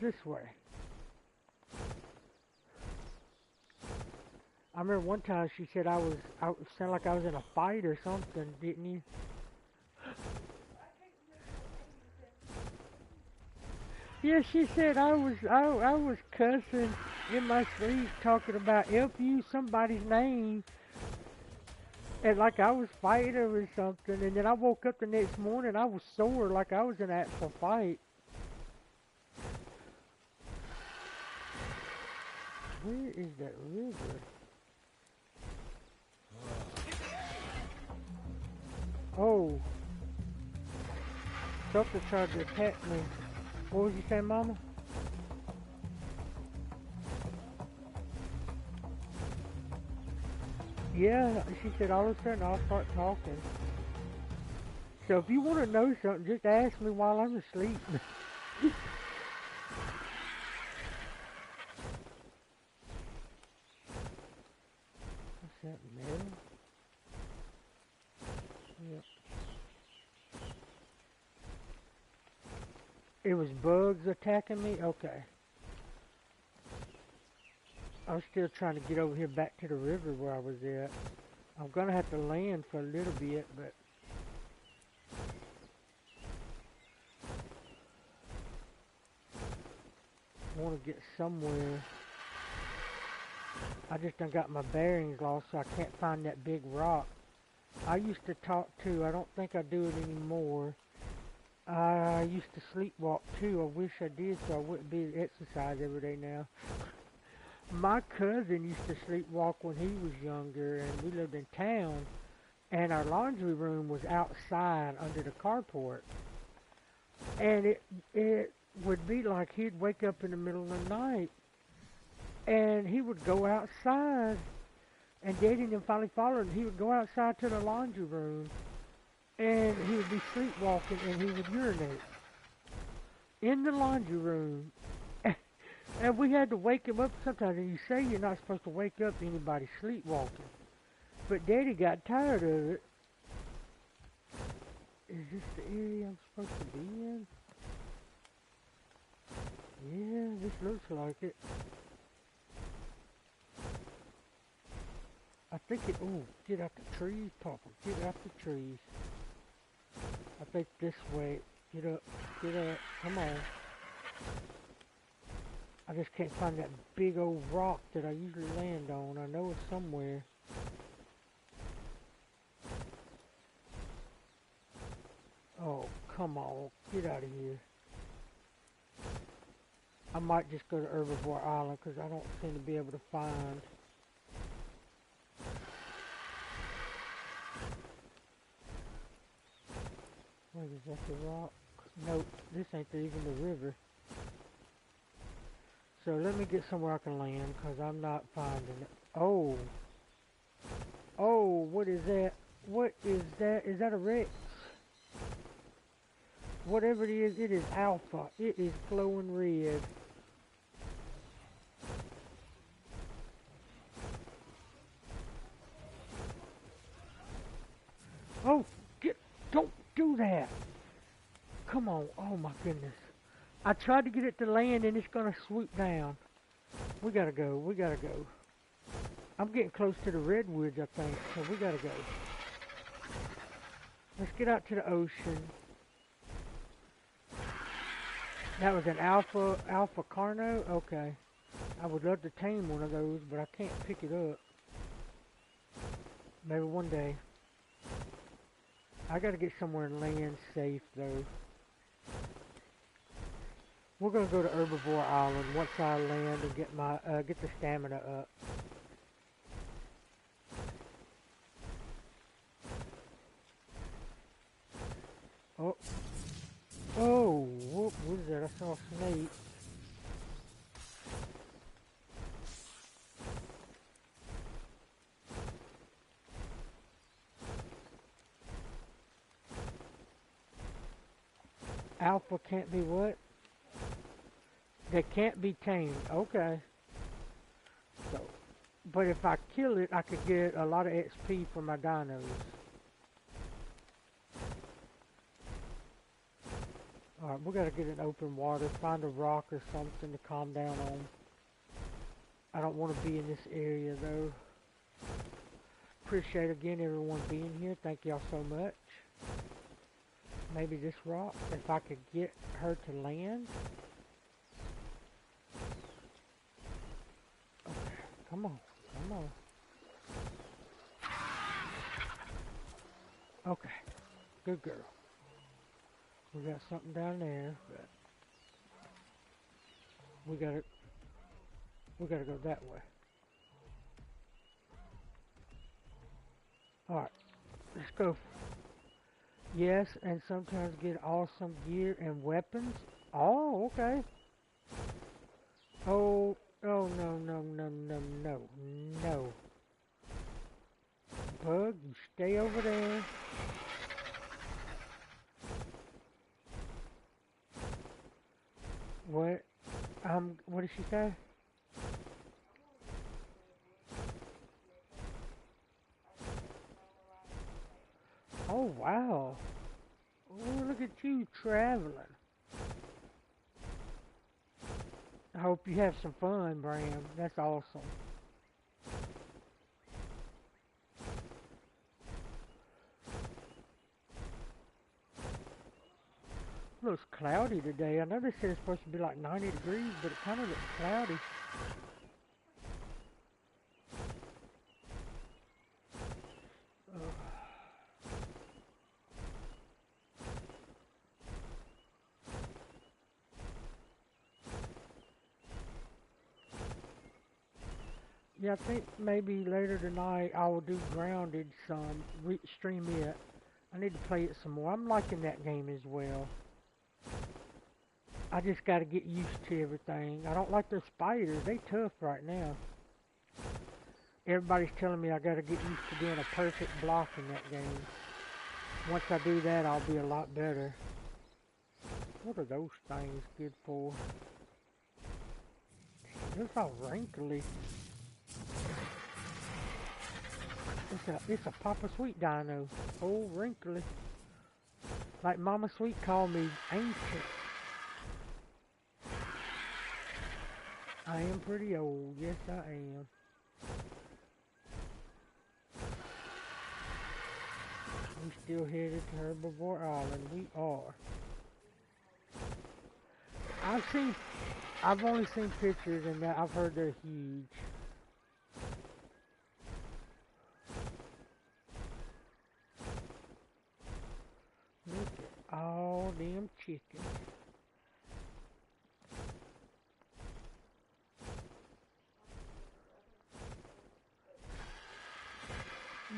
this way. I remember one time she said I sounded like I was in a fight or something, didn't you? Yeah, she said I was cussing in my sleep talking about F you somebody's name. And like I was fighting or something, and then I woke up the next morning, I was sore like I was in an actual fight. Where is that river? Oh. Something tried to attack me. What was you saying, Mama? Yeah, she said all of a sudden I'll start talking. So if you want to know something, just ask me while I'm asleep. What's that, metal? Yep. It was bugs attacking me? Okay. I was still trying to get over here back to the river where I was at. I'm gonna have to land for a little bit, but I want to get somewhere. I just done got my bearings lost, so I can't find that big rock. I used to talk too. I don't think I do it anymore. I used to sleepwalk too. I wish I did, so I wouldn't be exercise every day now. My cousin used to sleepwalk when he was younger, and we lived in town, and our laundry room was outside under the carport. And it would be like he'd wake up in the middle of the night, and he would go outside, and Daddy and him finally followed him. He would go outside to the laundry room, and he would be sleepwalking, and he would urinate in the laundry room. And we had to wake him up sometimes, and you say you're not supposed to wake up anybody sleepwalking. But Daddy got tired of it. Is this the area I'm supposed to be in? Yeah, this looks like it. I think it, oh, get out the trees, Papa, get out the trees. I think this way, get up, come on. I just can't find that big old rock that I usually land on. I know it's somewhere. Oh, come on. Get out of here. I might just go to Herbivore Island because I don't seem to be able to find. Wait, is that the rock? Nope, this ain't even the river. So let me get somewhere I can land because I'm not finding it. Oh. Oh, what is that? What is that? Is that a Rex? Whatever it is alpha. It is glowing red. Oh, don't do that. Come on. Oh my goodness. I tried to get it to land and it's gonna swoop down. We gotta go. We gotta go. I'm getting close to the redwoods, I think, so we gotta go. Let's get out to the ocean. That was an alpha carno? Okay. I would love to tame one of those, but I can't pick it up. Maybe one day. I gotta get somewhere and land safe, though. We're gonna go to Herbivore Island once I land and get my get the stamina up. Oh, oh, what was that? I saw a snake. Alpha can't be what? They can't be tamed. Okay. So, but if I kill it, I could get a lot of XP for my dinos. Alright, we gotta get in open water, find a rock or something to calm down on. I don't want to be in this area though. Appreciate again everyone being here. Thank y'all so much. Maybe this rock, if I could get her to land. Okay, come on, come on. Okay, good girl. We got something down there, but we gotta go that way. Alright, let's go. Yes, and sometimes get awesome gear and weapons. Oh, okay. Oh, no, no, no, no, no. Bug, you stay over there. What? What did she say? Oh, wow. Oh, look at you traveling. I hope you have some fun, Bram. That's awesome. Looks cloudy today. I know they said it's supposed to be like 90 degrees, but it kind of looks cloudy. Yeah, I think maybe later tonight I will do Grounded some, stream it. I need to play it some more. I'm liking that game as well. I just gotta get used to everything. I don't like those spiders. They tough right now. Everybody's telling me I gotta get used to doing a perfect block in that game. Once I do that, I'll be a lot better. What are those things good for? It's all wrinkly. It's a PapaSweet dino. Oh, wrinkly. Like MommaSweet called me ancient. I am pretty old. Yes, I am. We still headed to Herbivore Island. We are. I've seen I've only seen pictures and that I've heard they're huge. Look at all them chickens.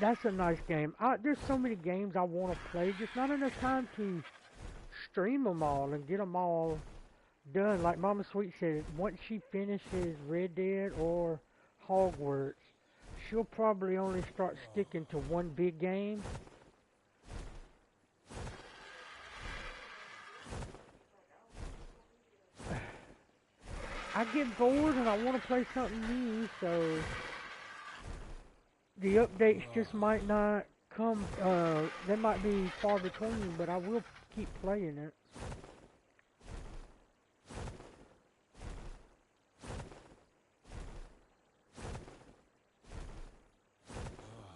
That's a nice game. There's so many games I want to play, just not enough time to stream them all and get them all done. Like Mama Sweet said, once she finishes Red Dead or Hogwarts, she'll probably only start sticking to one big game. I get bored and I want to play something new, so the updates just might not come, they might be far between, but I will keep playing it.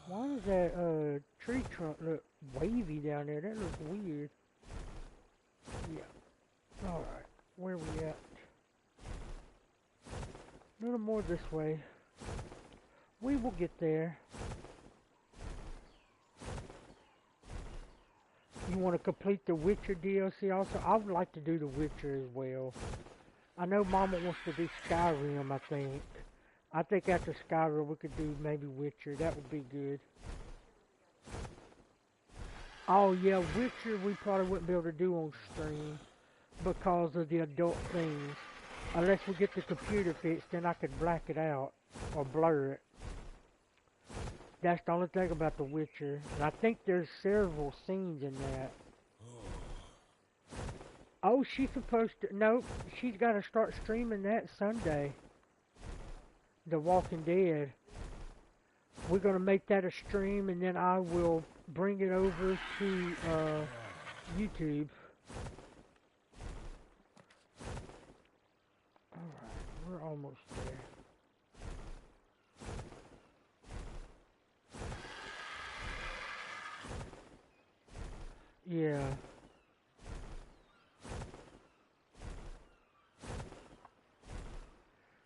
Why does that tree trunk look wavy down there? That looks weird. Yeah. Alright, where we at? A little more this way. We will get there. You want to complete the Witcher DLC also? I would like to do the Witcher as well. I know Mama wants to do Skyrim, I think. I think after Skyrim we could do maybe Witcher. That would be good. Oh yeah, Witcher we probably wouldn't be able to do on stream because of the adult things. Unless we get the computer fixed, then I could black it out or blur it. That's the only thing about The Witcher. And I think there's several scenes in that. Oh, she's supposed to... No, she's got to start streaming that Sunday. The Walking Dead. We're going to make that a stream, and then I will bring it over to YouTube. Alright, we're almost there. Yeah.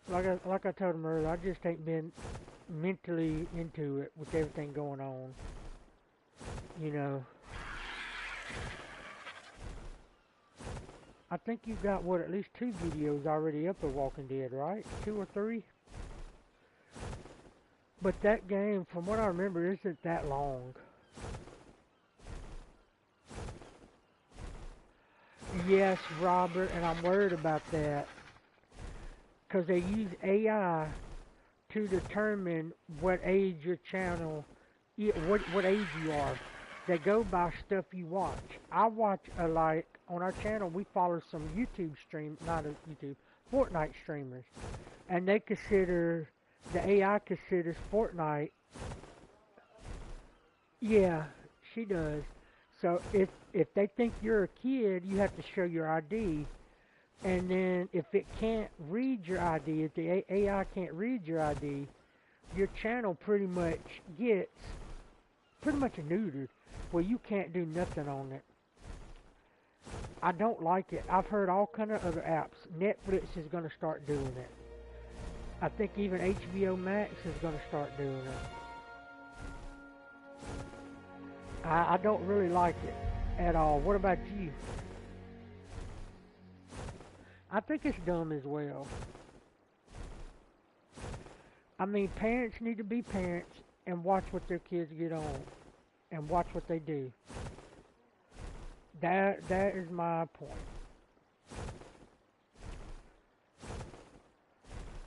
Like I told him earlier, I just ain't been mentally into it with everything going on. You know. I think you got, what, at least 2 videos already up of Walking Dead, right? 2 or 3? But that game, from what I remember, isn't that long. Yes, Robert, and I'm worried about that. Because they use AI to determine what age your channel, what age you are. They go by stuff you watch. I watch, like, on our channel, we follow some YouTube Fortnite streamers. And they consider, the AI considers Fortnite. Yeah, she does. So if they think you're a kid, you have to show your ID. And then if it can't read your ID, if the AI can't read your ID, your channel pretty much gets neutered, where you can't do nothing on it. I don't like it. I've heard all kind of other apps. Netflix is going to start doing it. I think even HBO Max is going to start doing it. I don't really like it at all. What about you? I think it's dumb as well. I mean, parents need to be parents and watch what their kids get on. And watch what they do. That is my point.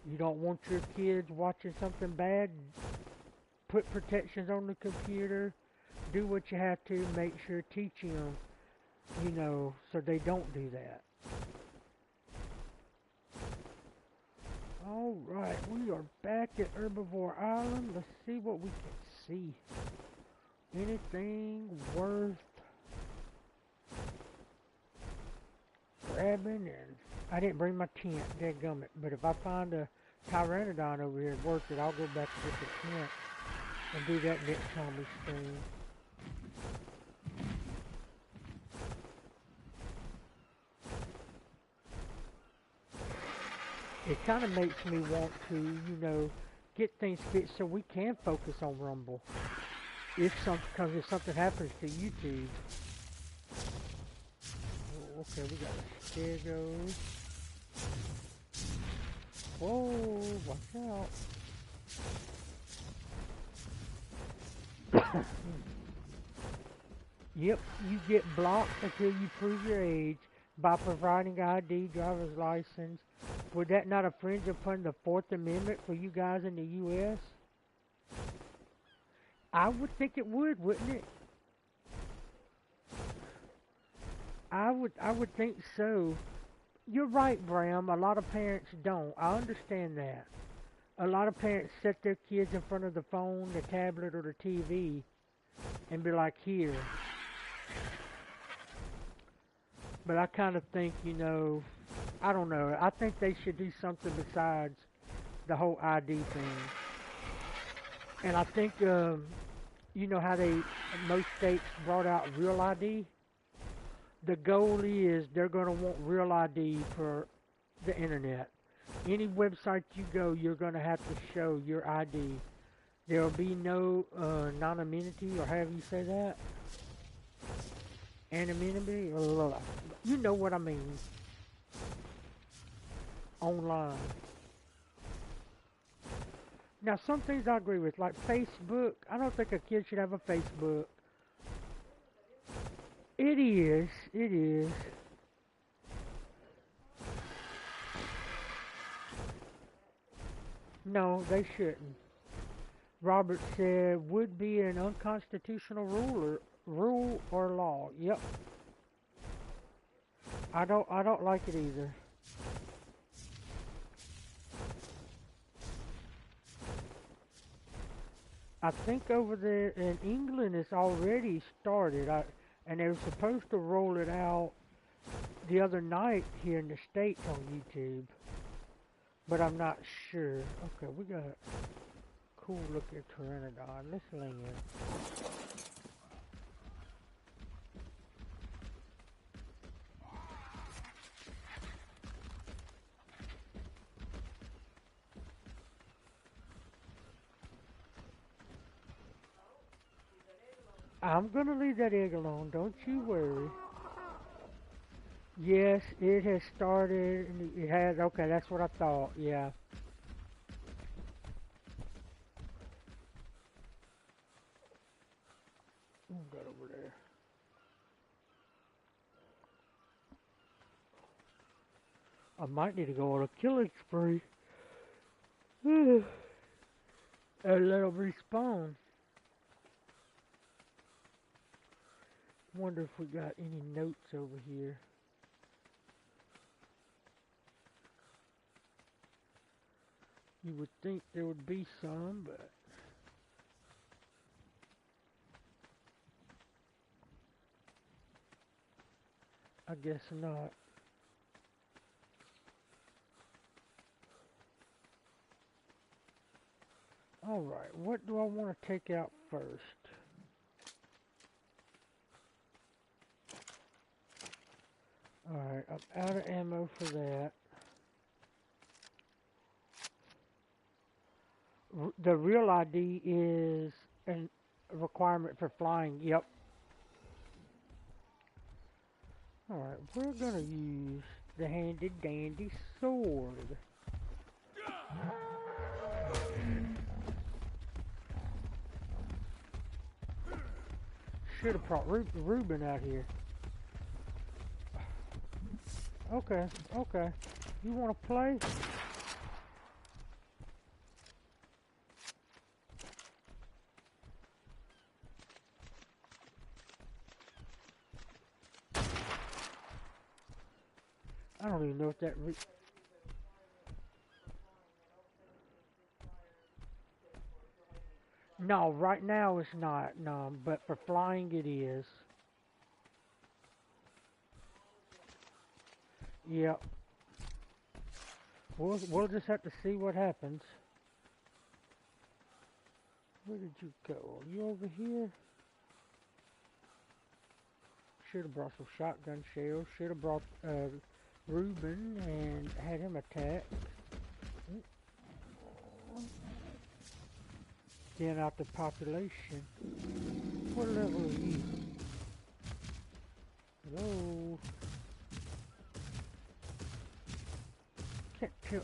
You don't want your kids watching something bad? Put protections on the computer. Do what you have to. Make sure teaching them, you know, so they don't do that. Alright, we are back at Herbivore Island. Let's see what we can see. Anything worth grabbing? And I didn't bring my tent, dadgummit. But if I find a Pteranodon over here worth it, I'll go back and get the tent and do that next time we stream. it kind of makes me want to, get things fixed so we can focus on Rumble. Because if something happens to YouTube. Oh, okay, we got Stegos. Whoa, watch out. Yep, you get blocked until you prove your age by providing ID, driver's license. Would that not infringe upon the Fourth Amendment for you guys in the U.S.? I would think it would, wouldn't it? I would think so. You're right, Bram. A lot of parents don't. I understand that. A lot of parents set their kids in front of the phone, the tablet, or the TV and be like, here. But I kind of think, I don't know. I think they should do something besides the whole ID thing. And I think, you know how most states brought out real ID? The goal is they're going to want real ID for the internet. Any website you go, you're going to have to show your ID. There will be no anonymity, or however you say that. Anonymity? You know what I mean. Online. Now, some things I agree with, like Facebook. I don't think a kid should have a Facebook. It is. It is. No, they shouldn't. Robert said, would be an unconstitutional rule or law. Yep. I don't like it either. I think over there in England it's already started. And they were supposed to roll it out the other night here in the States on YouTube. But I'm not sure. Okay, we got a cool looking Pteranodon. Let's land. I'm gonna leave that egg alone, don't you worry. Yes, it has started. It has, okay, that's what I thought, yeah. Got over there. I might need to go on a killing spree. And let them respawn. Wonder if we got any notes over here. You would think there would be some, but I guess not. Alright, what do I want to take out first? Alright, I'm out of ammo for that. The real ID is a requirement for flying, yep. Alright, we're gonna use the handy dandy sword. Should have brought Ruben out here. Okay, okay. You wanna play? I don't even know if that No, right now it's not, no, but for flying it is. Yep. We'll just have to see what happens. Where did you go? Are you over here? Should have brought some shotgun shells. Should have brought Ruben and had him attack. thin out the population. What level are you? Hello? Can't tell.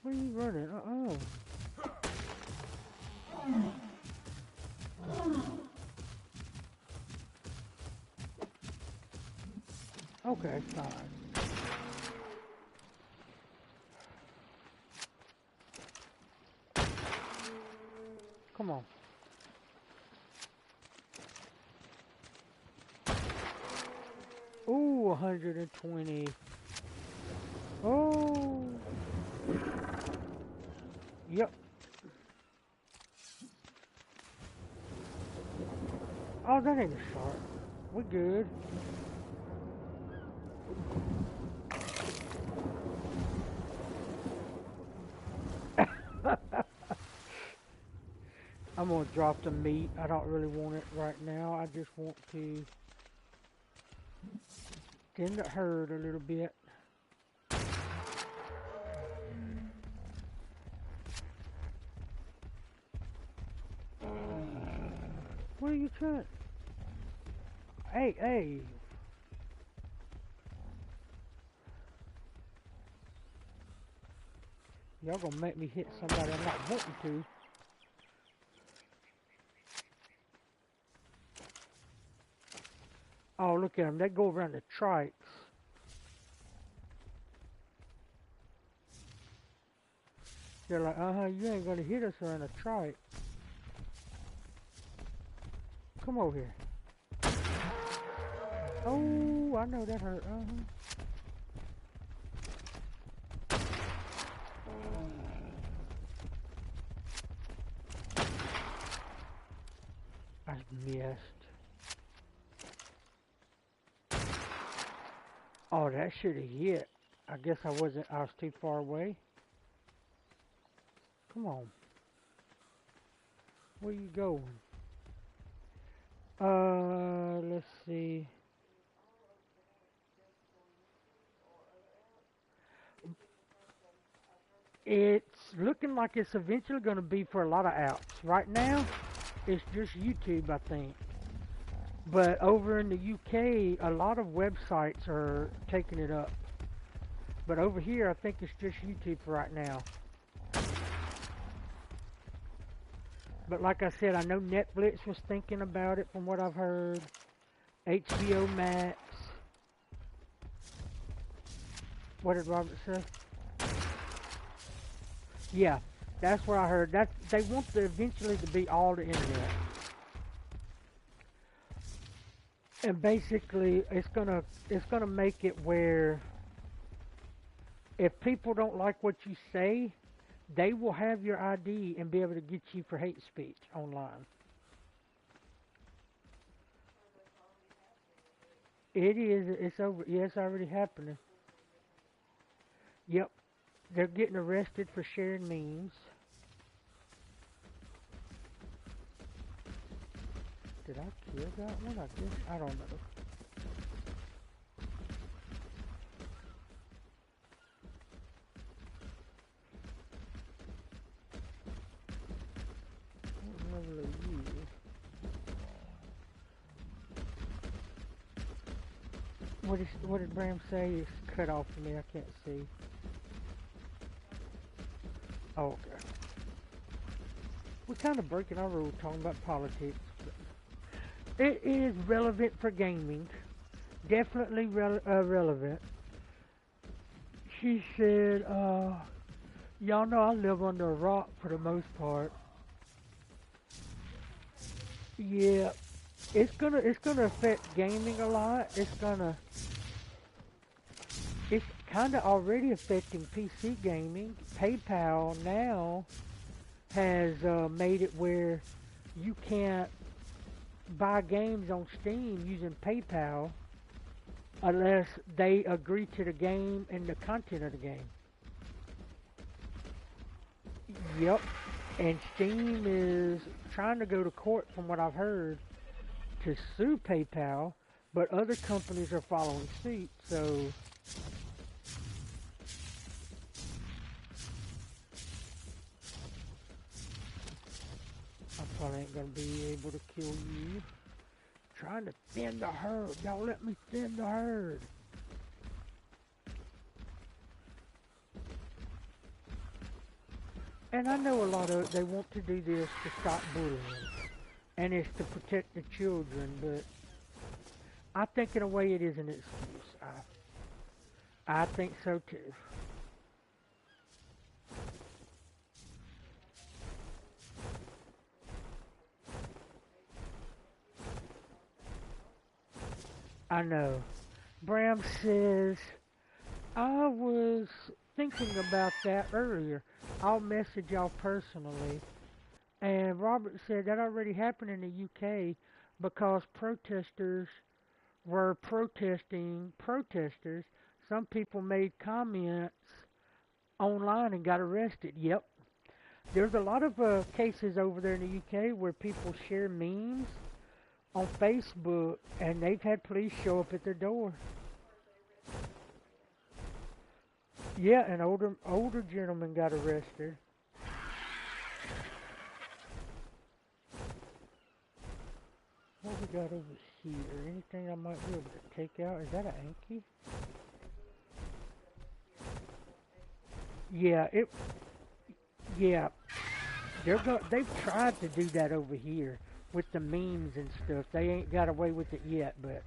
Where are you running? Okay, fine. Come on. Ooh, 120. Oh. Yep. Oh, that ain't a shark. We're good. I'm gonna drop the meat. I don't really want it right now. I just want to thin the herd a little bit. What are you trying? Hey. Y'all gonna make me hit somebody I'm not wanting to. Oh, look at them. They go around the trikes. They're like, you ain't gonna hit us around a trike. Come over here. Oh, I know that hurt. I missed. Oh, that should have hit. I guess I was too far away. Come on. Where you going? Let's see. It's looking like it's eventually going to be for a lot of apps. Right now, it's just YouTube, I think. But over in the UK, a lot of websites are taking it up. But over here, I think it's just YouTube for right now. But like I said, I know Netflix was thinking about it from what I've heard. HBO Max. What did Robert say? Yeah, that's what I heard. They want eventually to be all the internet. And basically, it's gonna make it where if people don't like what you say, they will have your ID and be able to get you for hate speech online. It is. It's over. Yeah, it's already happening. Yep. They're getting arrested for sharing memes. Did I kill that one? I guess. I don't know. What level are you? What did Bram say? It's cut off for me. I can't see. Oh, okay. We're kind of breaking our rules talking about politics. It is relevant for gaming. Definitely relevant. She said, y'all know I live under a rock for the most part. Yeah, it's gonna affect gaming a lot. It's kind of already affecting PC gaming. PayPal now has made it where you can't buy games on Steam using PayPal unless they agree to the game and the content of the game. Yep. And Steam is trying to go to court, from what I've heard, to sue PayPal, but other companies are following suit, so probably ain't gonna be able to kill you. Trying to thin the herd. Y'all let me thin the herd. And I know a lot of they want to do this to stop bullying. And it's to protect the children, but I think in a way it is an excuse. I think so too. I know. Bram says, I was thinking about that earlier. I'll message y'all personally. And Robert said that already happened in the UK because protesters were protesting protesters. Some people made comments online and got arrested. Yep. There's a lot of cases over there in the UK where people share memes on Facebook and they've had police show up at their door. Yeah, an older gentleman got arrested. What we got over here? Anything I might be able to take out? Is that an Anki? Yeah, yeah. They've tried to do that over here with the memes and stuff. They ain't got away with it yet, but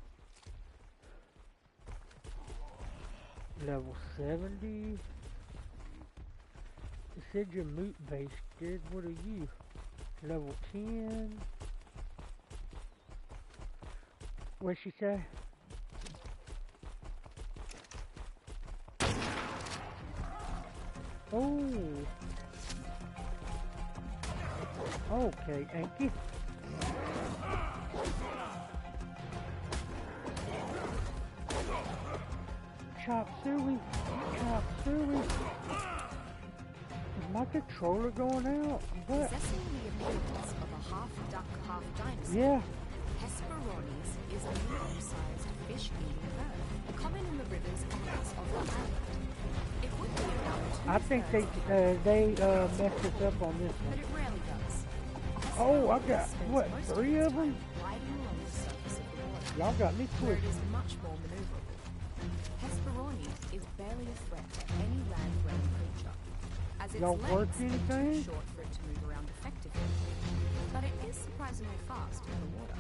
level 70. It said you're moot based, dude. What are you? Level 10. What'd she say? Oh. Okay, Anki. Chop suey. Chop suey. Is my controller going out? What? Possessing the appearance of a half-duck, half-dinosaur, Yeah. Hesperornis is a medium-sized fish-eating bird, common in the rivers and lakes of the island. It would be about I think they messed us up on this but one. it rarely does. Oh, I got, Spends what, most of 3 its of them? time gliding along the surface of the water, Y'all got me where it twisted. is much more maneuverable. Hesperornis is barely a threat to any land-dwelling creature, as its Y'all legs worked are too anything? short for it to move around effectively. But it is surprisingly fast in the water.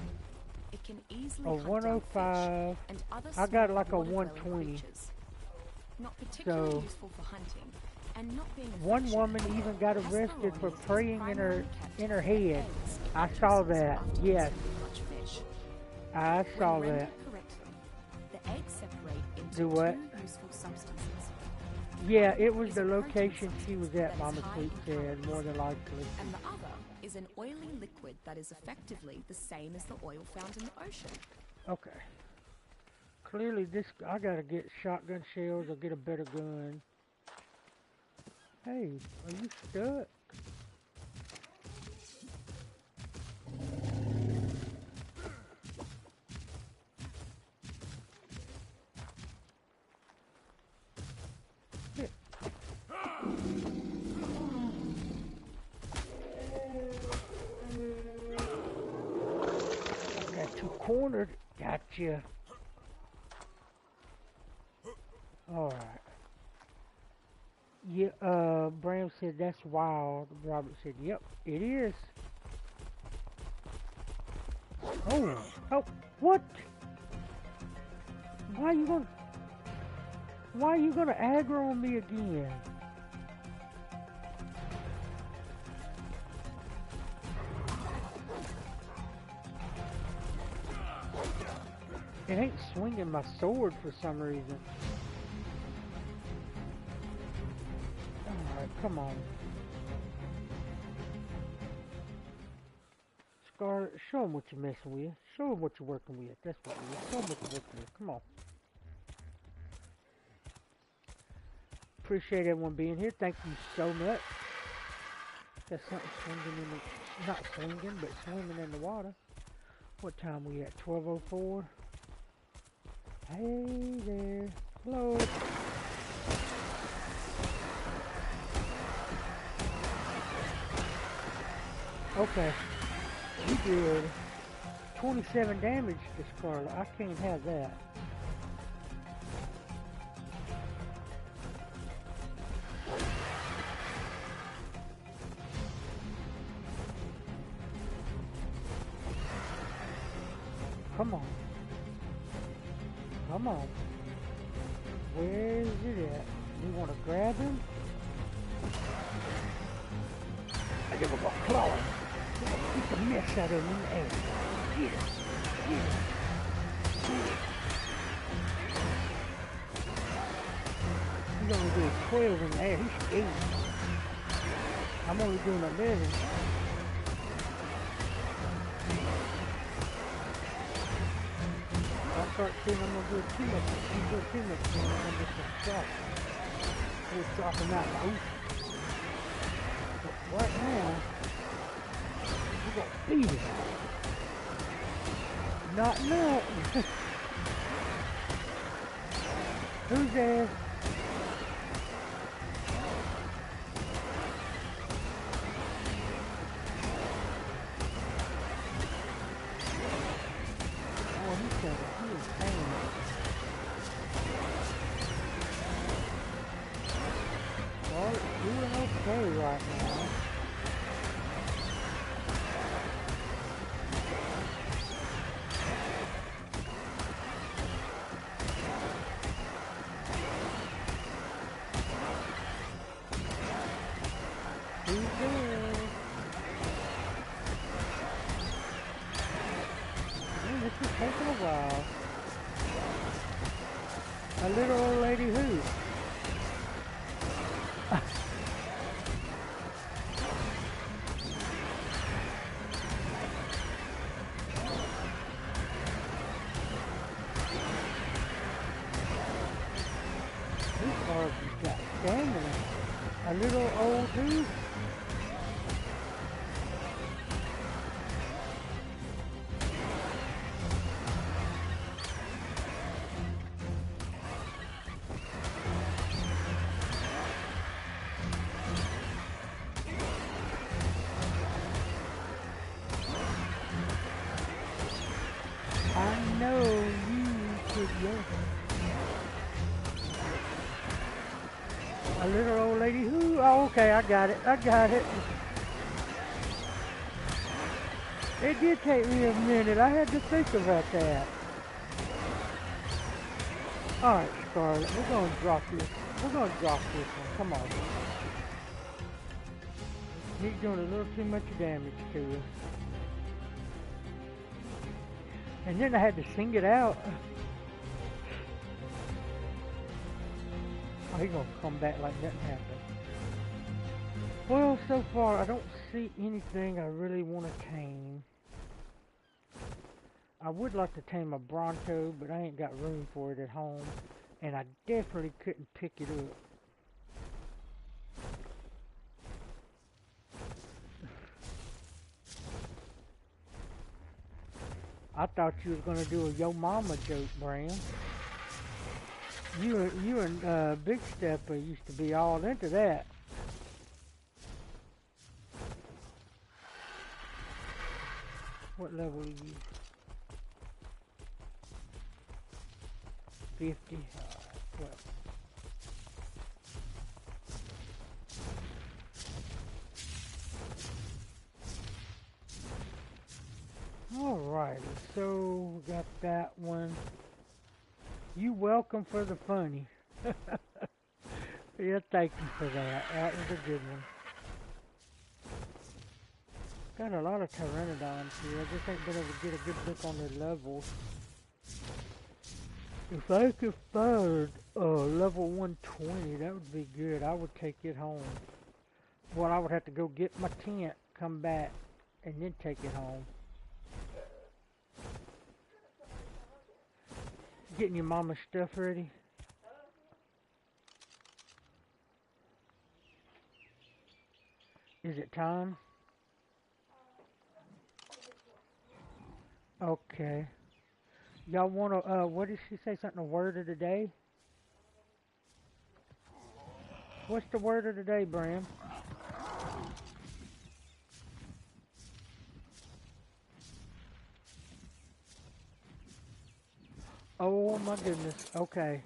It can easily A hunt down 105. fish and other I got small like a water-dwelling 120. creatures. Not particularly So, useful for hunting, and not being one affectionate, woman even got arrested for Hesperornis is praying primarily kept in her for the head. eggs it I saw produces that. after Yes, consuming much fish. I saw When that. rendered correctly, the eggs separate into Do what? 2 useful substances. Yeah, it was Is the a protein location she was substance at, that is Mama high Sweet in said, calories, more than likely. and the other is an oily liquid that is effectively the same as the oil found in the ocean. Okay. Clearly this, I gotta get shotgun shells or get a better gun. Hey, are you stuck? Got you cornered. Gotcha. Alright. Yeah, Bram said that's wild. Robert said, yep, it is. Oh, what? Why are you gonna aggro on me again? It ain't swinging my sword for some reason. Alright, come on. Scarlet, show them what you're messing with. Show them what you're working with. That's what it is. Show them what you're working with. Come on. Appreciate everyone being here. Thank you so much. Got something swinging in the, not swinging, but swimming in the water. What time we at? 12:04. Hey there. Hello. Okay. You did 27 damage to Scarlet. I can't have that. Come on. Come on. Where is it at? We want to grab him? I give him a claw. Beat the mess out of him in the air. Get it. Get it. Get it. He's only doing 12 in the air. He's scared. I'm only doing 11. I start seeing I'm gonna do too much. I'm doing too much. I'm gonna just drop. We'll drop him out in the ocean. But right now, we're gonna beat him. Not nothing. Who's there? Oh, he's got a huge pain. Well, it's doing okay right now. Who's there? This is taking a while. A little old lady who? This Barbie's got stamina. A little old who? I know you could yell. A little old lady who? Oh, okay, I got it. I got it. It did take me a minute. I had to think about that. Alright, Scarlet, we're gonna drop this. We're gonna drop this one. Come on. He's doing a little too much damage to us. And then I had to sing it out. Oh, he's gonna come back like nothing happened. Well, so far I don't see anything I really want to tame. I would like to tame a Bronto, but I ain't got room for it at home. And I definitely couldn't pick it up. I thought you was gonna do a Yo Mama joke, Bram. You and Big Stepper used to be all into that. What level are you? 50. Alrighty, so we got that one. You welcome for the funny. Yeah, thank you for that. That was a good one. Got a lot of pteranodons here. I just ain't been able to get a good look on their levels. If I could find level 120, that would be good. I would take it home. Well, I would have to go get my tent, come back, and then take it home. Getting your mama's stuff ready? Is it time? Okay. Y'all wanna, what did she say? Something, a word of the day? What's the word of the day, Bram? Oh my goodness. Okay.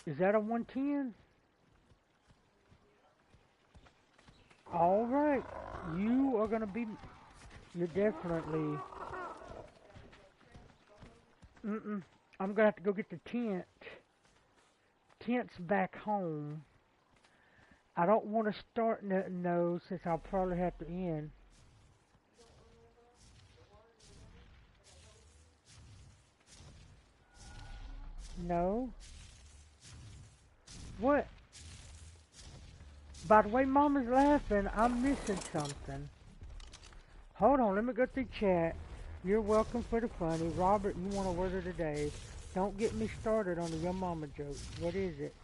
Is that a 110? Alright. You are gonna be... You're definitely... I'm gonna have to go get the tent. Tent's back home. I don't want to start nothing though, since I'll probably have to end. No? What? By the way Mama's laughing, I'm missing something. Hold on, let me go through chat. You're welcome for the funny. Robert, you want a word of the day. Don't get me started on the Your Mama joke. What is it?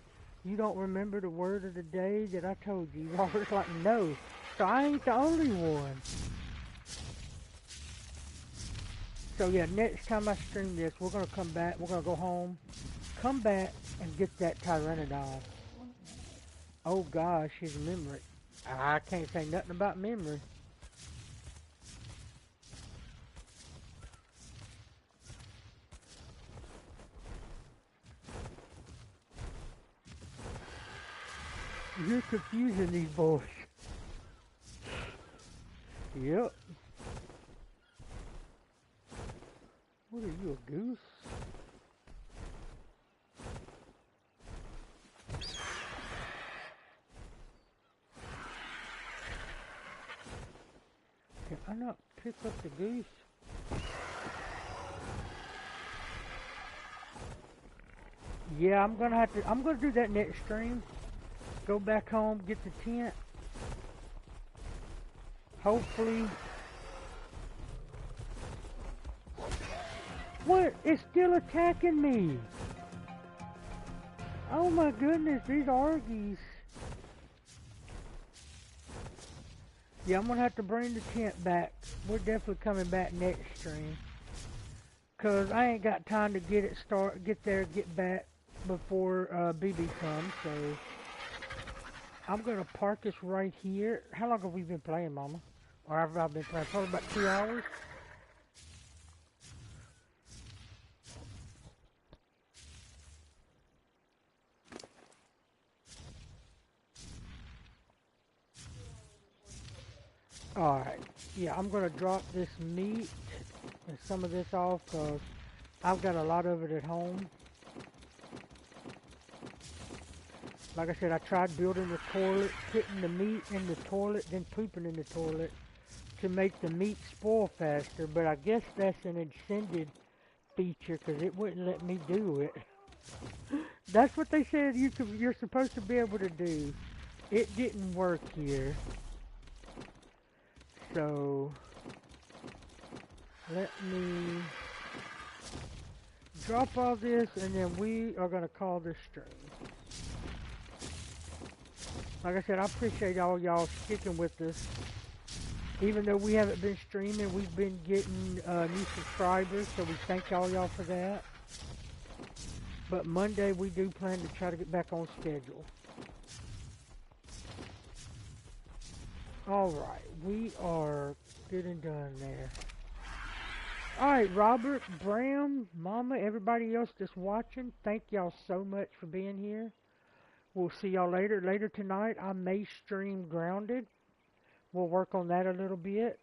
You don't remember the word of the day that I told you? Robert's like, no. So I ain't the only one. So yeah, next time I stream this, we're going to come back. We're going to go home, come back, and get that Tyrannodon. Oh gosh, his memory. I can't say nothing about memory. You're confusing these boys. Yep. What are you, a goose? Can I not pick up the goose? Yeah, I'm gonna do that next stream. Go back home, get the tent. Hopefully. What? It's still attacking me. Oh my goodness, these Argies. Yeah, I'm gonna have to bring the tent back. We're definitely coming back next stream. Cause I ain't got time to get back before BB comes, so I'm gonna park this right here. How long have we been playing, Mama? Or have I been playing? Probably about 2 hours. Alright, yeah, I'm gonna drop this meat and some of this off because I've got a lot of it at home. Like I said, I tried building the toilet, putting the meat in the toilet, then pooping in the toilet to make the meat spoil faster, but I guess that's an extended feature because it wouldn't let me do it. That's what they said you're supposed to be able to do. It didn't work here. So, let me drop all this and then we are going to call this stream. Like I said, I appreciate all y'all sticking with us. Even though we haven't been streaming, we've been getting new subscribers, so we thank y'all for that. But Monday we do plan to try to get back on schedule. Alright, we are good and done there. Alright, Robert, Bram, Mama, everybody else that's watching, thank y'all so much for being here. We'll see y'all later. Later tonight, I may stream Grounded. We'll work on that a little bit.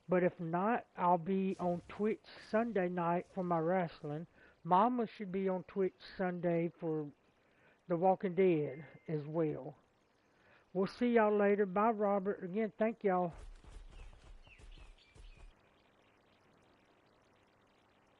But if not, I'll be on Twitch Sunday night for my wrestling. Mama should be on Twitch Sunday for The Walking Dead as well. We'll see y'all later. Bye, Robert. Again, thank y'all.